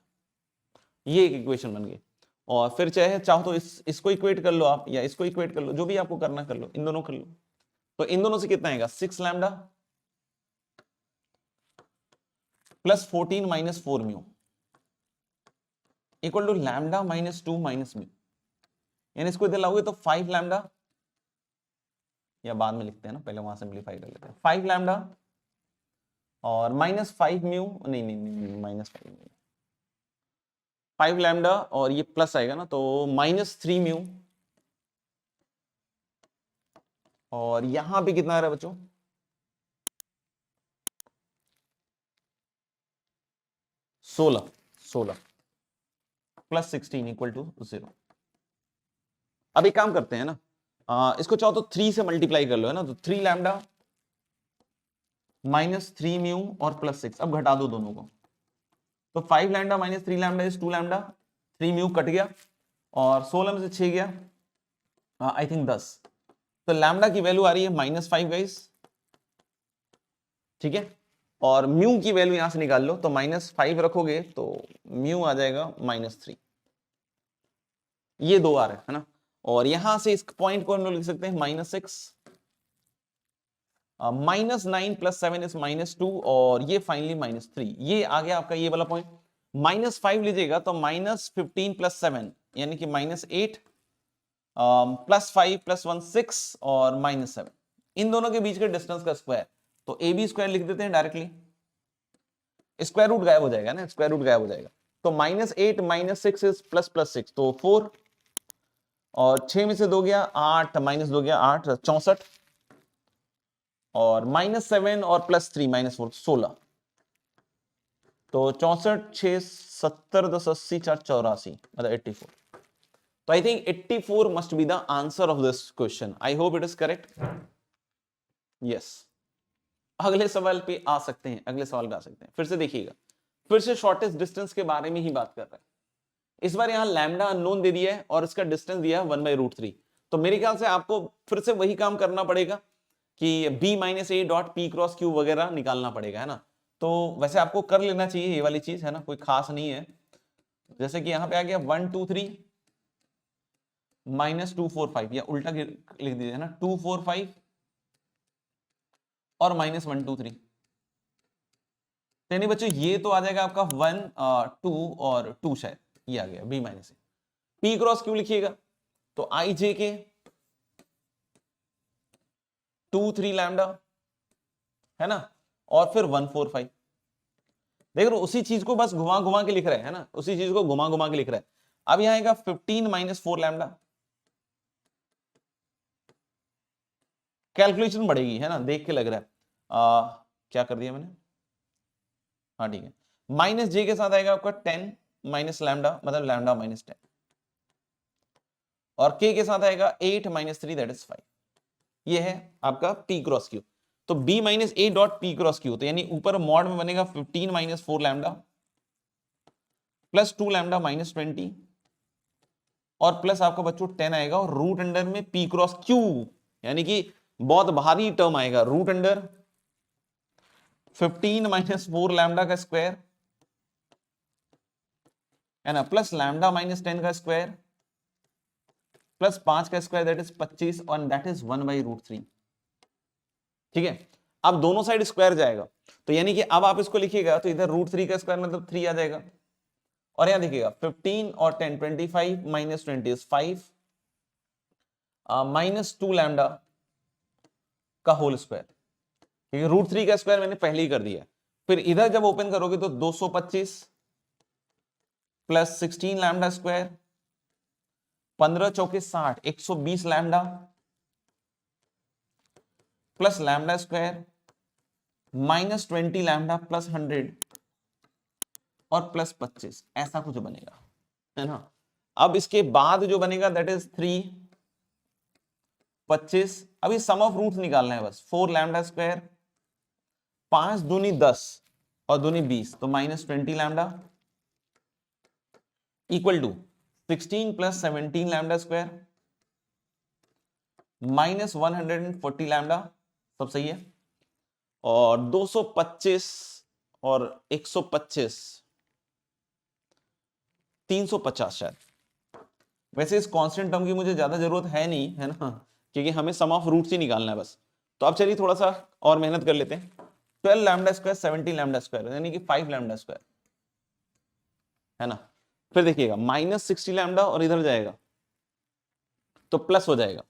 ये एक इक्वेशन बन गई। और फिर चाहो तो इसको इक्वेट कर लो आप, या इसको इक्वेट कर लो, जो भी आपको करना कर लो, इन दोनों कर लो। तो इन दोनों से कितना आएगा, 6 lambda plus 14 minus 4 mu equal to lambda minus 2 minus mu, यानी इसको इधर लाओगे तो 5 लैम्डा, या बाद में लिखते हैं ना, पहले वहां सिंप्लीफाई कर लेते हैं, 5 लैम्डा और माइनस 5 म्यू, नहीं माइनस 5 लैम्डा और ये प्लस आएगा ना, तो माइनस 3 म्यू, और यहां पे कितना आ रहा है बच्चों, 16 प्लस 16 इक्वल टू 0। अब एक काम करते हैं ना, इसको चाहो तो 3 से मल्टीप्लाई कर लो, है ना, तो 3 लैम्डा माइनस 3 म्यू और प्लस 6, अब घटा दो दोनों को, तो 5 lambda minus 3 lambda is 2 lambda, 3 mu cut गया और 16 में से 6 गया, आई थिंक 10। तो लैम्डा की वैल्यू आ रही है -5 गाइस, ठीक है, और म्यू की वैल्यू यहां से निकाल लो, तो -5 रखोगे तो म्यू आ जाएगा -3, ये दो आ रहे है ना। और यहां से इस पॉइंट को हम लोग लिख सकते हैं -6, -9 प्लस 7 इज -2, और ये फाइनली -3, ये आ गया आपका ये वाला पॉइंट। -5 लीजिएगा तो -15 प्लस 7 यानी कि -8 प्लस 5 प्लस 1 6 और -7, इन दोनों के बीच के डिस्टेंस का स्क्वायर, तो ए बी स्क्वायर लिख देते हैं डायरेक्टली, स्क्वायर रूट गायब हो जाएगा ना, स्क्वायर रूट गायब हो जाएगा, तो -8 -6 इज प्लस 6, तो 4, और 6 में से 2 गया 8, -2 गया 8, 64, और -7 और +3 -4 16, तो 64 6 70 10 80 4 84, मतलब 84। तो I think 84 must be the answer of this question, I hope it is correct, yes. अगले सवाल पे आ सकते हैं, अगले सवाल पे आ सकते हैं, फिर से देखिएगा, फिर से शॉर्टेस्ट डिस्टेंस के बारे में ही बात कर रहे हैं। इस बार यहां लैम्डा अननोन दे दिया है और इसका डिस्टेंस दिया है 1/√3, तो मेरे ख्याल से आपको फिर से वही काम करना पड़ेगा कि b - a dot p cross q वगैरह निकालना पड़ेगा, है ना। तो वैसे आपको कर लेना चाहिए ये वाली चीज, है ना, कोई खास नहीं है। जैसे कि यहां पे आ गया 1 2 3 -245 या उल्टा लिख दीजिए ना, 245 और -123। यानी बच्चों ये तो आ जाएगा आपका 1 2 और 2 शायद ये आ गया बी माइनस ए। पी क्रॉस क्यू लिखिएगा तो आई जे के 2 3 लैम्डा है ना, और फिर 145। देख रहे हो उसी चीज को बस घुमा घुमा के लिख रहे हैं ना, उसी चीज को घुमा घुमा के लिख रहे हैं। अब यहां आएगा 15 - 4 लैम्डा। कैलकुलेशन बढ़ेगी है ना, देख के लग रहा है क्या कर दिया मैंने, हाँ ठीक है। माइनस जे के साथ आएगा आपका 10 माइनस लैम्डा, मतलब लैम्डा -10, और के के साथ आएगा 8 - 3 दैट इज 5। ये है आपका पी क्रॉस क्यू। तो b minus a dot p cross q, तो यानी ऊपर मॉड में बनेगा 15 - 4 लैम्डा प्लस 2 लैम्डा -20 और प्लस आपका बच्चों 10 आएगा, और रूट अंडर में पी क्रॉस क्यू, यानी कि बहुत भारी टर्म आएगा, रूट अंडर 15 - 4 लैम्डा का स्क्वायर है ना, प्लस लैम्डा -10 का स्क्वायर प्लस 5 का स्क्वायर दैट इज 25, और दैट इज 1/√3। ठीक है, अब दोनों साइड स्क्वायर जाएगा, तो यानी कि अब आप इसको लिखिएगा तो इधर √3 का स्क्वायर मतलब 3 आ जाएगा, और यहां देखिएगा 15 और 10 25 -20 इज 5 -2 लैम्डा का होल स्क्वायर, क्योंकि √3 का स्क्वायर मैंने पहले ही कर दिया। फिर इधर जब ओपन करोगे तो 225 प्लस 16 लैम्डा स्क्वायर 15 चौके 60 120 lambda plus lambda square -20 lambda plus 100 और प्लस 25, ऐसा कुछ बनेगा है ना। अब इसके बाद जो बनेगा दैट इज 3 25। अभी सम ऑफ रूट्स निकालना है बस, 4 लैम्डा स्क्वायर 5 दूनी 10 और दूनी 20, तो -20 lambda equal to 16 plus 17 lambda square -140 lambda, सब सही है, और 225 और 125 350 शायद। वैसे इस कांस्टेंट टर्म की मुझे ज्यादा जरूरत है नहीं है ना, क्योंकि हमें सम ऑफ रूट्स ही निकालना है बस। तो अब चलिए थोड़ा सा और मेहनत कर लेते हैं। 12 लैम्डा स्क्वायर 17 लैम्डा स्क्वायर यानी कि 5 लैम्डा स्क्वायर है ना। फिर देखिएगा -60 लैम्डा और इधर जाएगा तो प्लस हो जाएगा,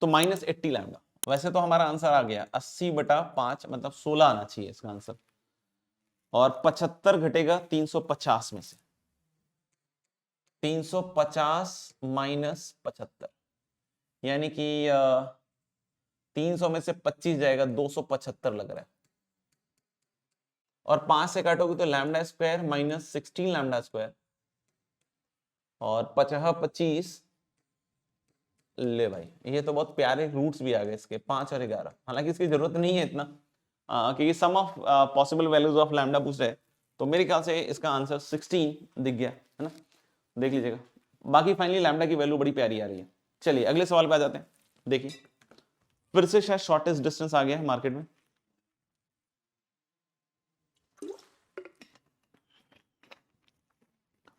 तो -80 लैम्डा। वैसे तो हमारा आंसर आ गया 80/5 मतलब 16 आना चाहिए इसका आंसर, और 75 घटेगा 350 में से, 350 माइनस 75 यानी कि 300 में से 25 जाएगा, 275 लग रहा है, और 5 से काटोगे तो लैम्डा स्क्वायर -16 लैम्डा स्क्वायर और 25 ले भाई, ये तो बहुत प्यारे रूट्स भी आ गए इसके 5 और 11। हालांकि इसकी जरूरत नहीं है इतना, क्योंकि sum of possible values of lambda पूछ रहे हैं, तो मेरे ख्याल से इसका आंसर 16 दिख गया है ना, देख लीजिएगा। बाकी फाइनली लैम्डा की वैल्यू बड़ी प्यारी आ रही है। चलिए अगले सवाल पे आ जाते हैं। देखिए फिर से शायद शॉर्टेस्ट डिस्टेंस आ गया है मार्केट में।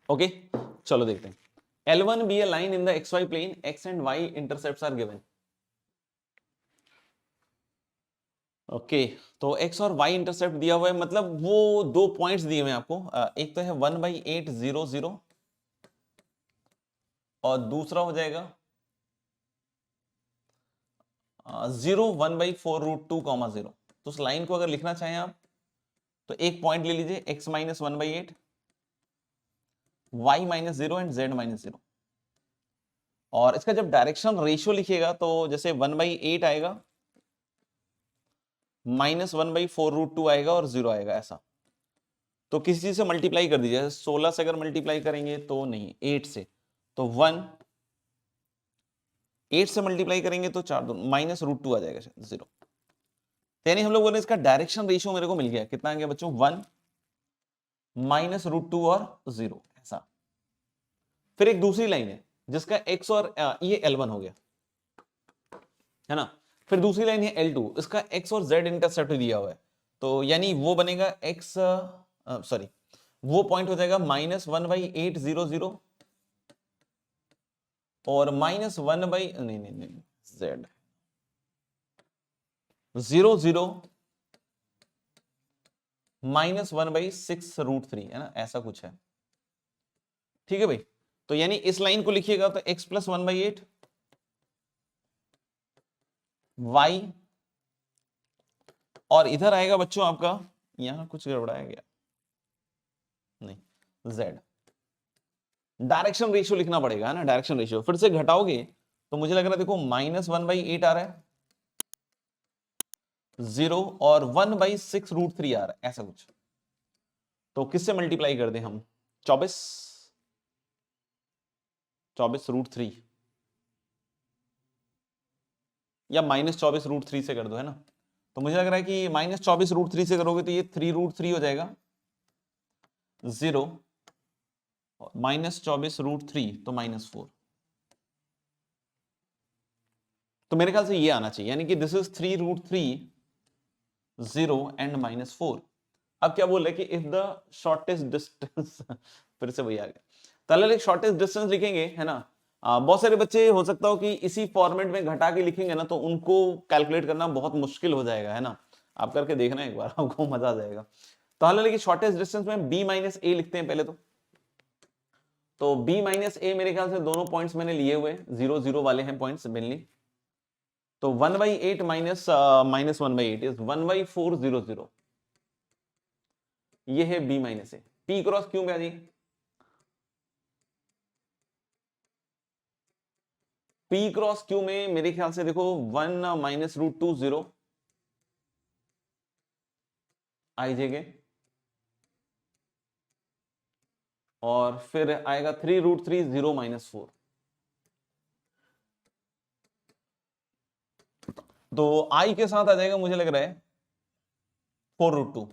ओके चलो देखते हैं। L1 be a line in the xy plane, x and y intercepts are given. Okay तो x और y इंटरसेप्ट दिया हुआ है, मतलब वो दो पॉइंट्स दिए हुए हैं आपको। एक तो है 1/800 और दूसरा हो जाएगा 1/4√2, 0। तो उस लाइन को अगर लिखना चाहें आप तो एक पॉइंट ले लीजिए x - 1/8 y - 0 एंड z - 0, और इसका जब डायरेक्शन रेशियो लिखिएगा तो जैसे 1/8 आएगा -1/4√2 आएगा और 0 आएगा, ऐसा। तो किसी चीज से मल्टीप्लाई कर दीजिए, 16 से अगर मल्टीप्लाई करेंगे तो नहीं 8 से, तो 1 8 से मल्टीप्लाई करेंगे तो 4 -√2 आ जाएगा 0। यानी हम लोग बोले इसका डायरेक्शन रेशियो मेरे को मिल गया, कितना आ गया बच्चों 1 -√2 और 0, ऐसा। फिर एक दूसरी लाइन है जिसका x और ये L1 हो गया है ना। फिर दूसरी लाइन है L2, इसका x और z इंटरसेप्ट दिया हुआ है, तो यानी वो बनेगा x सॉरी वो पॉइंट हो जाएगा -1/800 और -1/, नहीं, z 0 0 -1/6√3 है ना, ऐसा कुछ है। ठीक है भाई, तो यानी इस लाइन को लिखिएगा तो x + 1/8 y, और इधर आएगा बच्चों आपका, यहां कुछ गड़बड़ाया गया, नहीं, z। डायरेक्शन रेशियो लिखना पड़ेगा, है ना, डायरेक्शन रेशियो फिर से घटाओगे तो मुझे लग रहा है देखो -1/8 आ रहा है, 0 और 1/6√3 आ रहा है, ऐसा कुछ। तो किससे मल्टीप्लाई कर दें हम, 24√3 या -24√3 से कर दो, है ना। तो मुझे लग रहा है कि -24√3 से करोगे तो ये 3√3 हो जाएगा, 0 -24√3 तो -4। तो मेरे ख्याल से ये आना चाहिए, यानी कि दिस इज 3√3 0 एंड -4। अब क्या बोल रहे कि इफ द शॉर्टेस्ट डिस्टेंस फिर से वही आ गया, तो शॉर्टेस्ट डिस्टेंस लिखेंगे, है ना। बहुत सारे बच्चे हो सकता हो कि इसी फॉर्मेट में घटा के लिखेंगे ना, तो उनको कैलकुलेट करना बहुत मुश्किल हो जाएगा, है ना। आप करके देखना एक बार, आपको मजा आ जाएगा। तो हालांकि शॉर्टेस्ट डिस्टेंस में b - a लिखते हैं पहले तो b - a मेरे ख्याल से दोनों पॉइंट्स मैंने लिए हुए 0 0 वाले हैं पॉइंट्स मेनली। तो 1/8 -1/8 इज 1/400। ये है b - a। p cross Q में आ जी, p क्रॉस क्यू में मेरे ख्याल से देखो 1 -√2 0 आई जेगे, और फिर आएगा 3√3 0 -4। तो i के साथ आ जाएगा मुझे लग रहा है 4√2।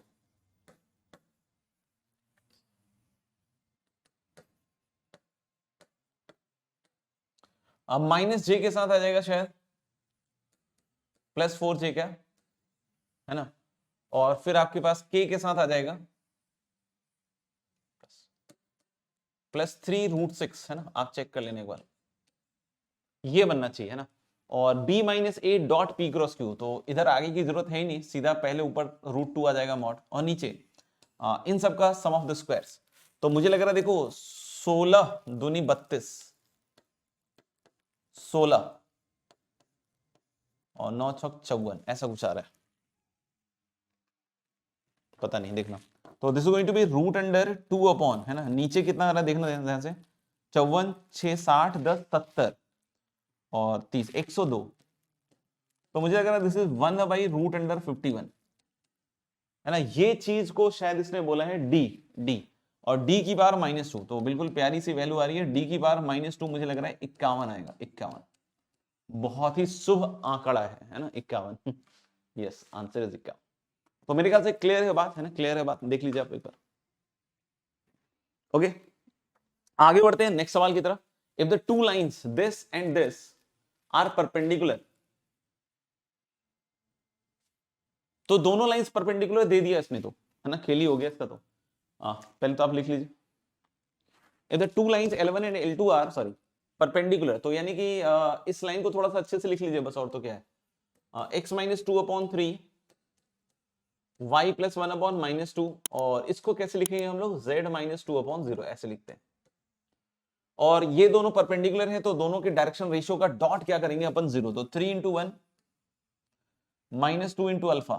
अब -j के साथ आ जाएगा शायद +4j, क्या है ना। और फिर आपके पास k के साथ आ जाएगा +3√6, है ना। आप चेक कर लेने एक बार, ये बनना चाहिए, है ना। और b - a dot p cross q, तो इधर आगे की जरूरत है ही नहीं, सीधा पहले ऊपर √2 आ जाएगा मॉड, और नीचे इन सब का सम ऑफ द स्क्वायर्स। तो मुझे लग रहा है देखो 16 दूनी 32, 16 और 9 छक 54, ऐसा कुछ आ रहा है, पता नहीं, देखना। तो this is going to be √2 upon, है ना, नीचे कितना आ रहा है देखना ध्यान से, 54 6 60 10 70 और 30 102। तो मुझे लग रहा है दिस इज 1/√51, है ना। ये चीज को शायद इसने बोला है डी, और डी की पावर -2, तो बिल्कुल प्यारी सी वैल्यू आ रही है, डी की पावर -2 मुझे लग रहा है 51 आएगा, 51। बहुत ही शुभ आंकड़ा है ना 51। Yes, answer is 51। तो मेरे ख्याल से क्लियर है बात, है ना, क्लियर है बात, देख लीजिए आप एक बार। ओके, आगे बढ़ते हैं नेक्स्ट सवाल की तरफ। If the two lines this and this are perpendicular, तो दोनों लाइंस परपेंडिकुलर दे दिया इसने तो, है ना, खेली हो गया इसका तो। पहले तो आप लिख लीजिए, if the two lines L1 and L2 are sorry perpendicular, तो यानी कि इस लाइन को थोड़ा सा अच्छे से लिख लीजिए बस, और तो क्या है, x - 2/3 y + 1/-2, और इसको कैसे लिखेंगे हम लोग, z - 2/0, ऐसे लिखते हैं। और ये दोनों परपेंडिकुलर हैं, तो दोनों के डायरेक्शन रेशियो का डॉट क्या करेंगे अपन, 0। तो 3 × 1 -2 × अल्फा,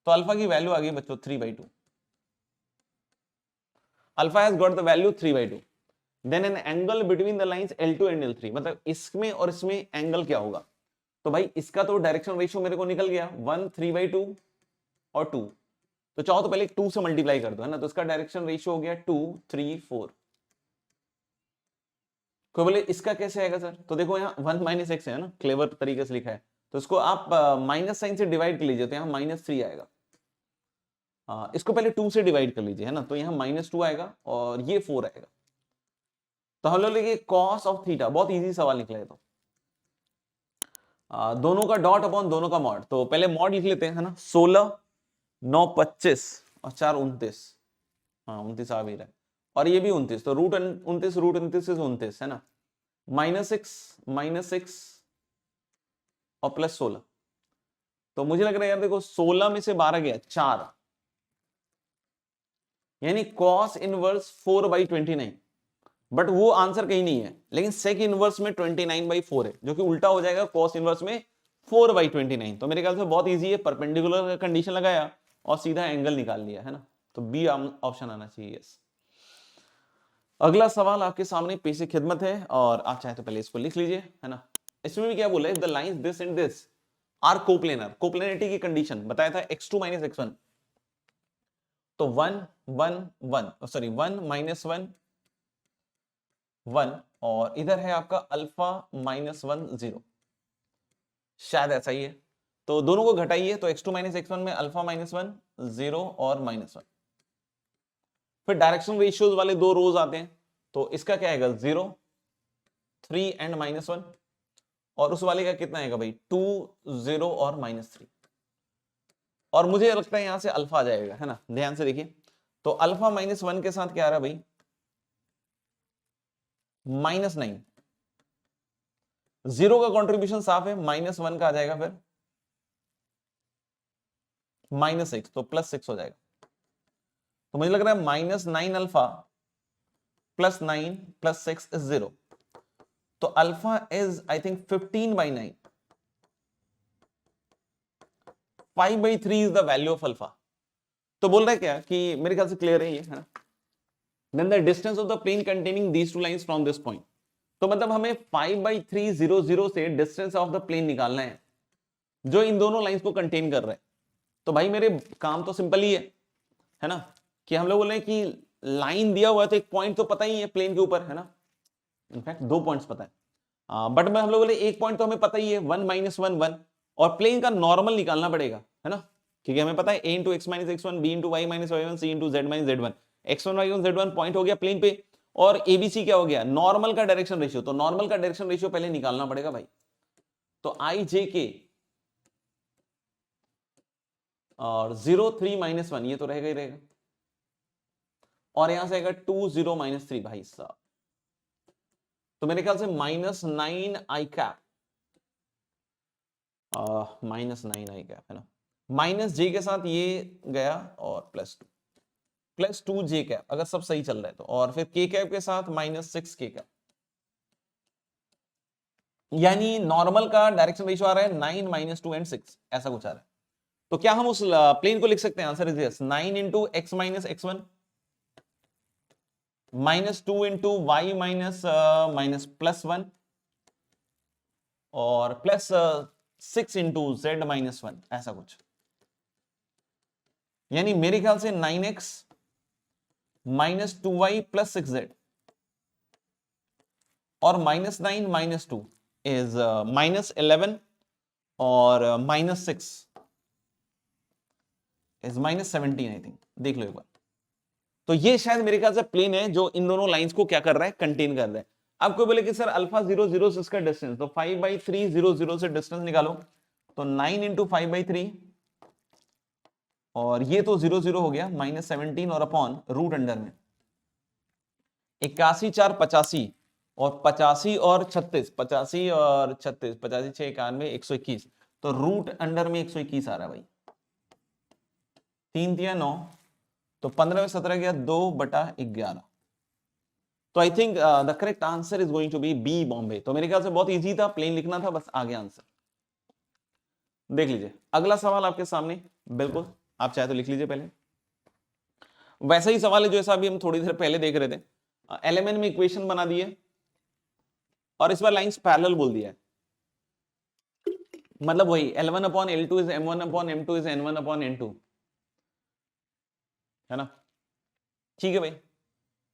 तो अल्फा की वैल्यू आ गई बच्चों 3/2। Alpha has got the value 3/2। Then an angle between the lines L2 and L3, मतलब इसमें और इसमें एंगल क्या होगा। तो भाई इसका तो डायरेक्शन रेशियो मेरे को निकल गया 1 3/2 और 2, तो चाहो तो पहले 2 से मल्टीप्लाई कर दो, है ना। तो इसका डायरेक्शन रेशियो हो गया 2 3 4। कोई बोले इसका कैसे आएगा सर, तो देखो यहाँ 1 - x है ना, क्लेवर तरीके से लिखा है, तो इसको आप माइनस साइन से डिवाइड कर लीजिए, तो यहाँ -3 आएगा। इसको पहले 2 से डिवाइड कर लीजिए, है ना, तो यहाँ -2 आएगा और ये 4 आएगा। तो हम लोग लेंगे cos ऑफ थीटा, बहुत इजी सवाल निकला है। तो दोनों का डॉट अपॉन दोनों का मॉड, तो पहले मॉड लिख लेते हैं, है ना। 16 9 25 और 4 29, हाँ 29 आ भी रहा है, और ये भी 29, तो √29 √29 is 29, है ना। -6 और +16। तो मुझे लग रहा है यार देखो 16 में से 12 गया 4, यानी cos इनवर्स 4/29। बट वो आंसर कहीं नहीं है, लेकिन सेक इनवर्स में 29/4 है, जो कि उल्टा हो जाएगा cos इनवर्स में 4/29। तो मेरे ख्याल से बहुत इजी है, परपेंडिकुलर का कंडीशन लगाया और सीधा एंगल निकाल लिया, है ना। तो बी ऑप्शन आना चाहिए, यस। अगला सवाल आपके सामने पेश खिदमत है, और आप चाहे तो पहले इसको लिख लीजिए, है ना। इसमें भी क्या बोला है, the lines this and this are coplanar. Coplanarity की कंडीशन बताया था x2 - x1, तो 1 1 1 सॉरी 1 -1 1, और इधर है आपका अल्फा -1 0, शायद ऐसा ही है। तो दोनों को घटाइए, तो x2 - x1 में अल्फा -1 0 और -1। फिर डायरेक्शन रेशियोज वाले दो रोज आते हैं, तो इसका क्या आएगा 0 3 एंड -1, और उस वाले का कितना आएगा भाई 2 0 और -3। और मुझे लगता है यहां से अल्फा आ जाएगा, है ना। ध्यान से देखिए, तो अल्फा -1 के साथ क्या आ रहा है भाई -9। जीरो का कंट्रीब्यूशन साफ है, -1 का आ जाएगा फिर -6, तो +6 हो जाएगा। तो मुझे लग रहा है -9 अल्फा +9 +6 इज 0, तो alpha is I think 15/9। 5/3 is the value of alpha. तो बोल रहा है क्या कि मेरे ख्याल से क्लियर है ये, है ना। Then the distance of the plane containing these two lines from this point. तो मतलब हमें 5/300 से डिस्टेंस ऑफ द प्लेन निकालना है जो इन दोनों लाइंस को कंटेन कर रहा है। तो भाई मेरे काम तो सिंपल ही है ना, कि हम लोग बोल रहे हैं कि लाइन दिया हुआ है तो एक पॉइंट तो पता ही है प्लेन के ऊपर, है ना। इनफैक्ट दो पॉइंट्स पता है, बट मैं हम लोग बोले एक पॉइंट तो हमें पता ही है 1 - 1 1, और प्लेन का नॉर्मल निकालना पड़ेगा, है ना, क्योंकि हमें पता है a × x - x1 b × y - y1 c × z - z1। x1 y1 z1 point हो गया प्लेन पे, और एबीसी क्या हो गया नॉर्मल का डायरेक्शन रेशियो। तो नॉर्मल का डायरेक्शन रेशियो पहले निकालना पड़ेगा भाई। तो आई जे के और 0 3 -1 ये तो रहेगा ही रहेगा, और यहां से आएगा 2 0 -3 भाई साहब। तो मेरे ख्याल से -9 आई कैप, -9 आई कैप, है ना। माइनस जे के साथ ये गया और +2 जे कैप, अगर सब सही चल रहा है तो, और फिर के कैप के साथ -6 के कैप, यानी नॉर्मल का डायरेक्शन रेशियो आ रहा है 9 -2 एंड 6, ऐसा कुछ आ रहा है। तो क्या हम उस प्लेन को लिख सकते हैं, answer is yes. 9 × x - x1 -2 × y +1 और +6 × z -1, ऐसा कुछ। यानी मेरे ख्याल से 9x -2y +6z और -9 -2 इज -11 और -6 इज -17 आई थिंक। देख लो एक बार। तो ये शायद मेरे ख्याल से प्लेन है जो इन दोनों लाइंस को क्या कर रहा है कंटेन कर रहा है। आपको बोले कि सर अल्फा 0 0 से इसका डिस्टेंस, तो 5/300 से डिस्टेंस निकालो, तो 9 × 5/3, और ये तो 0 0 हो गया -17 और अपॉन रूट अंडर में 81 4 85 और 85 और 36 85 और 36 85 6 91 121, तो रूट अंडर में 121 आ रहा है भाई। 3 × 9, तो 15 में 17 गया 2/11। तो I think the correct answer is going to be B Bombay. तो मेरे ख्याल से बहुत इजी था, प्लेन लिखना था, बस आगे आंसर देख लीजिए। अगला सवाल आपके सामने, बिल्कुल आप चाहे तो लिख लीजिए पहले। वैसा ही सवाल है जैसा अभी हम थोड़ी देर पहले देख रहे थे। एलएमएन में इक्वेशन बना दिए और इस बार लाइंस पैरेलल बोल दिया है, मतलब वही L1/L2 is M1/M2 is N1/N2, है ना। ठीक है भाई,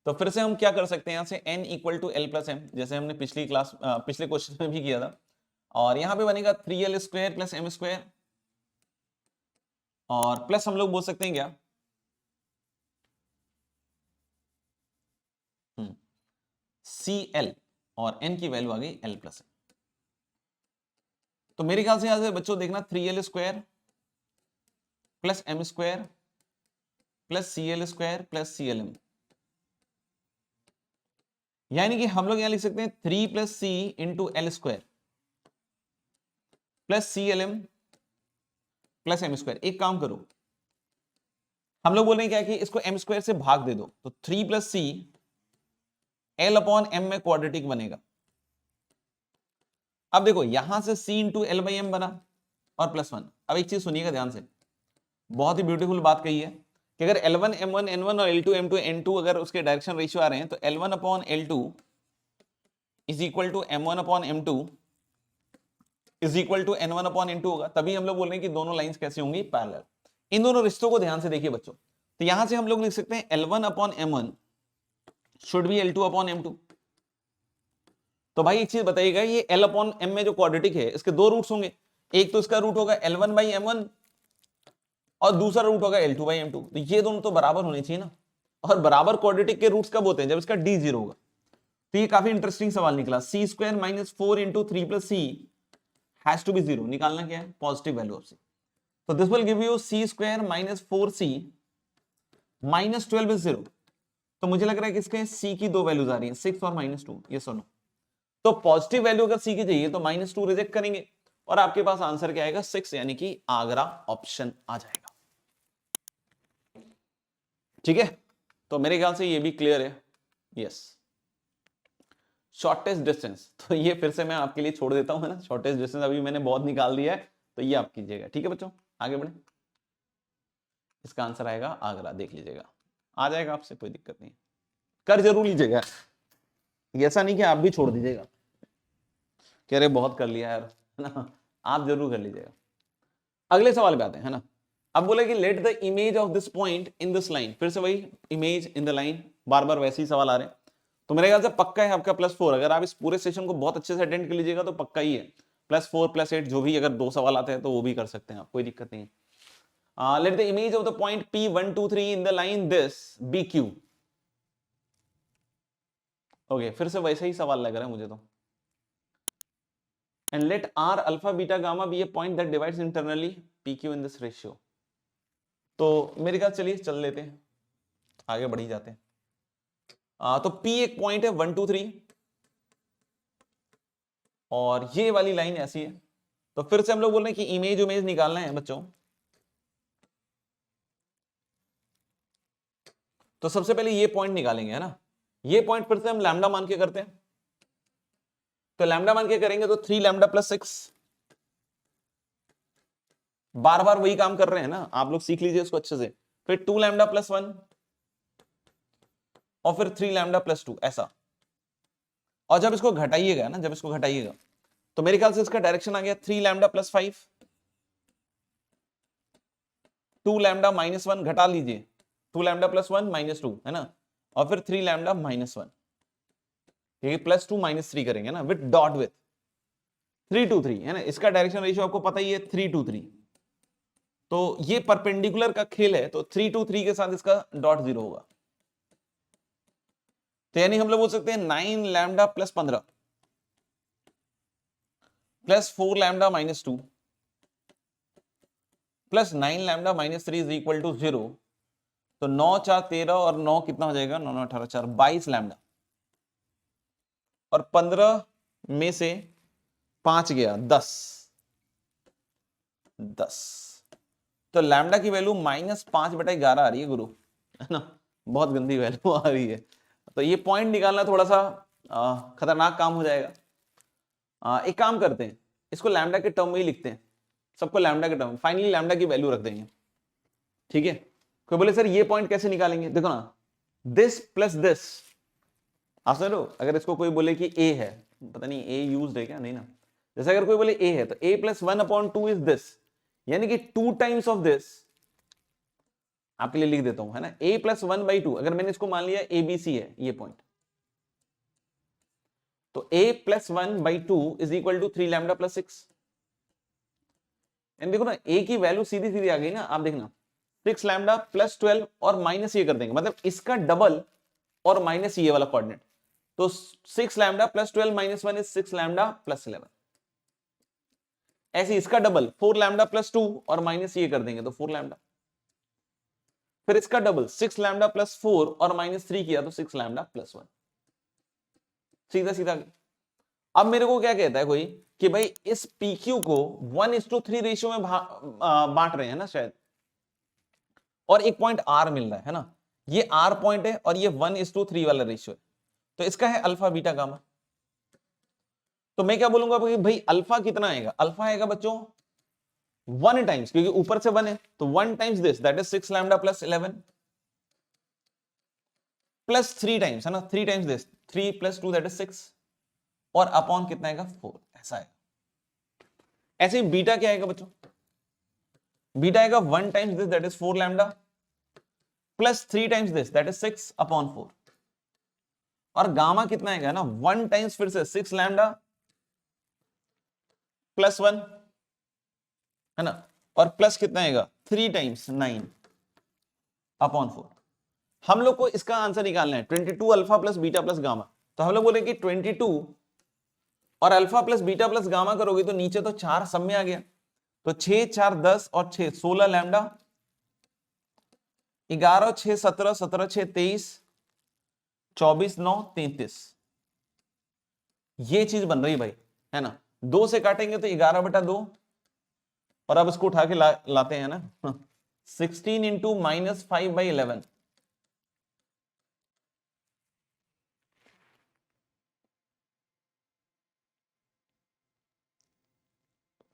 तो फिर से हम क्या कर सकते हैं, यहां से n = L + M, जैसे हमने पिछले क्वेश्चन में भी किया था, और यहां पे बनेगा 3L² + M², और प्लस हम लोग बोल सकते हैं क्या CL, और n की वैल्यू आ गई L + M। तो मेरे ख्याल से यहां से बच्चों देखना 3L² + M² + CL² + CLM, यानी कि हम लोग यहां लिख सकते हैं 3 plus C into L square plus C L M plus M square. एक काम करो, हम लोग बोल रहे हैं क्या कि इसको एम स्क्वायर से भाग दे दो, तो 3 plus C L upon M में क्वाड्रेटिक बनेगा। अब देखो यहां से c into L by M बना और प्लस 1। अब एक चीज सुनिएगा ध्यान से, बहुत ही ब्यूटीफुल बात कही है कि अगर L1 M1 N1 और L2 M2 N2 अगर उसके डायरेक्शन रेशियो आ रहे हैं तो L1 upon L2 is equal to M1 upon M2 is equal to N1 upon N2 होगा। तभी हम लोग बोल रहे हैं कि दोनों लाइंस कैसे होंगी, पैरेलल। इन दोनों रिश्तों को ध्यान से देखिए बच्चों, तो यहां से हम लोग लिख सकते हैं L1 upon M1 should be L2 upon M2। तो भाई एक चीज बताइएगा, ये L अपॉन M में जो क्वाड्रेटिक है इसके दो रूट्स होंगे, एक तो इसका रूट होगा L1 बाई M1 और दूसरा रूट होगा L2 बाई M2। तो ये दोनों तो बराबर होने चाहिए ना, और बराबर क्वाड्रेटिक के रूट्स कब होते हैं, जब इसका d 0 होगा। तो ये काफी इंटरेस्टिंग सवाल निकला, C square minus 4 into 3 plus C has to be 0। निकालना क्या है, पॉजिटिव वैल्यू ऑफ सी। तो this will give you C square minus 4c minus 12 is 0। तो मुझे लग रहा है कि इसके c की दो वैल्यूज आ रही हैं, 6 और माइनस 2। ये सुनो, तो पॉजिटिव वैल्यू अगर c की चाहिए तो माइनस 2 रिजेक्ट करेंगे और आपके पास आंसर क्या आएगा, 6, यानी कि आगरा ऑप्शन आ जाएगा। ठीक है, तो मेरे ख्याल से ये भी क्लियर है। यस, शॉर्टेस्ट डिस्टेंस, तो ये फिर से मैं आपके लिए छोड़ देता हूं, है ना। शॉर्टेस्ट डिस्टेंस अभी मैंने बहुत निकाल दिया है, तो ये आप कीजिएगा। ठीक है बच्चों, आगे बढ़े। इसका आंसर आएगा आगरा, देख लीजिएगा, आ जाएगा आपसे, कोई दिक्कत नहीं, कर जरूर लीजिएगा। ऐसा नहीं कि आप भी छोड़ दीजिएगा, कह रहे बहुत कर लिया यार, है ना, आप जरूर कर लीजिएगा। अगले सवाल पे आते हैं, है ना। अब बोले कि let the image of this point in this line, फिर से वही इमेज इन द लाइन, बार बार वैसे ही सवाल आ रहे हैं। तो मेरे ख्याल से पक्का है आपका +4। अगर आप इस पूरे सेशन को बहुत अच्छे से अटेंड कर लीजिएगा तो पक्का ही है, +4 +8 जो भी, अगर 2 सवाल आते हैं तो वो भी कर सकते हैं आप, कोई दिक्कत नहीं है। Let the image of the point P1 2 3 in the line this BQ। Okay, फिर से वैसे ही सवाल लग रहा है मुझे तो। And let R alpha beta gamma be a point that divides internally PQ in this ratio. तो मेरे ख्याल चलिए चल लेते हैं, आगे बढ़ ही जाते हैं। तो P एक पॉइंट है 1 2 3 और ये वाली लाइन ऐसी है। तो फिर से हम लोग बोल रहे हैं कि इमेज इमेज निकालना है बच्चों। तो सबसे पहले ये पॉइंट निकालेंगे, है ना। ये पॉइंट फिर से हम लैम्डा मान के करते हैं, तो लैम्डा मान के करेंगे तो 3 लैम्डा प्लस 6। बार बार वही काम कर रहे हैं ना, आप लोग सीख लीजिए इसको अच्छे से। फिर 2 लैम्डा प्लस 1 और फिर 3 लैम्डा प्लस 2, ऐसा। और जब इसको घटाइएगा ना, जब इसको घटाइएगा तो मेरे ख्याल से इसका डायरेक्शन आ गया 3 लैम्डा प्लस 5, 2 लैम्डा माइनस 1, घटा लीजिए, 2 लैम्डा प्लस 1 माइनस 2, है ना, और फिर 3 लैम्डा माइनस 1, क्योंकि +2 -3 करेंगे ना, विद डॉट विथ 3 2 3, है ना। इसका डायरेक्शन रेशियो आपको पता ही है 3 2 3। तो ये परपेंडिकुलर का खेल है, तो 3 2 3 के साथ इसका डॉट 0 होगा। तो यानी हम लोग बोल सकते हैं 9 lambda plus 15 plus 4 lambda minus 2 plus 9 lambda minus 3 is equal to 0। तो 9 4 13 और 9 कितना हो जाएगा, 9 9 18 4 22 लैम्डा, और 15 में से 5 गया 10 10। तो लैम्डा की वैल्यू -5/11 आ रही है गुरु, है ना, बहुत गंदी वैल्यू आ रही है। तो ये पॉइंट निकालना थोड़ा सा खतरनाक काम हो जाएगा। एक काम करते हैं, इसको लैम्डा के टर्म में ही लिखते हैं, सबको लैम्डा के टर्म, फाइनली लैम्डा की वैल्यू रख देंगे। ठीक है, कोई बोले सर ये पॉइंट कैसे निकालेंगे, देखो ना, दिस प्लस दिस, आप समझ लो। अगर इसको कोई बोले कि a है, पता नहीं a यूज्ड है क्या, नहीं ना, जैसे अगर कोई बोले a है तो a + 1/2 इज दिस, यानी कि 2 टाइम्स ऑफ दिस। आपके लिए लिख देता हूं, है ना, a + 1/2। अगर मैंने इसको मान लिया ABC है ये पॉइंट, तो a + 1/2 is equal to 3 lambda plus 6। And देखो ना, a की वैल्यू सीधी सीधी आ गई ना, आप देखना 6 लैम्डा प्लस 12 और माइनस ये कर देंगे, मतलब इसका डबल और माइनस ये वाला कोऑर्डिनेट। तो 6 lambda plus 12 minus 1 is 6 lambda plus 11। ऐसे इसका डबल 4 लैम्डा प्लस 2 और माइनस ये कर देंगे तो 4 लैम्डा। फिर इसका डबल 6 लैम्डा प्लस 4 और -3 किया तो 6 लैम्डा प्लस 1। सीधा सीधा। अब मेरे को क्या कहता है कोई कि भाई इस PQ को 1:3 रेशियो में बांट रहे हैं ना शायद, और एक पॉइंट R मिल रहा है ना, ये R पॉइंट है और ये 1:3 वाला रेशियो है, तो इसका है अल्फा बीटा गामा। तो मैं क्या बोलूंगा भाई अल्फा कितना आएगा, अल्फा आएगा बच्चों 1 टाइम्स, क्योंकि ऊपर से 1 है तो 1 times this that is 6 lambda plus 11 plus 3 times है ना, 3 टाइम्स दिस 3 + 2 दैट इज 6 और अपॉन कितना आएगा 4, ऐसा है। ऐसे ही बीटा क्या आएगा बच्चों, बीटा आएगा 1 times this that is 4 lambda plus 3 times this that is 6 upon 4 और गामा कितना आएगा ना 1 टाइम्स फिर से 6 लैम्डा प्लस 1 है ना, और प्लस कितना आएगा 3 टाइम्स 9 अपॉन 4। हम लोग को इसका आंसर निकालना है 22 alpha plus beta plus gamma. तो हम लोग बोले कि 22 और alpha plus beta plus gamma करोगे तो नीचे तो 4 सब में आ गया, तो 6 4 10 और 6 16 लैम्डा 11 6 17 17 6 23 24 9 33, ये चीज बन रही भाई है ना। 2 से काटेंगे तो 11/2 और अब इसको उठा के लाते हैं ना 16 इंटू -5/11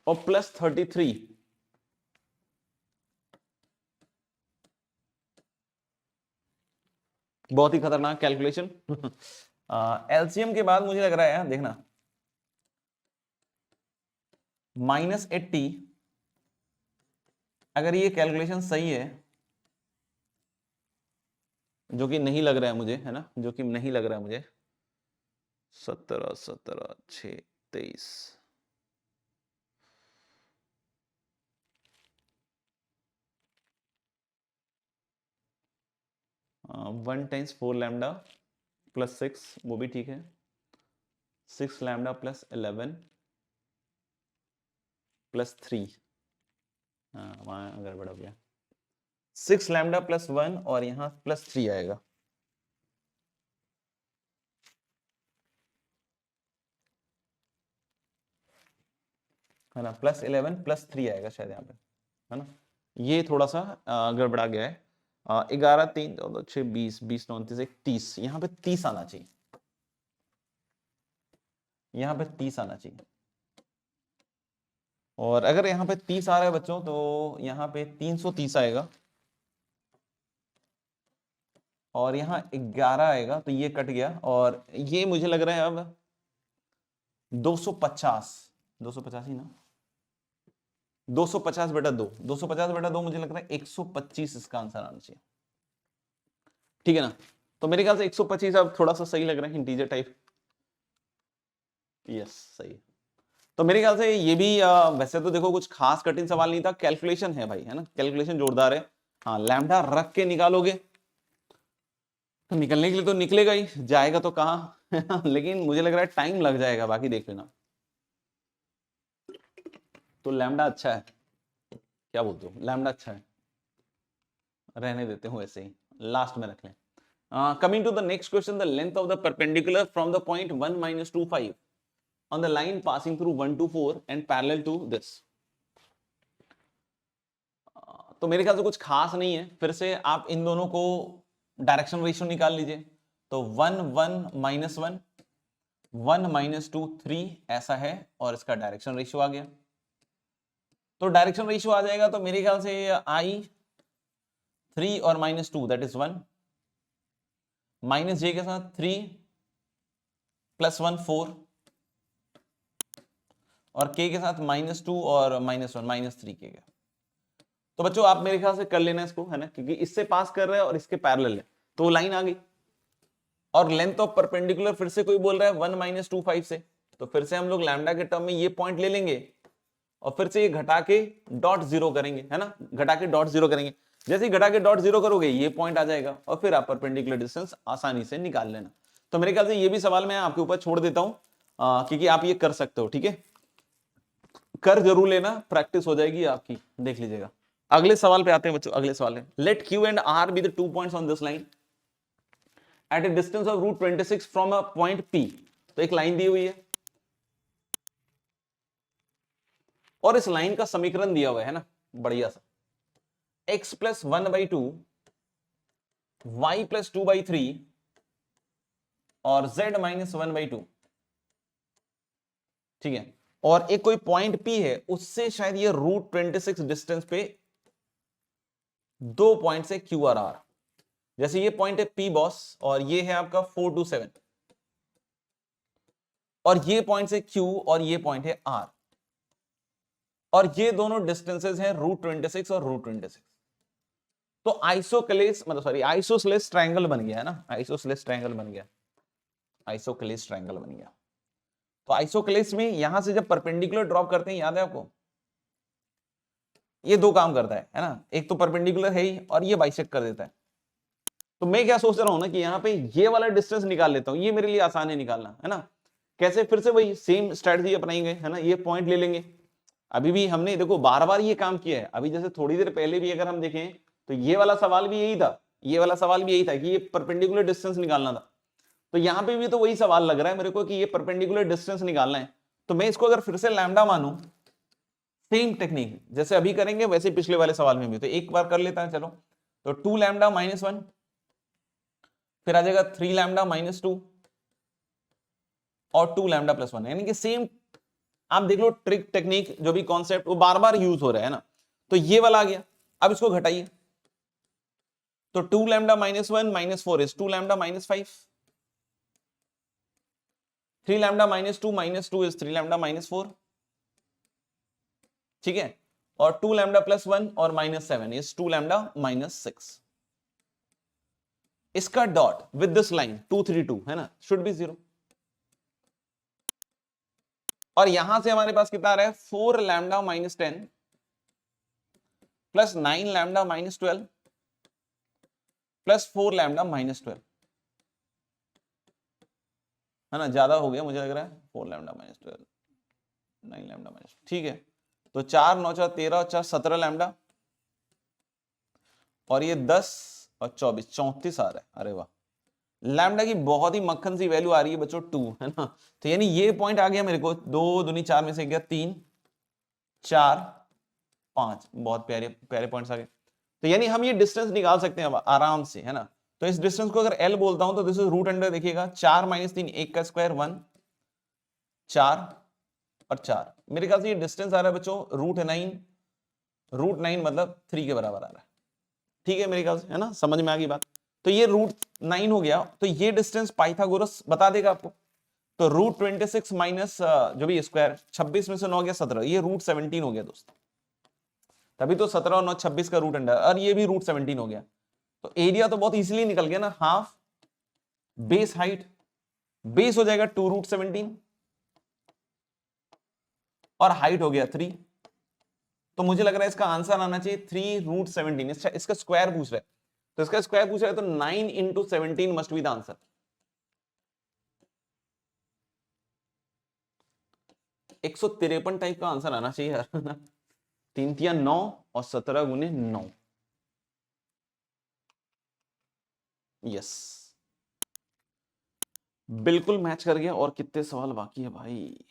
और प्लस 33। बहुत ही खतरनाक कैलकुलेशन। एलसीएम के बाद मुझे लग रहा है देखना -80, अगर ये कैलकुलेशन सही है, जो कि नहीं लग रहा है मुझे है ना, जो कि नहीं लग रहा है मुझे, 17 17 6 23 1 टाइम्स 4 लैम्डा प्लस 6 वो भी ठीक है, 6 लैम्डा प्लस 11 प्लस 3, हाँ वहां अगर बड़ा हो गया 6 लैम्डा प्लस 1 और यहां प्लस 3 आएगा, है ना, प्लस 11 प्लस 3 आएगा शायद यहाँ पे, है ना। ये थोड़ा सा गड़बड़ा गया है। 11 3 14 6 20 20 29 30, यहाँ पे 30 आना चाहिए, यहाँ पे 30 आना चाहिए। और अगर यहाँ पे 30 आ रहा है बच्चों तो यहाँ पे 330 आएगा और यहाँ 11 आएगा, तो ये कट गया और ये मुझे लग रहा है अब 250 250 ही ना, 250/2 250/2 मुझे लग रहा है 125 इसका आंसर आना चाहिए, ठीक है ना। तो मेरे ख्याल से 125 अब थोड़ा सा सही लग रहा है, इंटीजर टाइप, यस सही। तो मेरे ख्याल से ये भी वैसे तो देखो कुछ खास कठिन सवाल नहीं था, कैलकुलेशन है भाई है ना, कैलकुलेशन जोरदार है। हाँ लैम्डा रख के निकालोगे तो निकलने के लिए तो निकलेगा ही, जाएगा तो कहाँ लेकिन मुझे लग रहा है टाइम लग जाएगा, बाकी देख लेना। तो लैम्डा अच्छा है, क्या बोलते हो, लैम्डा अच्छा है, रहने देते हूँ ऐसे ही, लास्ट में रख लें। Coming to the next question, the length of the perpendicular from the point 1 - 25 on the line passing through 1 to 4 and parallel to this। तो मेरे ख्याल से कुछ खास नहीं है, फिर से आप इन दोनों को डायरेक्शन रेशियो निकाल लीजिए, तो 1 1 -1 1 - 2 3 ऐसा है और इसका डायरेक्शन रेशियो आ गया। तो डायरेक्शन रेशियो आ जाएगा तो मेरे ख्याल से आई 3 और -2 दैट इज 1, माइनस जे के साथ 3 + 1 4 और k के साथ -2 और -1 -3 के। तो बच्चों आप मेरे ख्याल से कर लेना इसको, है ना, क्योंकि इससे पास कर रहे हैं और इसके पैरेलल है तो लाइन आ गई। और लेंथ ऑफ परपेंडिकुलर फिर से कोई बोल रहा है 1 - 25 से, तो फिर से हम लोग लैम्डा के टर्म में ये पॉइंट ले लेंगे और फिर से ये घटा के डॉट जीरो करेंगे, है ना, घटा के डॉट जीरो करेंगे। जैसे ही घटा के डॉट जीरो करोगे ये पॉइंट आ जाएगा और फिर आप परपेंडिकुलर डिस्टेंस आसानी से निकाल लेना। तो मेरे ख्याल से ये भी सवाल मैं आपके ऊपर छोड़ देता हूं, क्योंकि आप ये कर सकते हो, ठीक है, कर जरूर लेना, प्रैक्टिस हो जाएगी आपकी, देख लीजिएगा। अगले सवाल पे आते हैं बच्चों, अगले सवाल है late Q and R be the 2 points on this line at a distance of √26 from a point P। तो तो एक लाइन दी हुई है और इस लाइन का समीकरण दिया हुआ है ना, बढ़िया सा, x प्लस 1/2 y प्लस 2/3 और z माइनस 1/2, ठीक है। और एक कोई पॉइंट P है, उससे शायद ये √26 डिस्टेंस पे दो पॉइंट से Q और R, जैसे ये पॉइंट है P बॉस और ये है आपका 4 to 7 और ये पॉइंट से Q और ये पॉइंट है R और ये दोनों डिस्टेंसेस हैं √26 और √26। तो आइसोकलेस मतलब सॉरी आइसोसेलेस ट्रायंगल बन गया है ना, आइसोसेलेस ट्रायंगल बन गया, आइसोकलेस ट्रायंगल बन गया। तो आइसोकलेस में यहां से जब परपेंडिकुलर ड्रॉप करते हैं, याद है आपको, ये दो काम करता है ना, एक तो परपेंडिकुलर है ही और ये बाइसेक्ट कर देता है। तो मैं क्या सोच रहा हूं ना कि यहाँ पे ये वाला डिस्टेंस निकाल लेता हूं, ये मेरे लिए आसान है निकालना, है ना। कैसे, फिर से वही सेम स्ट्रेटजी अपनाई गई है ना, ये पॉइंट ले लेंगे। अभी भी हमने देखो बार बार ये काम किया है, अभी जैसे थोड़ी देर पहले भी अगर हम देखें तो ये वाला सवाल भी यही था, ये वाला सवाल भी यही था कि ये परपेंडिकुलर डिस्टेंस निकालना था। तो यहाँ पे भी तो वही सवाल लग रहा है मेरे को कि ये परपेंडिकुलर डिस्टेंस निकालना है। तो मैं इसको अगर फिर से लैम्डा मानूं, सेम टेक्निक जैसे अभी करेंगे वैसे पिछले वाले सवाल में भी, तो एक बार कर लेता है चलो। तो 2 लैम्डा माइनस 1, फिर आ जाएगा 3 लैम्डा माइनस 2 और 2 लैम्डा प्लस 1, यानी कि सेम आप देख लो ट्रिक टेक्निक जो भी कॉन्सेप्ट वो बार बार यूज हो रहा है ना। तो ये वाला आ गया, अब इसको घटाइए। तो 2 lambda minus 1 minus 4 is 2 lambda minus 5, 3 lambda minus 2 minus 2 is 3 lambda minus 4, ठीक है। और 2 लैम्डा प्लस 1 और माइनस 7 इज 2 लैम्डा माइनस 6। इसका डॉट विद दिस लाइन 2 3 2 है ना, शुड बी 0। और यहां से हमारे पास कितना आ रहा है, 4 lambda minus 10 plus 9 lambda minus 12 plus 4 lambda minus 12, है ना, ज्यादा हो गया मुझे लग रहा है, 4 लैम्डा माइनस 12 9 लैम्डा माइनस, ठीक है। तो 4 9 4 13 4 17 लैम्डा और ये 10 और 24 34 आ रहा है। अरे वाह, लैम्डा की बहुत ही मक्खन सी वैल्यू आ रही है बच्चों 2, है ना। तो यानी ये पॉइंट आ गया मेरे को, 2 दूनी 4 में से गया 3 4 5, बहुत प्यारे प्यारे पॉइंट्स आ गए। तो यानी हम ये डिस्टेंस निकाल सकते हैं अब आराम से, है ना। तो इस डिस्टेंस को अगर L बोलता हूं तो दिस इज रूट अंडर, देखिएगा 4 माइनस 3 1 का स्क्वायर 1 4 और 4, मेरे ख्याल से ये डिस्टेंस आ रहा है बच्चों √9 मतलब 3 के बराबर आ रहा है, ठीक है मेरे ख्याल से, है ना, समझ में आ गई बात। तो ये √9 हो गया, तो ये डिस्टेंस पाइथागोरस बता देगा आपको। तो √26 माइनस जो भी स्क्वायर 26 में से 9 गया 17, ये √17 हो गया दोस्तों। तभी तो 17 और 9 26 का रूट अंडर, और ये भी √17 हो गया। तो एरिया तो बहुत इजीली निकल गया ना, हाफ बेस हाइट, बेस हो जाएगा 2√17 और हाइट हो गया 3। तो मुझे लग रहा है इसका आंसर आना चाहिए 3√17। इसका स्क्वायर पूछ रहा है, तो इसका स्क्वायर पूछ रहा है, तो 9 into 17 must be the answer. एक 153 टाइप का आंसर आना चाहिए यार, 3 तिया 9 और 17 गुने 9, यस बिल्कुल मैच कर गया। और कितने सवाल बाकी है भाई,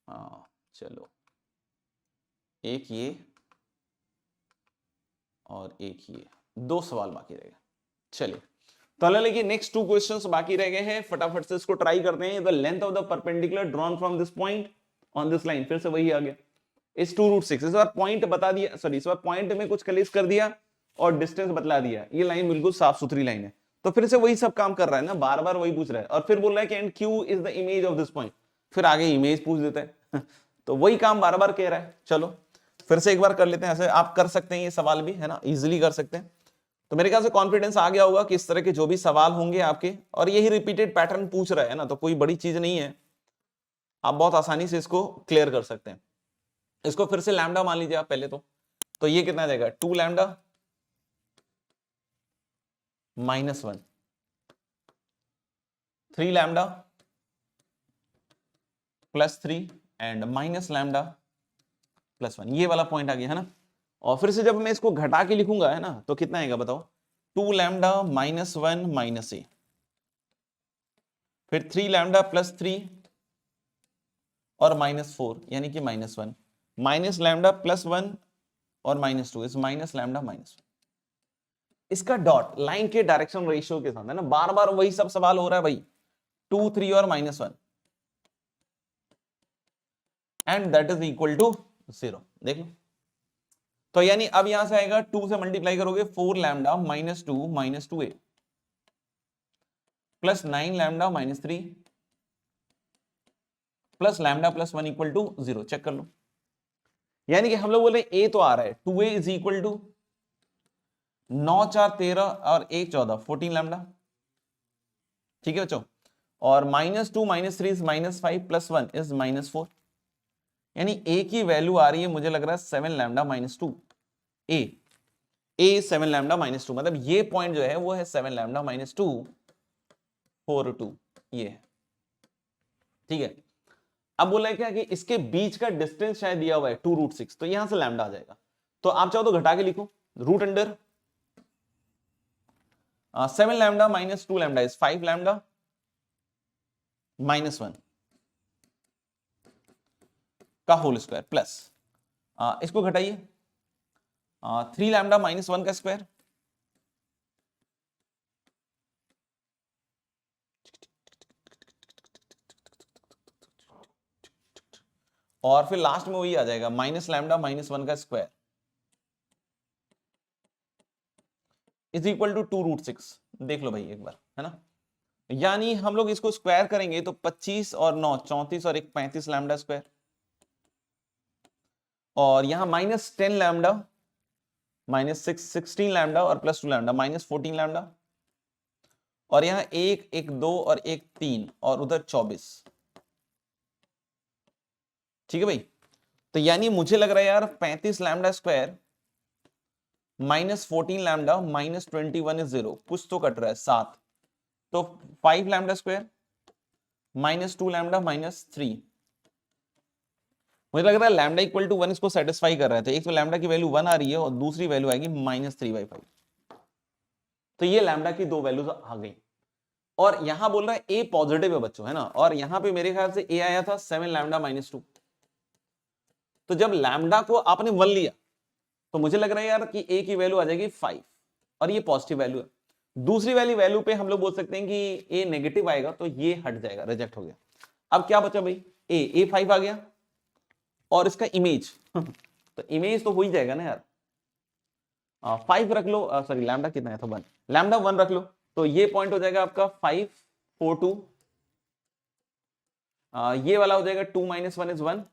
हाँ चलो, एक ये और एक ये, 2 सवाल बाकी रह गए। चलिए तो लेकिन नेक्स्ट 2 क्वेश्चंस बाकी रह गए हैं, फटाफट से इसको ट्राई करते हैं। The length of the perpendicular drawn from this point on this line, फिर से वही आ गया, इस 2√6। इस बार पॉइंट बता दिया, सॉरी इस बार पॉइंट में कुछ कलेस कर दिया और डिस्टेंस बतला दिया। ये लाइन बिल्कुल साफ सुथरी लाइन है, तो फिर से वही सब काम कर रहा है ना, बार बार वही पूछ रहा है। और फिर बोल रहा है कि and Q is the image of this point, फिर आगे इमेज पूछ देता है तो वही काम बार बार कह रहा है। चलो फिर से एक बार कर लेते हैं, ऐसे आप कर सकते हैं ये सवाल भी, है ना, इजिली कर सकते हैं। तो मेरे ख्याल से कॉन्फिडेंस आ गया होगा कि इस तरह के जो भी सवाल होंगे आपके, और यही रिपीटेड पैटर्न पूछ रहा है ना, तो कोई बड़ी चीज नहीं है, आप बहुत आसानी से इसको क्लियर कर सकते हैं। इसको फिर से लैम्डा मान लीजिए आप पहले तो ये कितना आ जाएगा, 2 lambda minus 1, 3 lambda plus 3 and minus lambda plus 1, ये वाला पॉइंट आ गया, है ना। और फिर से जब मैं इसको घटा के लिखूंगा, है ना, तो कितना आएगा बताओ, 2 लैम्डा माइनस 1 माइनस ए फिर 3 लैम्डा प्लस 3 और -4 यानी कि -1, माइनस लैम्डा प्लस 1 और -2 इज माइनस लैम्डा -1। इसका डॉट लाइन के डायरेक्शन रेशियो के साथ है ना, बार बार वही सब सवाल हो रहा है भाई, 2 3 और -1 and that is equal to 0। देख लो, तो यानी अब यहां से आएगा 2 से मल्टीप्लाई करोगे 4 lambda -2 -2a plus 9 lambda -3 plus lambda plus 1 equal to 0। Check कर लो, यानी कि हम लोग बोले a तो आ रहा है 2a इज इक्वल टू 9 4 13 और 1 14 14 लैम्डा, ठीक है बच्चों, और -2 -3 इज -5 प्लस 1 इज -4, यानी a की वैल्यू आ रही है मुझे लग रहा है 7 लैम्डा -2। a 7 लैम्डा -2, मतलब ये पॉइंट जो है वो है 7 लैम्डा -2 4 2, ये है, ठीक है। अब बोला है क्या कि इसके बीच का डिस्टेंस शायद दिया हुआ है 2√6, तो यहां से लैम्डा आ जाएगा, तो आप चाहो तो घटा के लिखो, root under 7 lambda -2 lambda is 5 lambda -1 का होल स्क्वायर प्लस इसको घटाइए 3 लैम्डा -1 का स्क्वायर और फिर लास्ट में वही आ जाएगा माइनस लैम्डा -1 का स्क्वायर इज इक्वल टू 2√6। देख लो भाई एक बार, है ना, यानी हम लोग इसको स्क्वायर करेंगे तो 25 और 9 34 और 1 35 लैम्डा स्क्वायर, और यहां -10 लैम्डा -6 16 लैम्डा और प्लस 2 लैम्डा -14 लैम्डा, और यहां 1 1 2 और 1 3 और उधर 24, ठीक है भाई। तो यानी मुझे लग रहा है यार 35 लैम्डा स्क्वायर -14 लैम्डा -21 इज 0, कुछ तो कट रहा है 7, तो 5 लैम्डा स्क्वायर -2 लैम्डा -3, मुझे लग रहा है लैम्डा इक्वल टू 1 इसको सेटिस्फाई कर रहा है, तो एक तो लैम्डा की वैल्यू 1 आ रही है और दूसरी वैल्यू आएगी -3/5, तो ये लैम्डा की दो वैल्यूज आ गई, और यहां बोल रहा है ए पॉजिटिव है बच्चों, है ना, और यहां पे मेरे ख्याल से ए आया था 7 लैम्डा -2, तो जब लैम्डा को आपने 1 लिया तो मुझे लग रहा है यार कि ए की वैल्यू आ जाएगी 5, और ये पॉजिटिव वैल्यू है। दूसरी वाली वैल्यू पे हम लोग बोल सकते हैं कि ए नेगेटिव आएगा, तो ये हट जाएगा, रिजेक्ट हो गया। अब क्या बचा भाई, ए 5 आ गया, और इसका इमेज तो इमेज तो हो ही जाएगा ना यार, 5 रख लो, सॉरी लैम्डा कितना है था 1, लैम्डा 1 रख लो, तो ये पॉइंट हो जाएगा आपका 5 4 2, ये वाला हो जाएगा 2 - 1 इज 1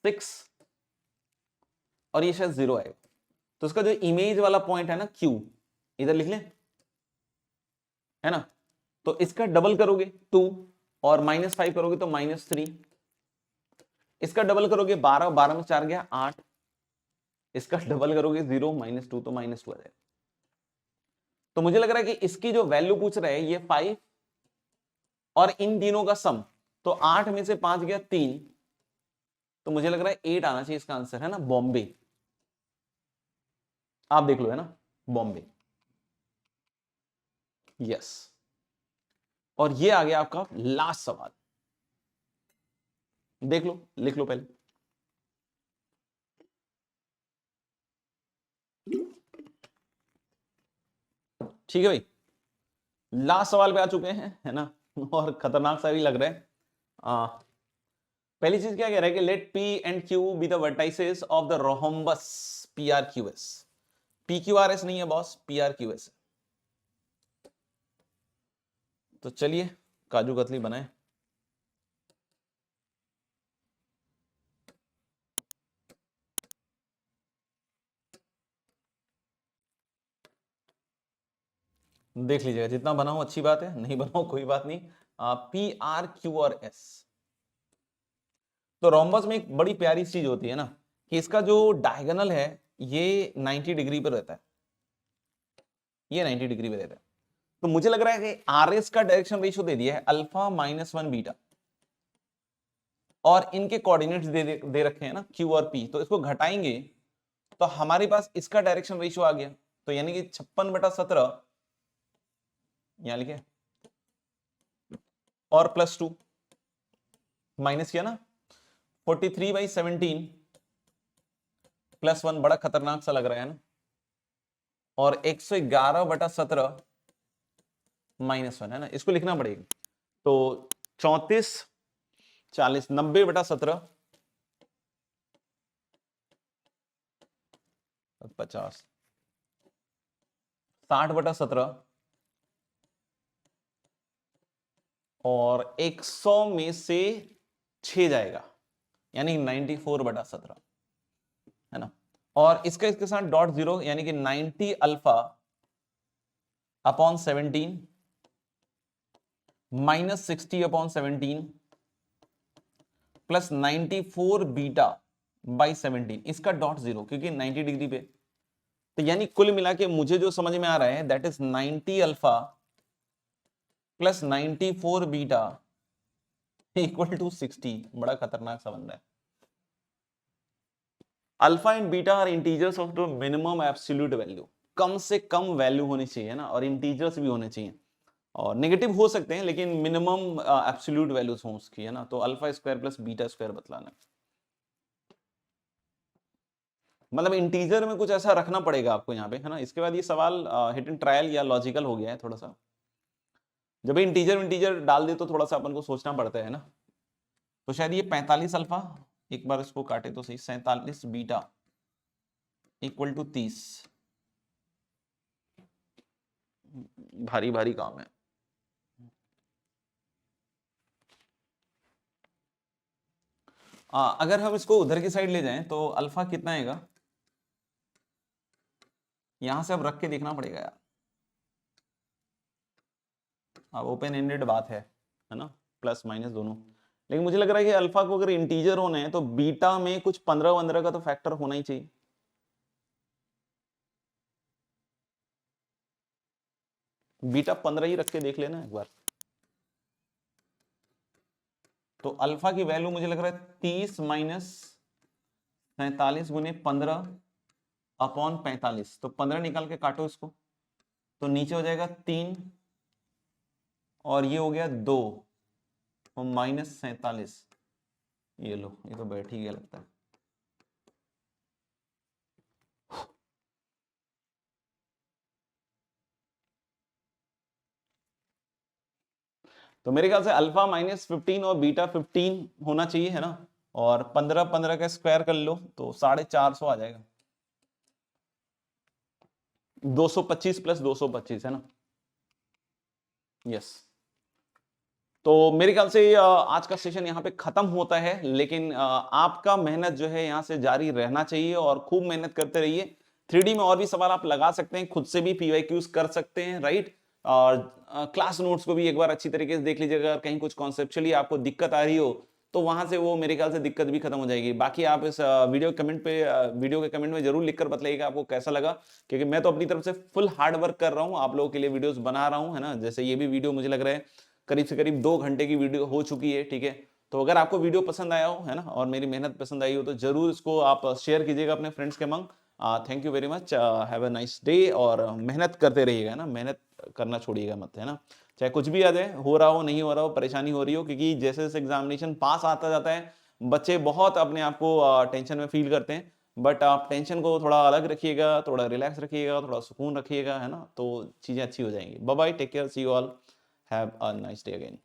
6, और ये शायद 0 आएगा, तो इसका जो इमेज वाला पॉइंट है ना Q, इधर लिख लें, है ना, तो इसका डबल करोगे 2 और -5 करोगे तो -3, इसका डबल करोगे 12 12 में 4 गया 8, इसका डबल करोगे 0 -2 तो -2 आ जाएगा। तो मुझे लग रहा है कि इसकी जो वैल्यू पूछ रहे हैं ये 5 और इन तीनों का सम, तो 8 में से 5 गया 3, तो मुझे लग रहा है 8 आना चाहिए इसका आंसर, है ना, बॉम्बे। आप देख लो, है ना, बॉम्बे, यस। और ये आ गया आपका लास्ट सवाल, देख लो, लिख लो पहले, ठीक है भाई, लास्ट सवाल पे आ चुके हैं, है ना, और खतरनाक सा भी लग रहा है। पहली चीज क्या कह रहा है कि let P and Q be the vertices of the rhombus PRQS। PQRS नहीं है बॉस, PRQS। तो चलिए काजू कतली बनाए, देख लीजिएगा, जितना बनाओ अच्छी बात है, नहीं बनाओ कोई बात नहीं। PRQ और S, तो रोम्बस में एक बड़ी प्यारी चीज होती है ना कि इसका जो डायगोनल है ये 90 डिग्री पर रहता है, ये 90 डिग्री पे रहता है, तो मुझे लग रहा है कि RS का डायरेक्शन रेशियो दे दिया है अल्फा -1 बीटा, और इनके कोऑर्डिनेट्स दे रखे हैं ना Q और P, तो इसको घटाएंगे तो हमारे पास इसका डायरेक्शन रेशियो आ गया, तो यानी कि 56/17 यहां लिखे और +2 माइनस किया ना, 43/17 +1, बड़ा खतरनाक सा लग रहा है ना, और 111/17 -1 है ना, इसको लिखना पड़ेगा। तो 34 40 90/17 50 60/17 और 100 में से 6 जाएगा, यानी 94/17 है ना। और इसका इसके साथ डॉट जीरो, यानी कि 90 alpha upon 17 -60/17 plus 94 beta by 17, इसका डॉट जीरो क्योंकि 90 डिग्री पे। तो यानी कुल मिला के मुझे जो समझ में आ रहा है that is 90 alpha plus 94 beta equal to 60। बड़ा खतरनाक सा बन रहा है। Alpha and beta are integers of the minimum absolute value, कम से कम वैल्यू होनी चाहिए ना, और इंटीजर्स भी होने चाहिए, और नेगेटिव हो सकते हैं लेकिन मिनिमम एब्सोल्यूट वैल्यूज हो उसकी, है ना। तो alpha square plus beta square बतलाना है, मतलब इंटीजर में कुछ ऐसा रखना पड़ेगा आपको यहाँ पे, है ना। इसके बाद ये सवाल हिट एंड ट्रायल या लॉजिकल हो गया है थोड़ा सा, जब इंटीजर इंटीजर डाल दे तो थोड़ा सा अपन को सोचना पड़ता है ना। तो शायद ये 45 अल्फा, एक बार इसको काटे तो सही, 47 बीटा इक्वल टू 30। भारी भारी काम है। अगर हम इसको उधर की साइड ले जाएं तो अल्फा कितना आएगा, यहां से अब रख के देखना पड़ेगा यार, अब ओपन एंडेड बात है ना, प्लस माइनस दोनों। लेकिन मुझे लग रहा है कि अल्फा को अगर इंटीजर होना है तो बीटा में कुछ 15 का तो फैक्टर होना ही चाहिए। बीटा 15 ही रख के देख लेना एक बार। तो अल्फा की वैल्यू मुझे लग रहा है 30 माइनस 47 गुने 15 अपॉन 45। तो 15 निकाल के काटो इसको, तो नीचे हो जाएगा 3 और ये हो गया 2 और माइनस 47। ये लो, ये तो बैठ ही गया लगता है। तो मेरे ख्याल से अल्फा -15 और बीटा 15 होना चाहिए, है ना। और 15 का स्क्वायर कर लो तो 450 आ जाएगा, 225 प्लस 225 है ना। यस। तो मेरे ख्याल से आज का सेशन यहाँ पे खत्म होता है, लेकिन आपका मेहनत जो है यहाँ से जारी रहना चाहिए और खूब मेहनत करते रहिए। 3D में और भी सवाल आप लगा सकते हैं, खुद से भी PYQs कर सकते हैं, राइट। और क्लास नोट्स को भी एक बार अच्छी तरीके से देख लीजिएगा। अगर कहीं कुछ कॉन्सेप्चुअली आपको दिक्कत आ रही हो तो वहां से वो मेरे ख्याल से दिक्कत भी खत्म हो जाएगी। बाकी आप इस वीडियो के कमेंट में जरूर लिखकर बताइएगा आपको कैसा लगा, क्योंकि मैं तो अपनी तरफ से फुल हार्ड वर्क कर रहा हूँ, आप लोगों के लिए वीडियोस बना रहा हूँ, है ना। जैसे ये भी वीडियो मुझे लग रहा है करीब से करीब 2 घंटे की वीडियो हो चुकी है, ठीक है। तो अगर आपको वीडियो पसंद आया हो, है ना, और मेरी मेहनत पसंद आई हो तो जरूर इसको आप शेयर कीजिएगा अपने फ्रेंड्स के मंग। Thank you very much, have a nice day, और मेहनत करते रहिएगा ना, मेहनत करना छोड़िएगा मत, है ना। चाहे कुछ भी आ जाए, हो रहा हो नहीं हो रहा हो, परेशानी हो रही हो, क्योंकि जैसे जैसे एग्जामिनेशन पास आता जाता है बच्चे बहुत अपने आप को टेंशन में फील करते हैं। बट आप टेंशन को थोड़ा अलग रखिएगा, थोड़ा रिलैक्स रखिएगा, थोड़ा सुकून रखिएगा, है ना, तो चीजें अच्छी हो जाएंगी। Bye bye, take care, see you all, have a nice day again.